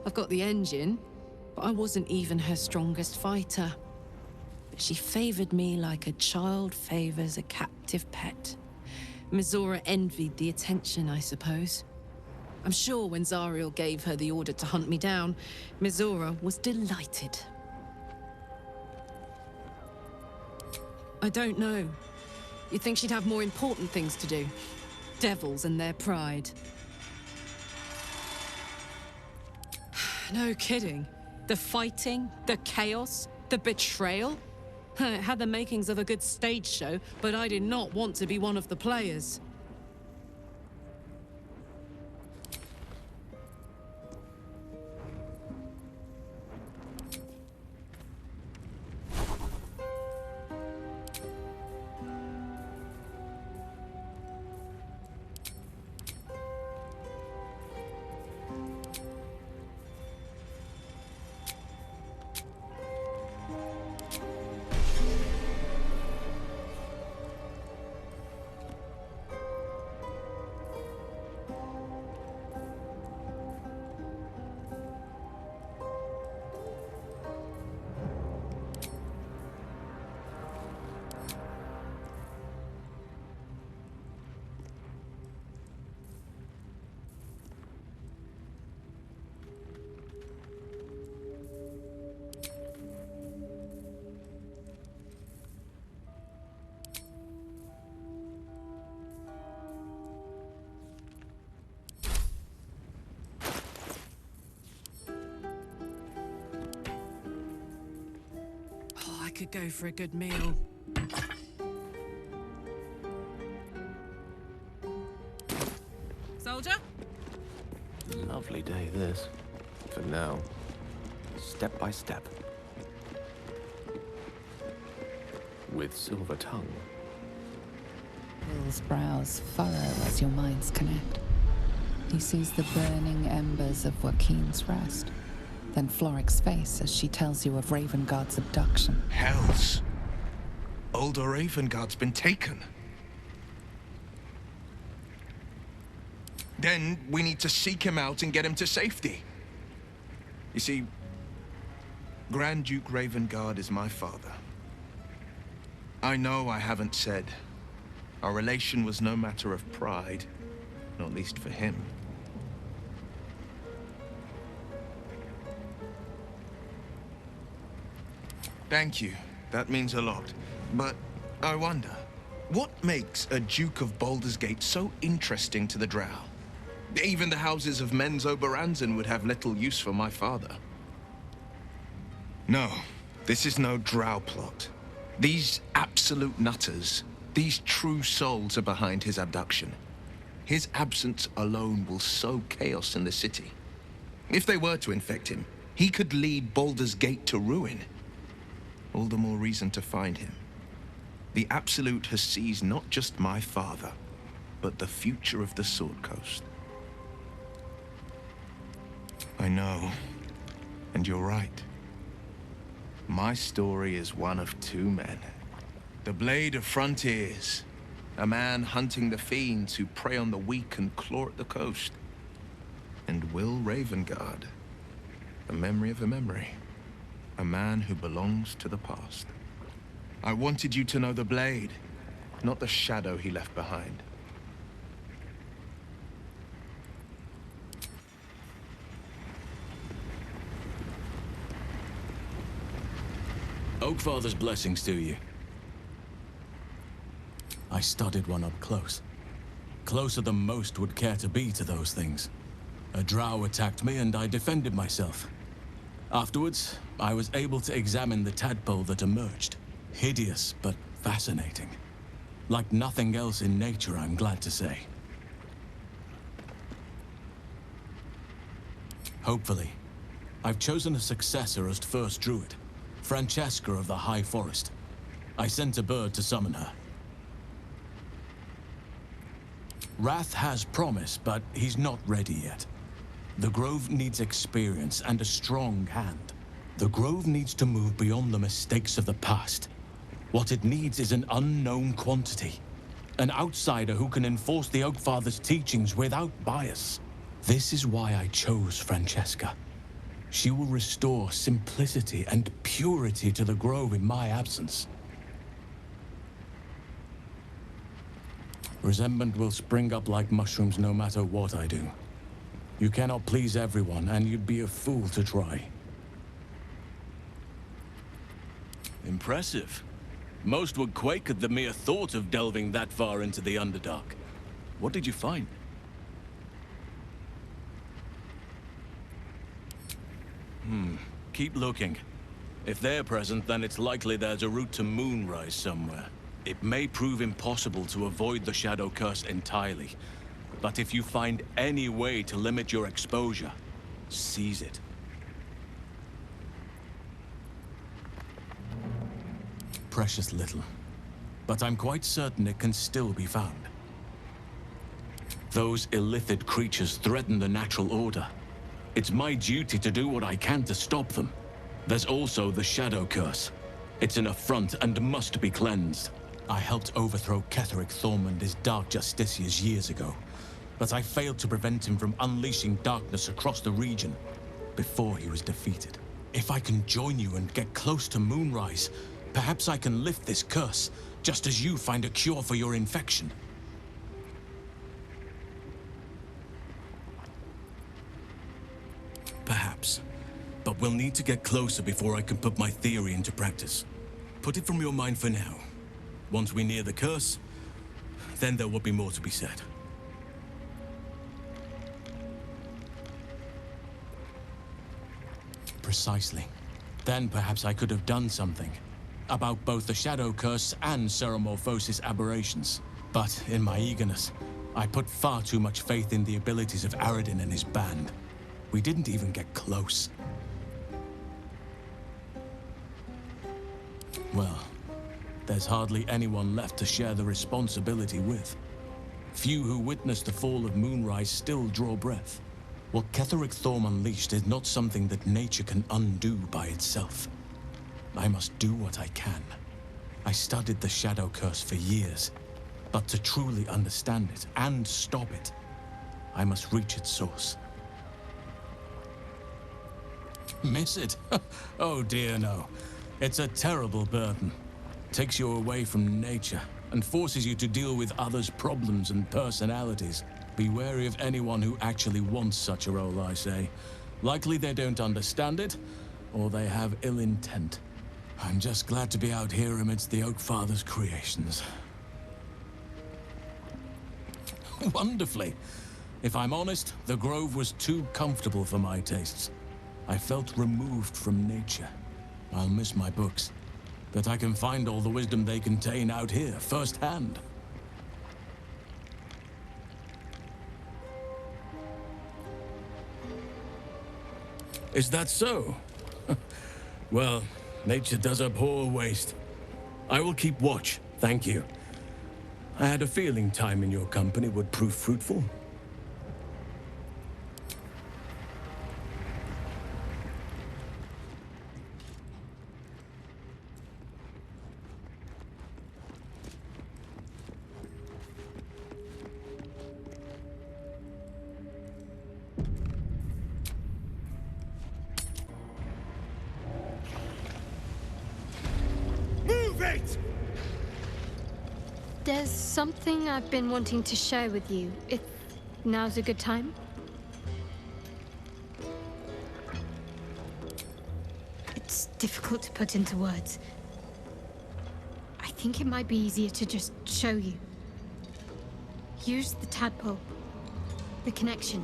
I've got the engine, but I wasn't even her strongest fighter. But she favored me like a child favors a captive pet. Mizora envied the attention, I suppose. I'm sure when Zariel gave her the order to hunt me down, Mizora was delighted. I don't know. You'd think she'd have more important things to do. Devils and their pride. No kidding. The fighting, the chaos, the betrayal. It had the makings of a good stage show, but I did not want to be one of the players. Could go for a good meal. Soldier? Lovely day, this. For now. Step by step. With silver tongue. Will's brows furrow as your minds connect. He sees the burning embers of Joaquin's rest. Then Floric's face as she tells you of Ravengard's abduction. Hells! Older Ravengard's been taken. Then we need to seek him out and get him to safety. You see, Grand Duke Ravengard is my father. I know I haven't said. Our relation was no matter of pride, not least for him. Thank you That means a lot. But I wonder, what makes a Duke of Baldur's Gate so interesting to the Drow? Even the houses of Menzo Baranzan would have little use for my father. No, this is no Drow plot. These absolute nutters, these true souls are behind his abduction. His absence alone will sow chaos in the city. If they were to infect him, he could lead Baldur's Gate to ruin. All the more reason to find him. The Absolute has seized not just my father, but the future of the Sword Coast. I know, and you're right. My story is one of two men. The Blade of Frontiers, a man hunting the fiends who prey on the weak and claw at the coast. And Will Ravengard, a memory of a memory, a man who belongs to the past. I wanted you to know the Blade, not the shadow he left behind. Oakfather's blessings to you. I studied one up close. Closer than most would care to be to those things. A drow attacked me and I defended myself. Afterwards, I was able to examine the tadpole that emerged. Hideous, but fascinating. Like nothing else in nature, I'm glad to say. Hopefully, I've chosen a successor as first druid. Francesca of the High Forest. I sent a bird to summon her. Wrath has promise, but he's not ready yet. The Grove needs experience and a strong hand. The Grove needs to move beyond the mistakes of the past. What it needs is an unknown quantity. An outsider who can enforce the Oakfather's teachings without bias. This is why I chose Francesca. She will restore simplicity and purity to the Grove in my absence. Resentment will spring up like mushrooms no matter what I do. You cannot please everyone, and you'd be a fool to try. Impressive. Most would quake at the mere thought of delving that far into the Underdark. What did you find? Keep looking. If they're present, then it's likely there's a route to Moonrise somewhere. It may prove impossible to avoid the Shadow Curse entirely. But if you find any way to limit your exposure, seize it. Precious little. But I'm quite certain it can still be found. Those illithid creatures threaten the natural order. It's my duty to do what I can to stop them. There's also the Shadow Curse. It's an affront and must be cleansed. I helped overthrow Ketheric Thormund his Dark Justiciars years ago, but I failed to prevent him from unleashing darkness across the region before he was defeated. If I can join you and get close to Moonrise, perhaps I can lift this curse, just as you find a cure for your infection. Perhaps. But we'll need to get closer before I can put my theory into practice. Put it from your mind for now. Once we near the curse, then there will be more to be said. Precisely. Then perhaps I could have done something about both the Shadow Curse and Ceremorphosis aberrations. But in my eagerness, I put far too much faith in the abilities of Aradin and his band. We didn't even get close. Well, there's hardly anyone left to share the responsibility with. Few who witnessed the fall of Moonrise still draw breath. What Ketheric Thorm unleashed is not something that nature can undo by itself. I must do what I can. I studied the Shadow Curse for years, but to truly understand it and stop it, I must reach its source. Miss it? Oh dear, no. It's a terrible burden. Takes you away from nature and forces you to deal with others' problems and personalities. Be wary of anyone who actually wants such a role, I say. Likely they don't understand it, or they have ill intent. I'm just glad to be out here amidst the Oak Father's creations. Wonderfully. If I'm honest, the grove was too comfortable for my tastes. I felt removed from nature. I'll miss my books, but I can find all the wisdom they contain out here, firsthand. Is that so? Well, nature does abhor waste. I will keep watch, thank you. I had a feeling time in your company would prove fruitful. There's something I've been wanting to share with you, if now's a good time. It's difficult to put into words. I think it might be easier to just show you. Use the tadpole, the connection.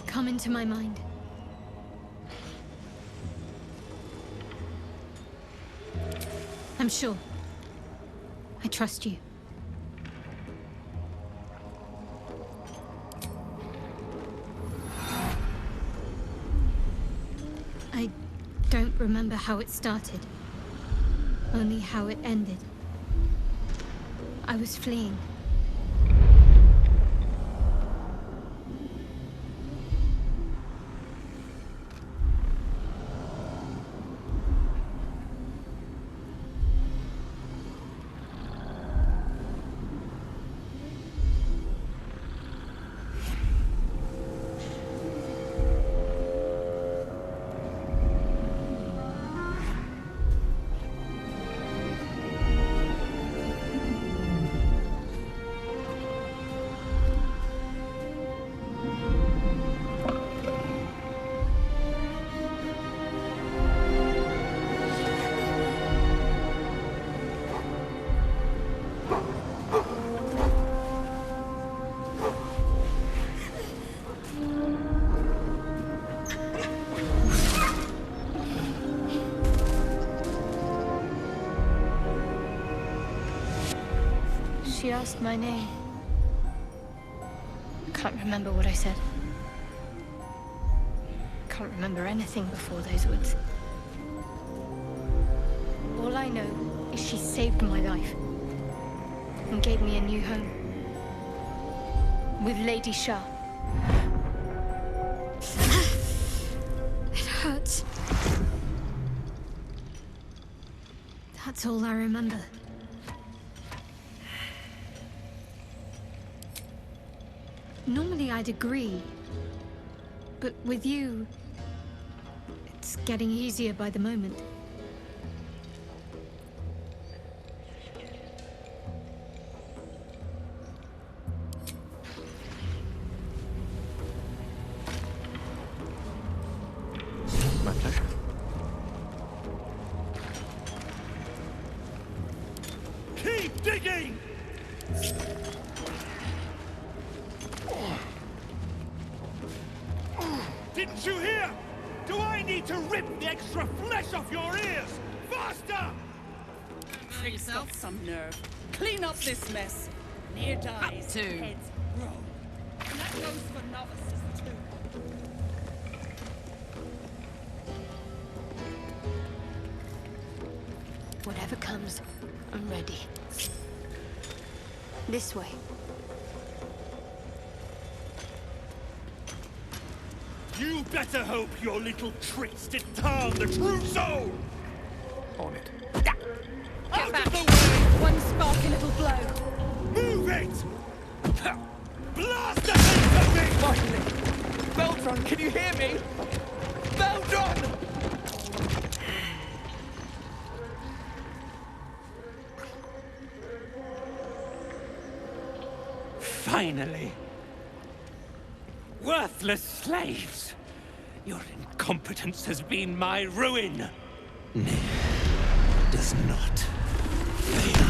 Come into my mind. I'm sure. I trust you. I don't remember how it started, only how it ended. I was fleeing. She asked my name. Can't remember what I said. Can't remember anything before those words. All I know is she saved my life and gave me a new home with Lady Shah. It hurts. That's all I remember. Normally I'd agree, but with you, it's getting easier by the moment. My pleasure. Keep digging! Didn't you hear? Do I need to rip the extra flesh off your ears? Faster! He's got some nerve. Clean up this mess. Near dies, heads grow. And that goes for novices too. Whatever comes, I'm ready. This way. You better hope your little tricks didn't harm the true soul! On it. Out of the way! One sparky little blow. Move it! Blast the thing at me! Finally! Baldur, can you hear me? Baldur! Finally! Worthless slaves! Your incompetence has been my ruin! Does not fail.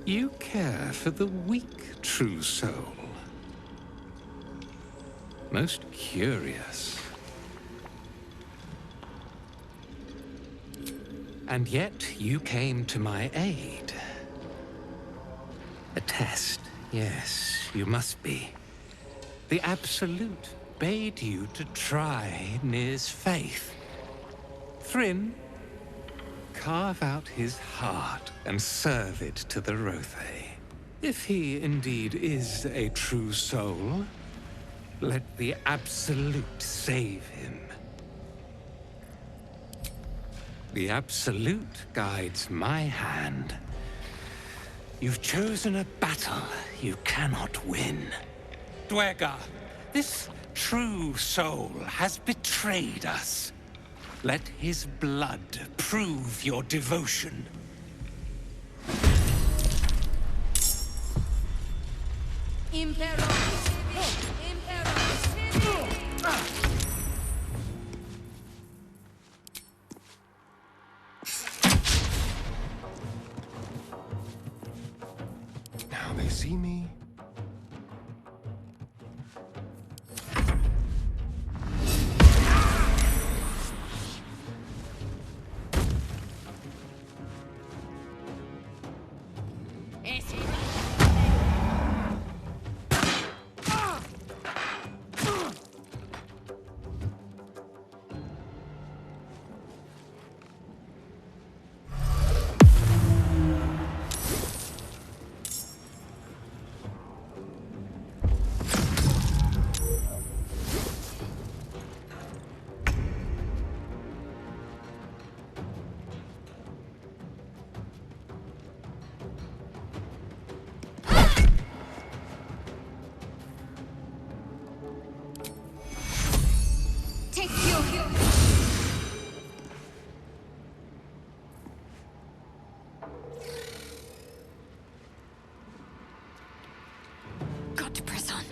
You care for the weak, true soul. Most curious. And yet you came to my aid. A test, yes, you must be. The Absolute bade you to try Nir's faith. Thryn, carve out his heart and serve it to the Rothe. If he indeed is a true soul, let the Absolute save him. The Absolute guides my hand. You've chosen a battle you cannot win. Dwergar, this true soul has betrayed us. Let his blood prove your devotion. Now they see me. Got to press on.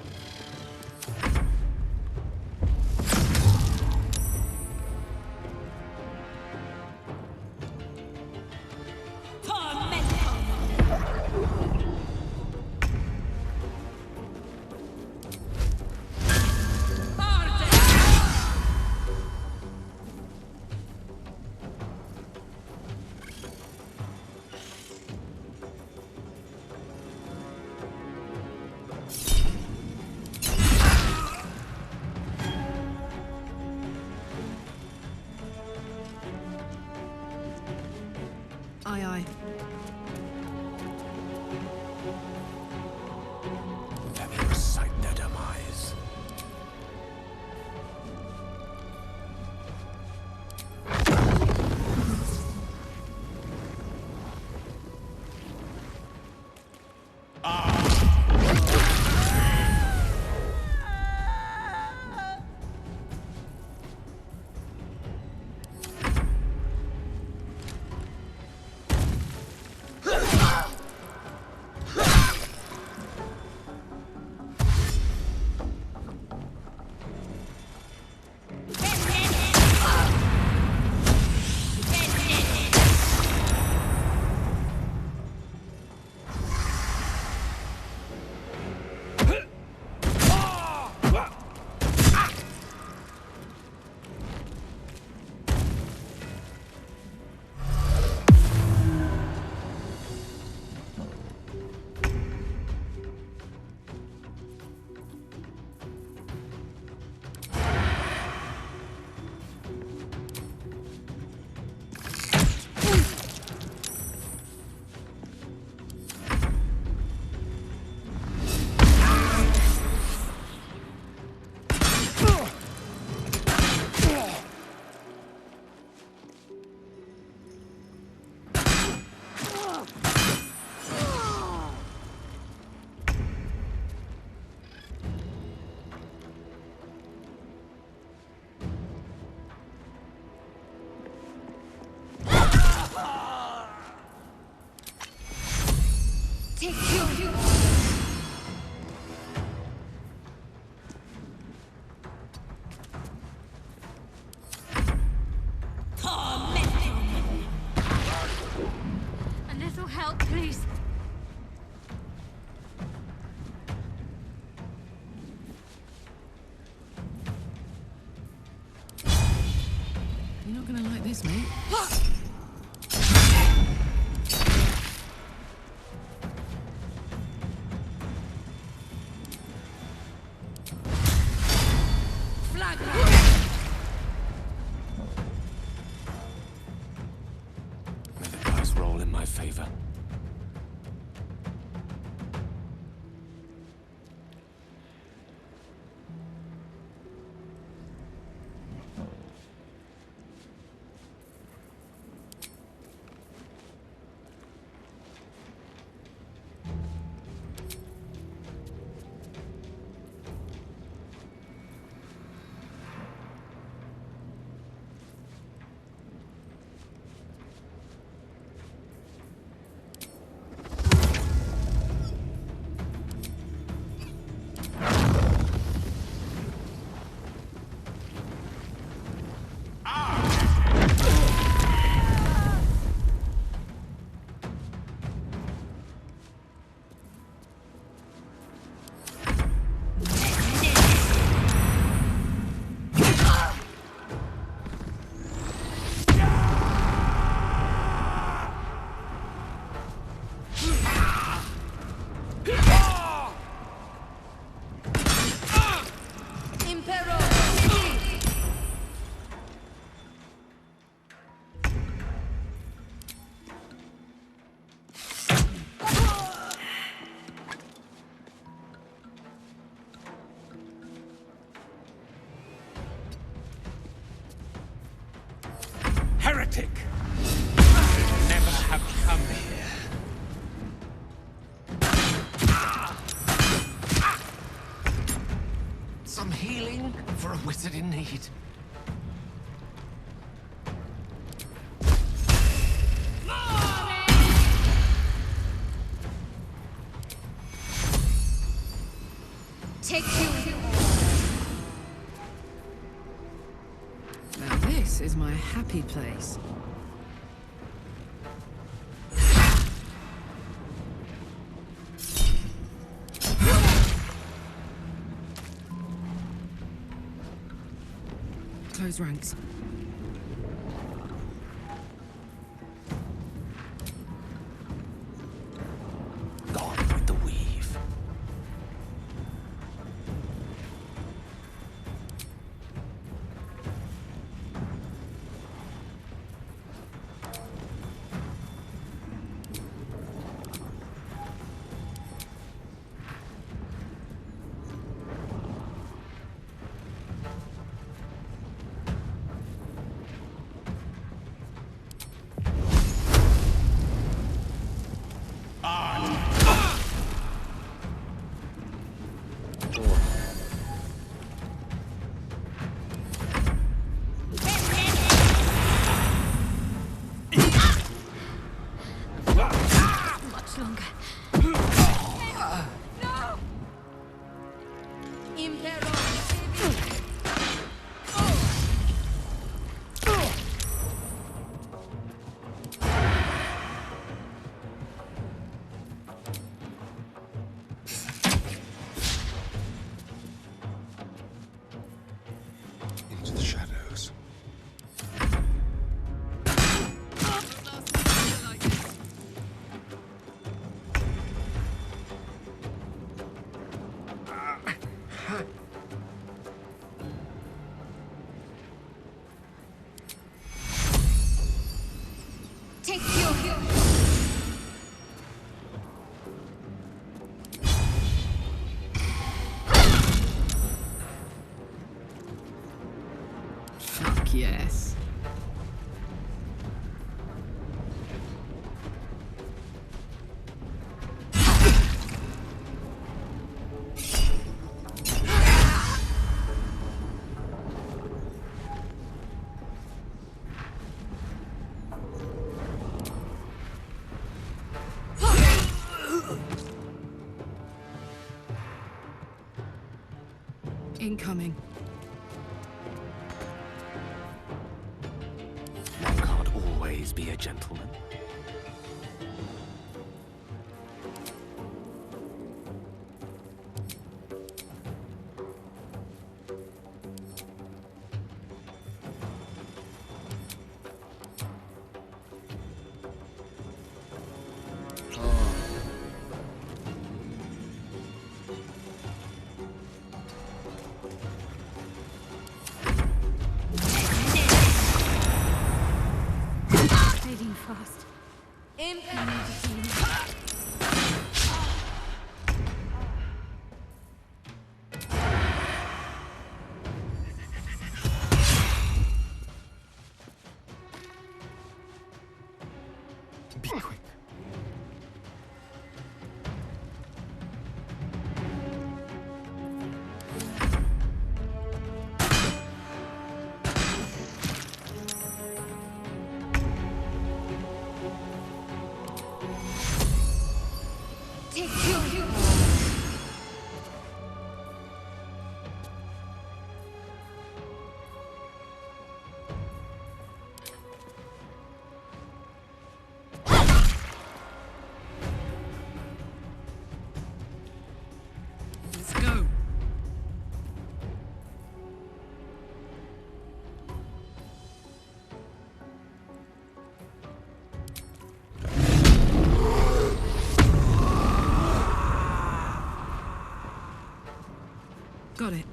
Aye, aye. Let me recite their demise. not gonna like this, mate. May the dice roll in my favor. Heretic! Should never have come here. Some healing for a wizard in need. Take you. Now this is my happy place. Close ranks. Gone with the weave. Much longer. Into the shadows. Take you. Fuck yes. Incoming. One can't always be a gentleman. fast. Be quick. Let's go. Got it.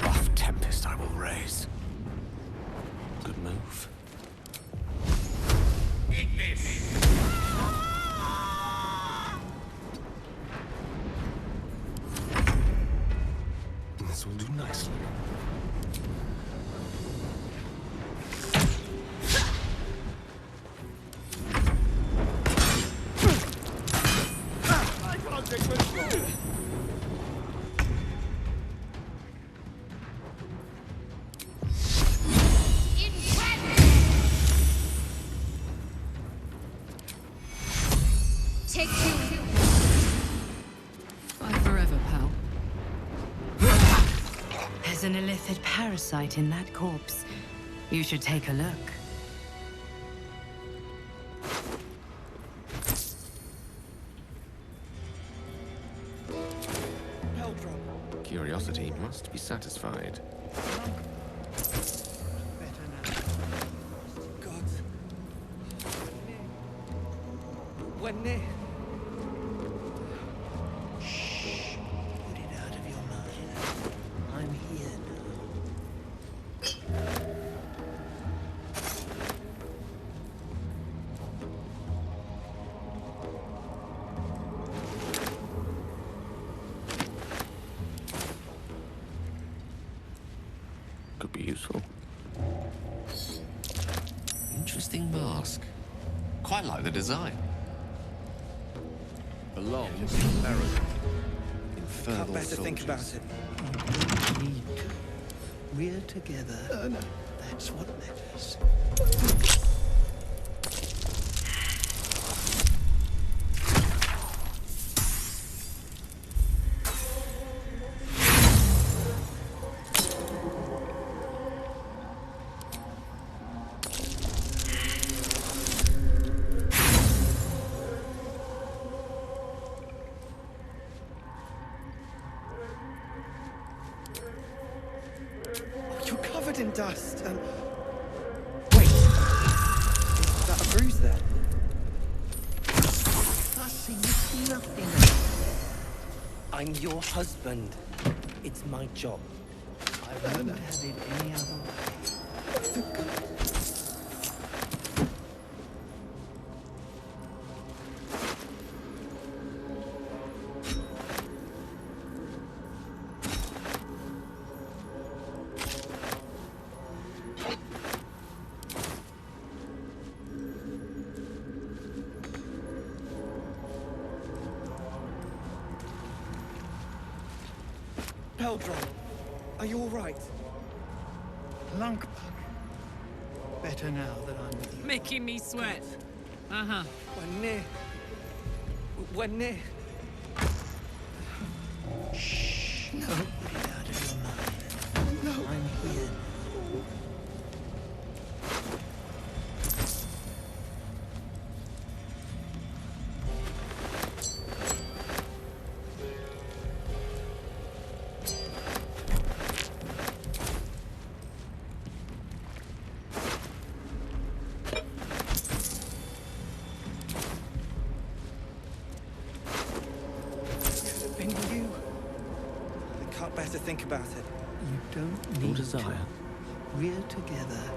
Rough tempest I will raise. Good move. Eat this! This will do nicely. I can't take control. Take two. Bye forever, pal. There's an illithid parasite in that corpse. You should take a look. Curiosity must be satisfied. God. When they... Shh. Put it out of your mind. I'm here Could be useful. Interesting mask. Quite like the design. Belongs to Baldur. Infernal Can't better think about soldiers. it. Need to. We're together. That's what matters. You're covered in dust. Wait. Is that a bruise there? Fussing is nothing. I'm your husband. It's my job. I wouldn't have it any other way. Baldur, are you all right? Lunk bug. Better now that I'm with you. Making me sweat. Uh-huh. When near. Shh. No. Put it out of your mind. No. I'm here. Better think about it. You don't need desire. to. We're together.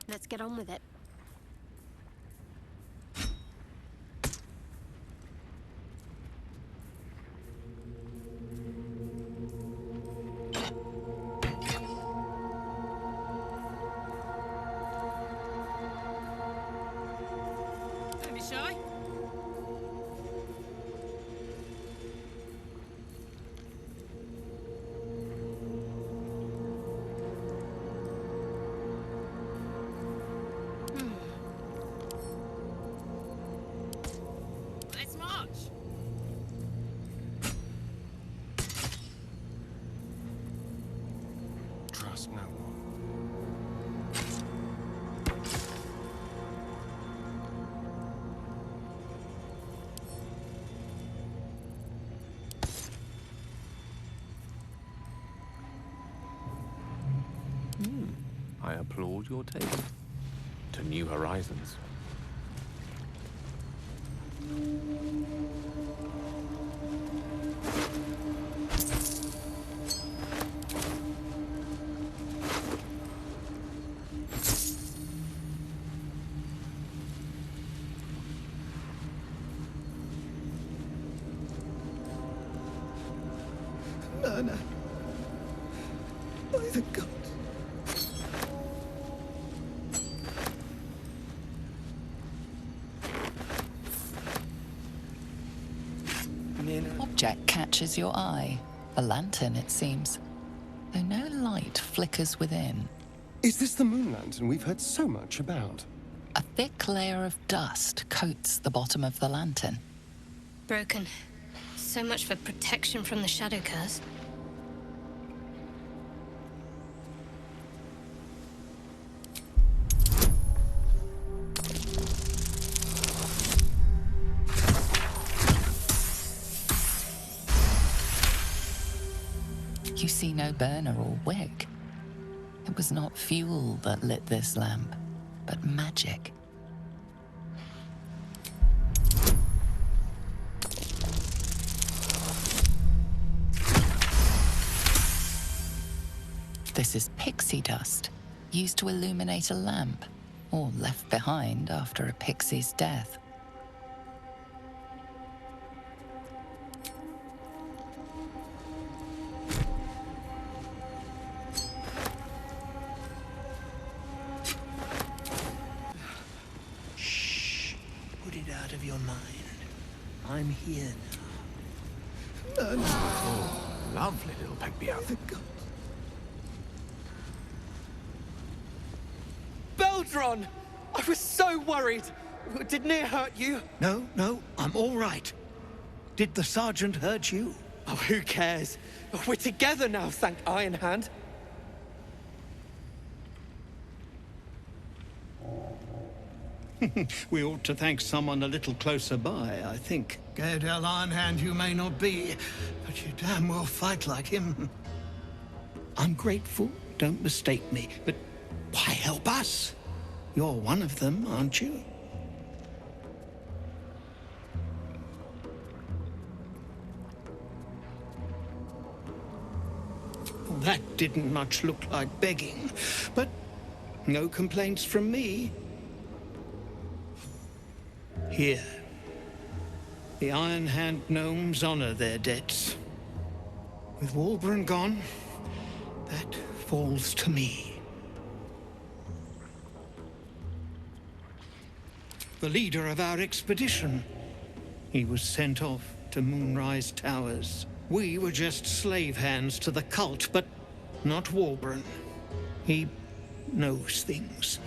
Let's get on with it. Don't be shy. Let's march. Trust no one. I applaud your take to new horizons. No. By the gods. Object catches your eye. A lantern, it seems. Though no light flickers within. Is this the moon lantern we've heard so much about? A thick layer of dust coats the bottom of the lantern. Broken. So much for protection from the shadow curse. You see no burner or wick. It was not fuel that lit this lamp, but magic. This is pixie dust, used to illuminate a lamp, or left behind after a pixie's death. Put it out of your mind. I'm here now. Oh, lovely little Pegbeow. Baldur! I was so worried. Didn't it hurt you? No, I'm all right. Did the sergeant hurt you? Oh, who cares? We're together now, thank Iron Hand. We ought to thank someone a little closer by, I think. Gaedel Ironhand you may not be, but you damn well fight like him. I'm grateful, don't mistake me, but why help us? You're one of them, aren't you? Well, that didn't much look like begging, but no complaints from me. Here. The Iron Hand gnomes honor their debts. With Walburn gone, that falls to me. The leader of our expedition. He was sent off to Moonrise Towers. We were just slave hands to the cult, but not Walburn. He knows things.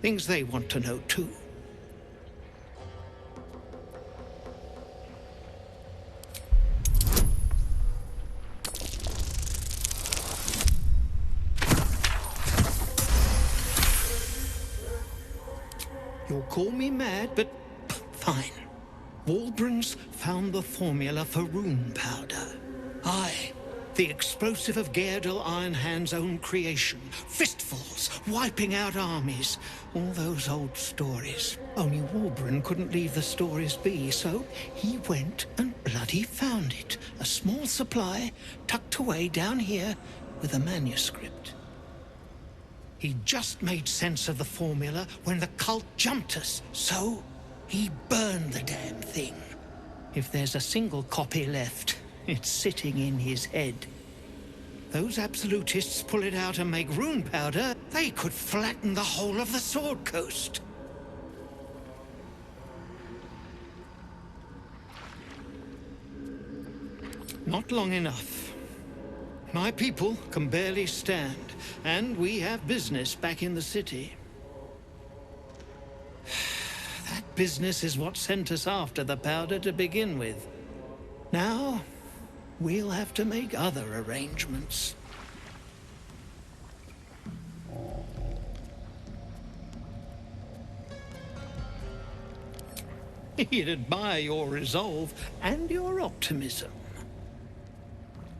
Things they want to know too. You'll call me mad, but fine. Walbrun's found the formula for rune powder. Aye, the explosive of Gaedel Ironhand's own creation. Fistfuls, wiping out armies. All those old stories. Only Walburn couldn't leave the stories be, so he went and bloody found it. A small supply tucked away down here with a manuscript. He just made sense of the formula when the cult jumped us, so he burned the damn thing. If there's a single copy left, it's sitting in his head. Those absolutists pull it out and make rune powder, they could flatten the whole of the Sword Coast. Not long enough. My people can barely stand, and we have business back in the city. That business is what sent us after the powder to begin with. Now, we'll have to make other arrangements. He'd admire your resolve and your optimism.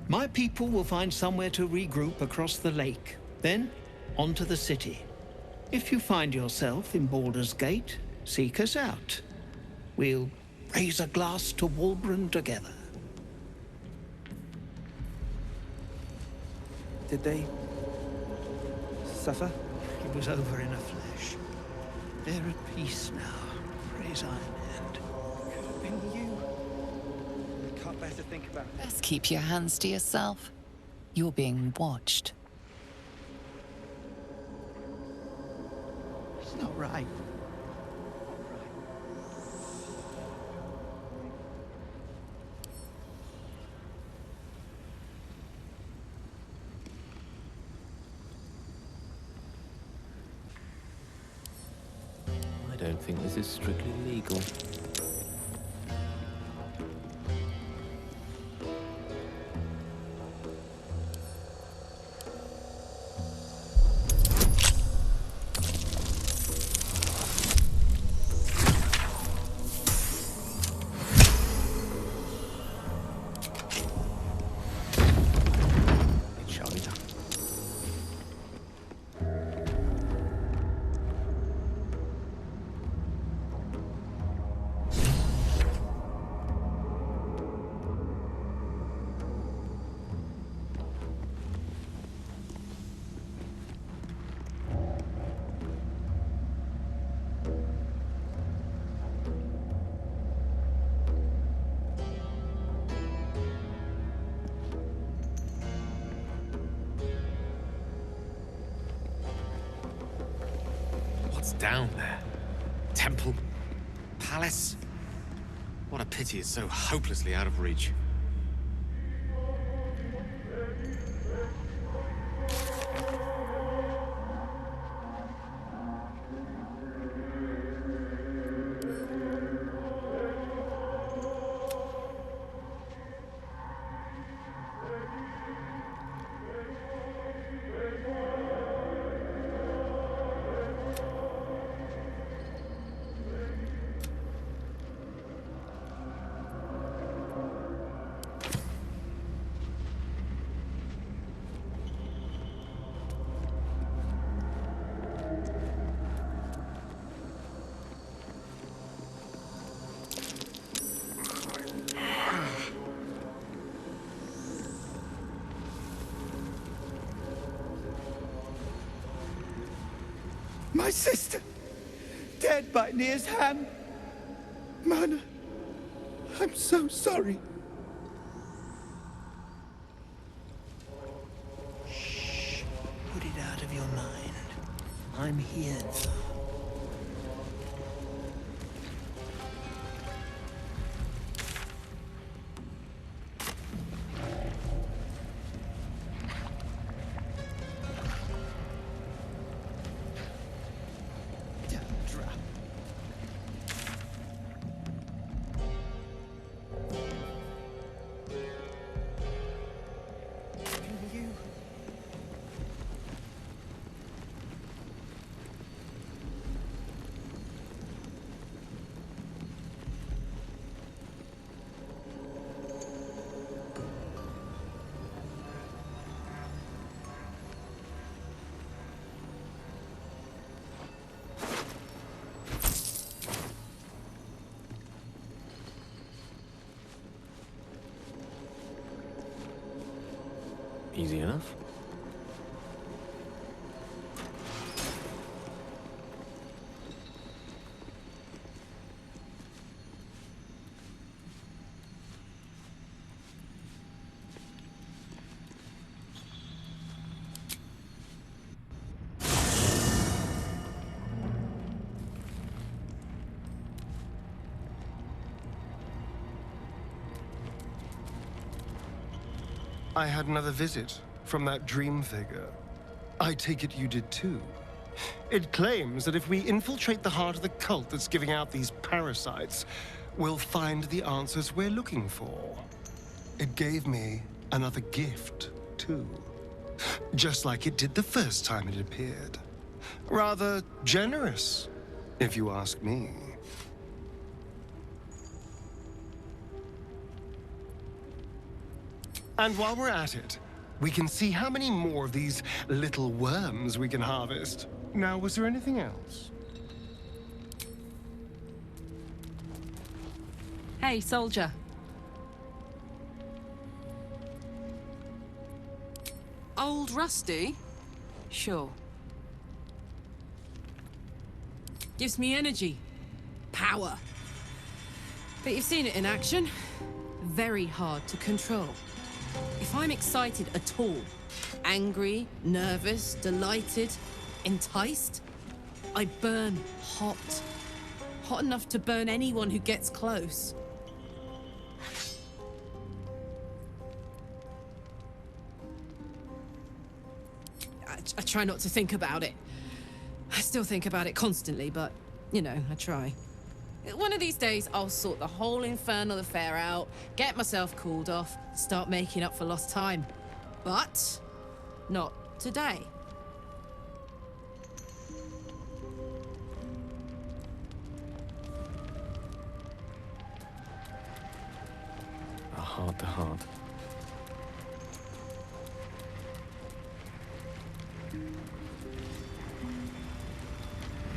My people will find somewhere to regroup across the lake, then onto the city. If you find yourself in Baldur's Gate, seek us out. We'll raise a glass to Wulbren together. Did they suffer? It was over in a flash. They're at peace now. Praise Iron Hand. Could have been you. I can't bear to think about it. Best keep your hands to yourself. You're being watched. It's not right. I don't think this is strictly legal. It shall be done. What's down there? Temple? Palace? What a pity it's so hopelessly out of reach. My sister, dead by Nir's hand. Mana, I'm so sorry. Shh. Put it out of your mind. I'm here now. Easy enough. I had another visit from that dream figure. I take it you did too. It claims that if we infiltrate the heart of the cult that's giving out these parasites, we'll find the answers we're looking for. It gave me another gift, too. Just like it did the first time it appeared. Rather generous, if you ask me. And while we're at it, we can see how many more of these little worms we can harvest. Now, was there anything else? Hey, soldier. Old Rusty? Sure. Gives me energy. Power. But you've seen it in action. Very hard to control. If I'm excited at all, angry, nervous, delighted, enticed, I burn hot. Hot enough to burn anyone who gets close. I try not to think about it. I still think about it constantly, but, you know, I try. One of these days, I'll sort the whole infernal affair out, get myself cooled off, start making up for lost time. But not today. A heart-to-heart.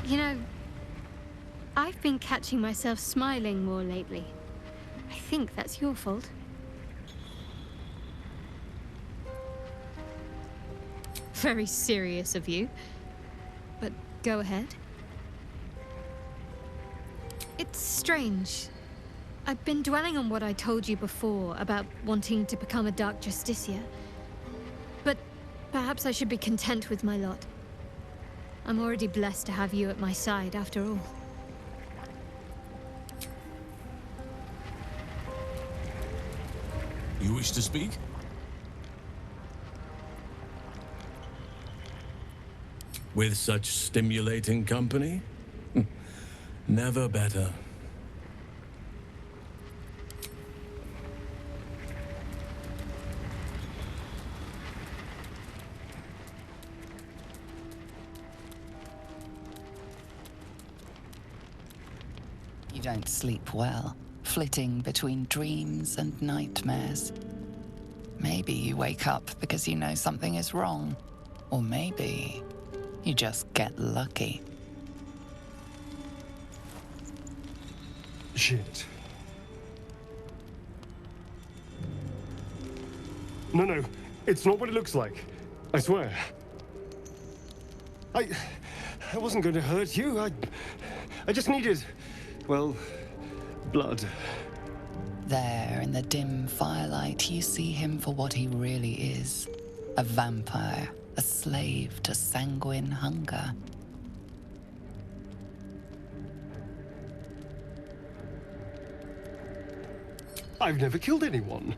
You know, I've been catching myself smiling more lately. I think that's your fault. Very serious of you. But go ahead. It's strange. I've been dwelling on what I told you before about wanting to become a Dark Justiciar. But perhaps I should be content with my lot. I'm already blessed to have you at my side, after all. You wish to speak? With such stimulating company? Never better. You don't sleep well, flitting between dreams and nightmares. Maybe you wake up because you know something is wrong. Or maybe you just get lucky. Shit. No, it's not what it looks like. I swear. I wasn't going to hurt you. I just needed, well, blood. There, in the dim firelight, you see him for what he really is. A vampire, a slave to sanguine hunger. I've never killed anyone.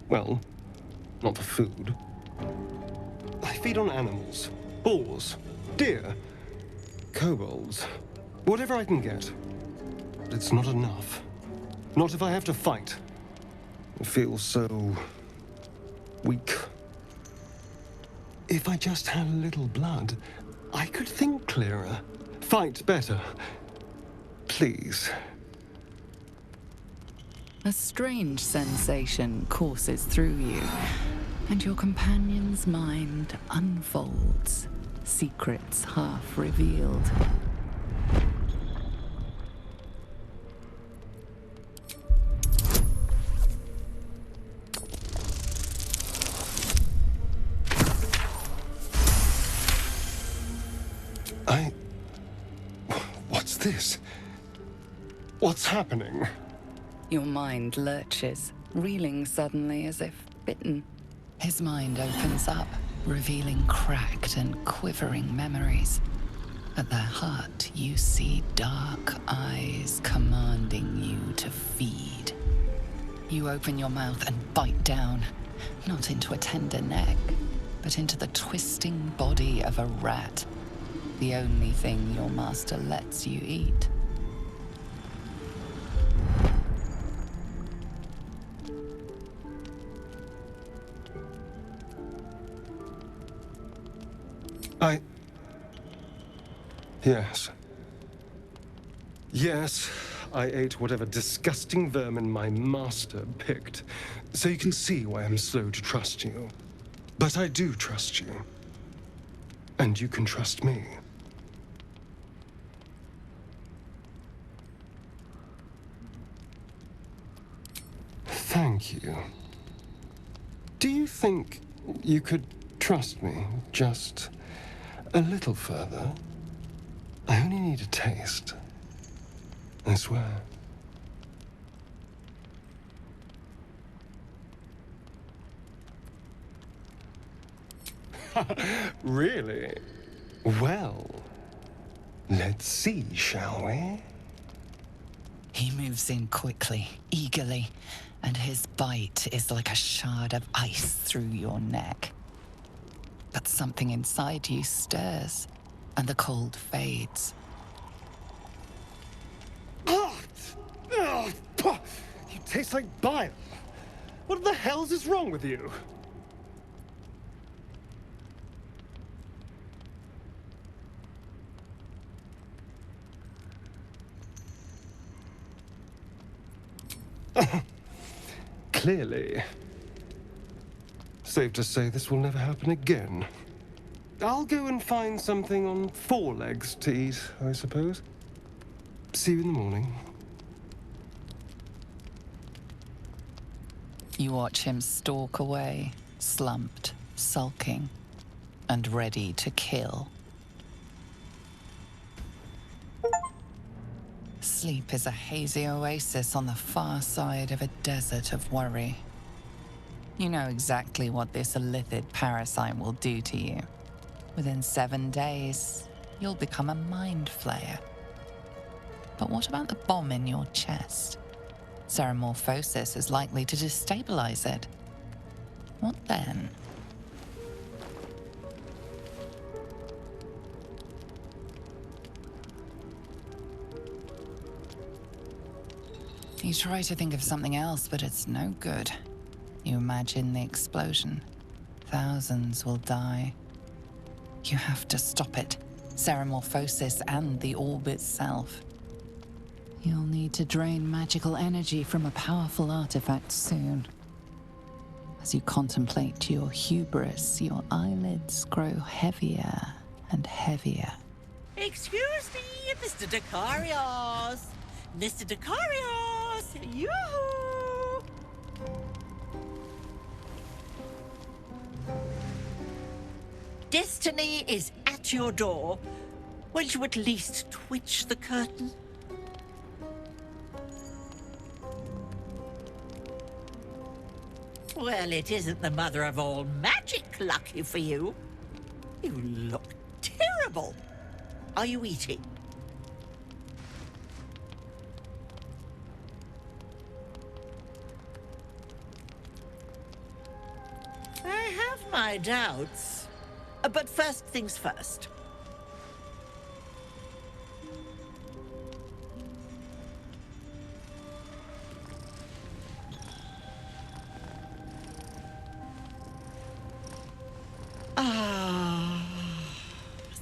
Well, not for food. I feed on animals. Boars, deer, kobolds, whatever I can get. But it's not enough. Not if I have to fight. I feel so weak. If I just had a little blood, I could think clearer, fight better. Please. A strange sensation courses through you, and your companion's mind unfolds, secrets half revealed. What's this? What's happening? Your mind lurches, reeling suddenly as if bitten. His mind opens up, revealing cracked and quivering memories. At their heart, you see dark eyes commanding you to feed. You open your mouth and bite down, Not into a tender neck, but into the twisting body of a rat. The only thing your master lets you eat. Yes. Yes, I ate whatever disgusting vermin my master picked, so you can see why I'm slow to trust you. But I do trust you. And you can trust me. Thank you. Do you think you could trust me just a little further? I only need a taste. I swear. Really? Well, let's see, shall we? He moves in quickly, eagerly, and his bite is like a shard of ice through your neck. But something inside you stirs, and the cold fades. You taste like bile. What the hell's is wrong with you? Clearly. Safe to say this will never happen again. I'll go and find something on 4 legs to eat, I suppose. See you in the morning. You watch him stalk away, slumped, sulking, and ready to kill. Sleep is a hazy oasis on the far side of a desert of worry. You know exactly what this illithid parasite will do to you. Within 7 days, you'll become a mind flayer. But what about the bomb in your chest? Ceramorphosis is likely to destabilize it. What then? You try to think of something else, but it's no good. You imagine the explosion. Thousands will die. You have to stop it. Ceramorphosis and the orb itself. You'll need to drain magical energy from a powerful artifact soon. As you contemplate your hubris, your eyelids grow heavier and heavier. Excuse me, Mr. Decarios! Mr. Decarios! Yoo-hoo! Destiny is at your door. Will you at least twitch the curtain? Well, it isn't the mother of all magic, lucky for you. You look terrible. Are you eating? I have my doubts. But first things first.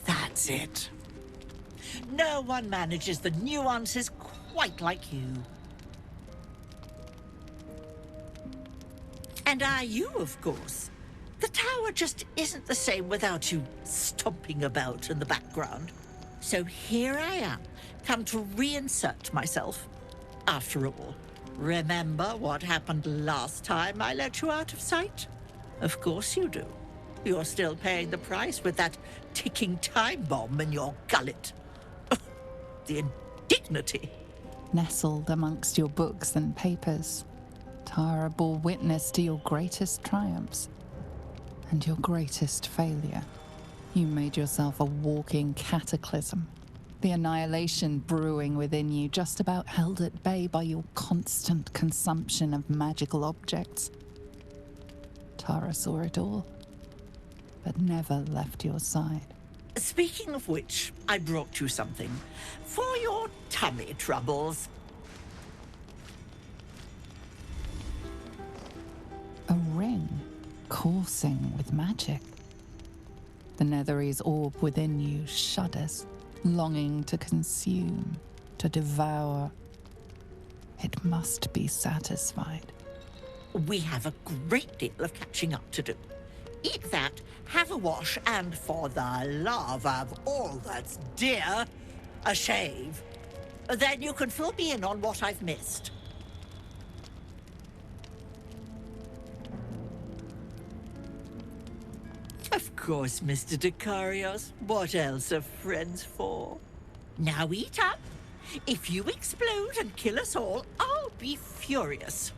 That's it. No one manages the nuances quite like you. And you, of course. The tower just isn't the same without you stomping about in the background. So here I am, come to reinsert myself. After all, remember what happened last time I let you out of sight? Of course you do. You're still paying the price with that ticking time bomb in your gullet. The indignity. Nestled amongst your books and papers, Tara bore witness to your greatest triumphs and your greatest failure. You made yourself a walking cataclysm, the annihilation brewing within you, just about held at bay by your constant consumption of magical objects. Kara saw it all, but never left your side. Speaking of which, I brought you something for your tummy troubles. A ring coursing with magic. The Netherese orb within you shudders, longing to consume, to devour. It must be satisfied. We have a great deal of catching up to do. Eat that, have a wash, and for the love of all that's dear, a shave. Then you can fill me in on what I've missed. Of course, Mr. Dekarios. What else are friends for? Now eat up. If you explode and kill us all, I'll be furious.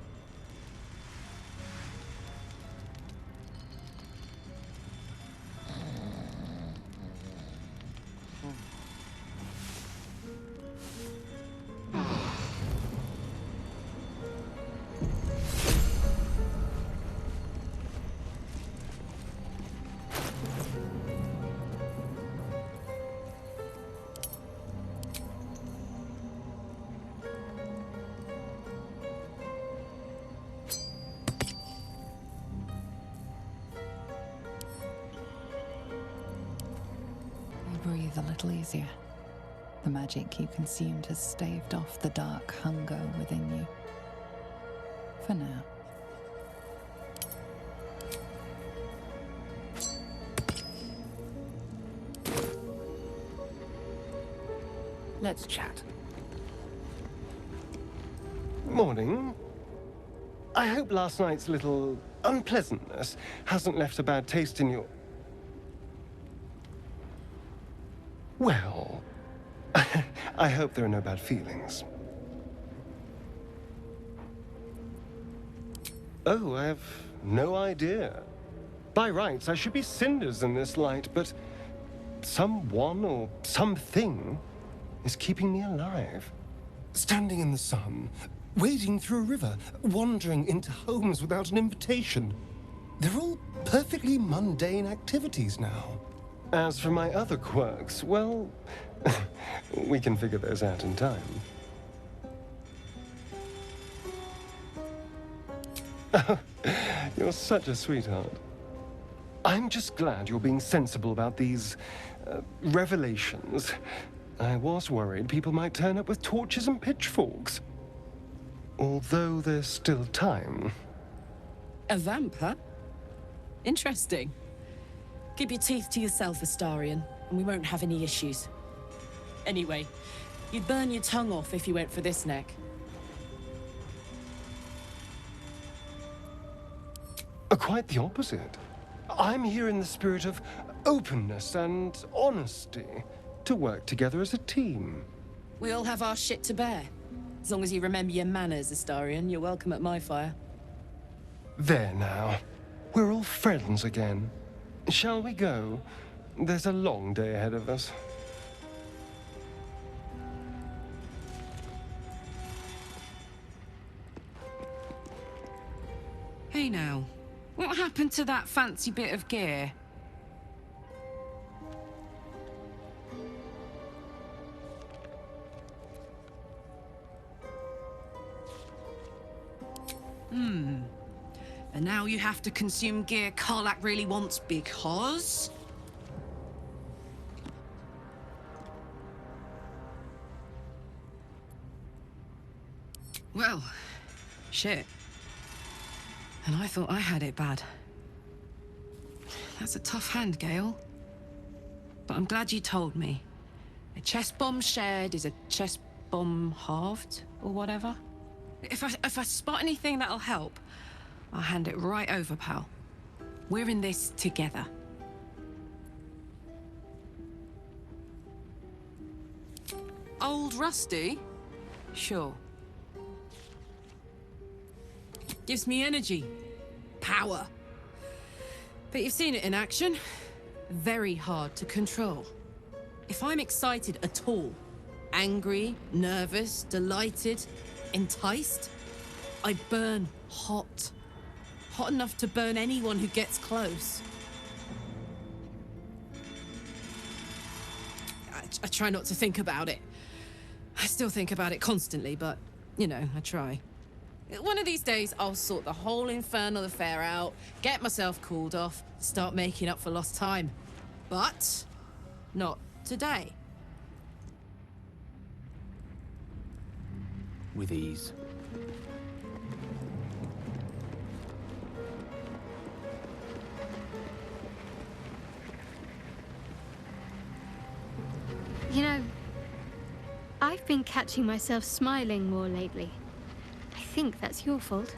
Breathe a little easier. The magic you consumed has staved off the dark hunger within you. For now. Let's chat. Morning. I hope last night's little unpleasantness hasn't left a bad taste in your... Well, I hope there are no bad feelings. Oh, I have no idea. By rights, I should be cinders in this light, but someone or something is keeping me alive. Standing in the sun, wading through a river, wandering into homes without an invitation. They're all perfectly mundane activities now. As for my other quirks, well, we can figure those out in time. You're such a sweetheart. I'm just glad you're being sensible about these revelations. I was worried people might turn up with torches and pitchforks. Although there's still time. A vamp, huh? Interesting. Keep your teeth to yourself, Astarion, and we won't have any issues. Anyway, you'd burn your tongue off if you went for this neck. Quite the opposite. I'm here in the spirit of openness and honesty, to work together as a team. We all have our shit to bear. As long as you remember your manners, Astarion, you're welcome at my fire. There now. We're all friends again. Shall we go? There's a long day ahead of us. Hey now, what happened to that fancy bit of gear? And now you have to consume gear Karlach really wants because... Well, shit. And I thought I had it bad. That's a tough hand, Gale. But I'm glad you told me. A chest bomb shared is a chest bomb halved, or whatever. If I spot anything that'll help, I'll hand it right over, pal. We're in this together. Old Rusty? Sure. Gives me energy. Power. But you've seen it in action. Very hard to control. If I'm excited at all, angry, nervous, delighted, enticed, I burn hot. Hot enough to burn anyone who gets close. I try not to think about it. I still think about it constantly, but, you know, I try. One of these days, I'll sort the whole infernal affair out, get myself cooled off, start making up for lost time. But not today. With ease. You know, I've been catching myself smiling more lately. I think that's your fault.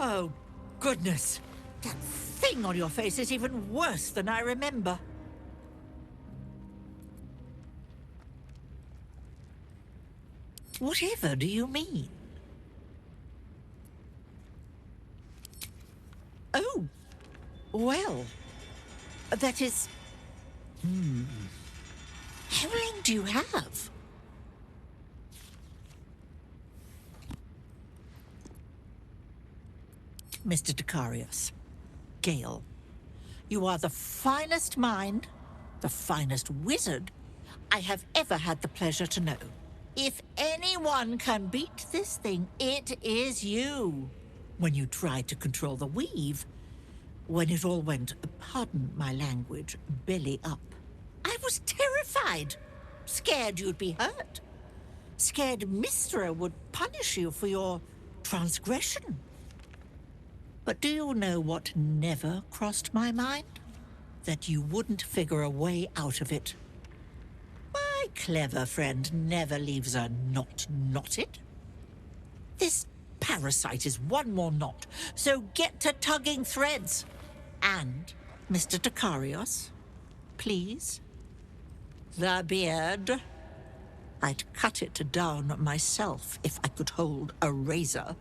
Oh, goodness. That thing on your face is even worse than I remember. Whatever do you mean? Oh, well, that is... How long do you have? Mr. Decarius, Gale, you are the finest mind, the finest wizard I have ever had the pleasure to know. If anyone can beat this thing, it is you. When you tried to control the weave, when it all went, pardon my language, belly up, I was terrified, scared you'd be hurt, scared Mistra would punish you for your transgression. But do you know what never crossed my mind? That you wouldn't figure a way out of it. My clever friend never leaves a knot knotted. This parasite is one more knot, so get to tugging threads. And, Mr. Decarius, please, the beard. I'd cut it down myself if I could hold a razor.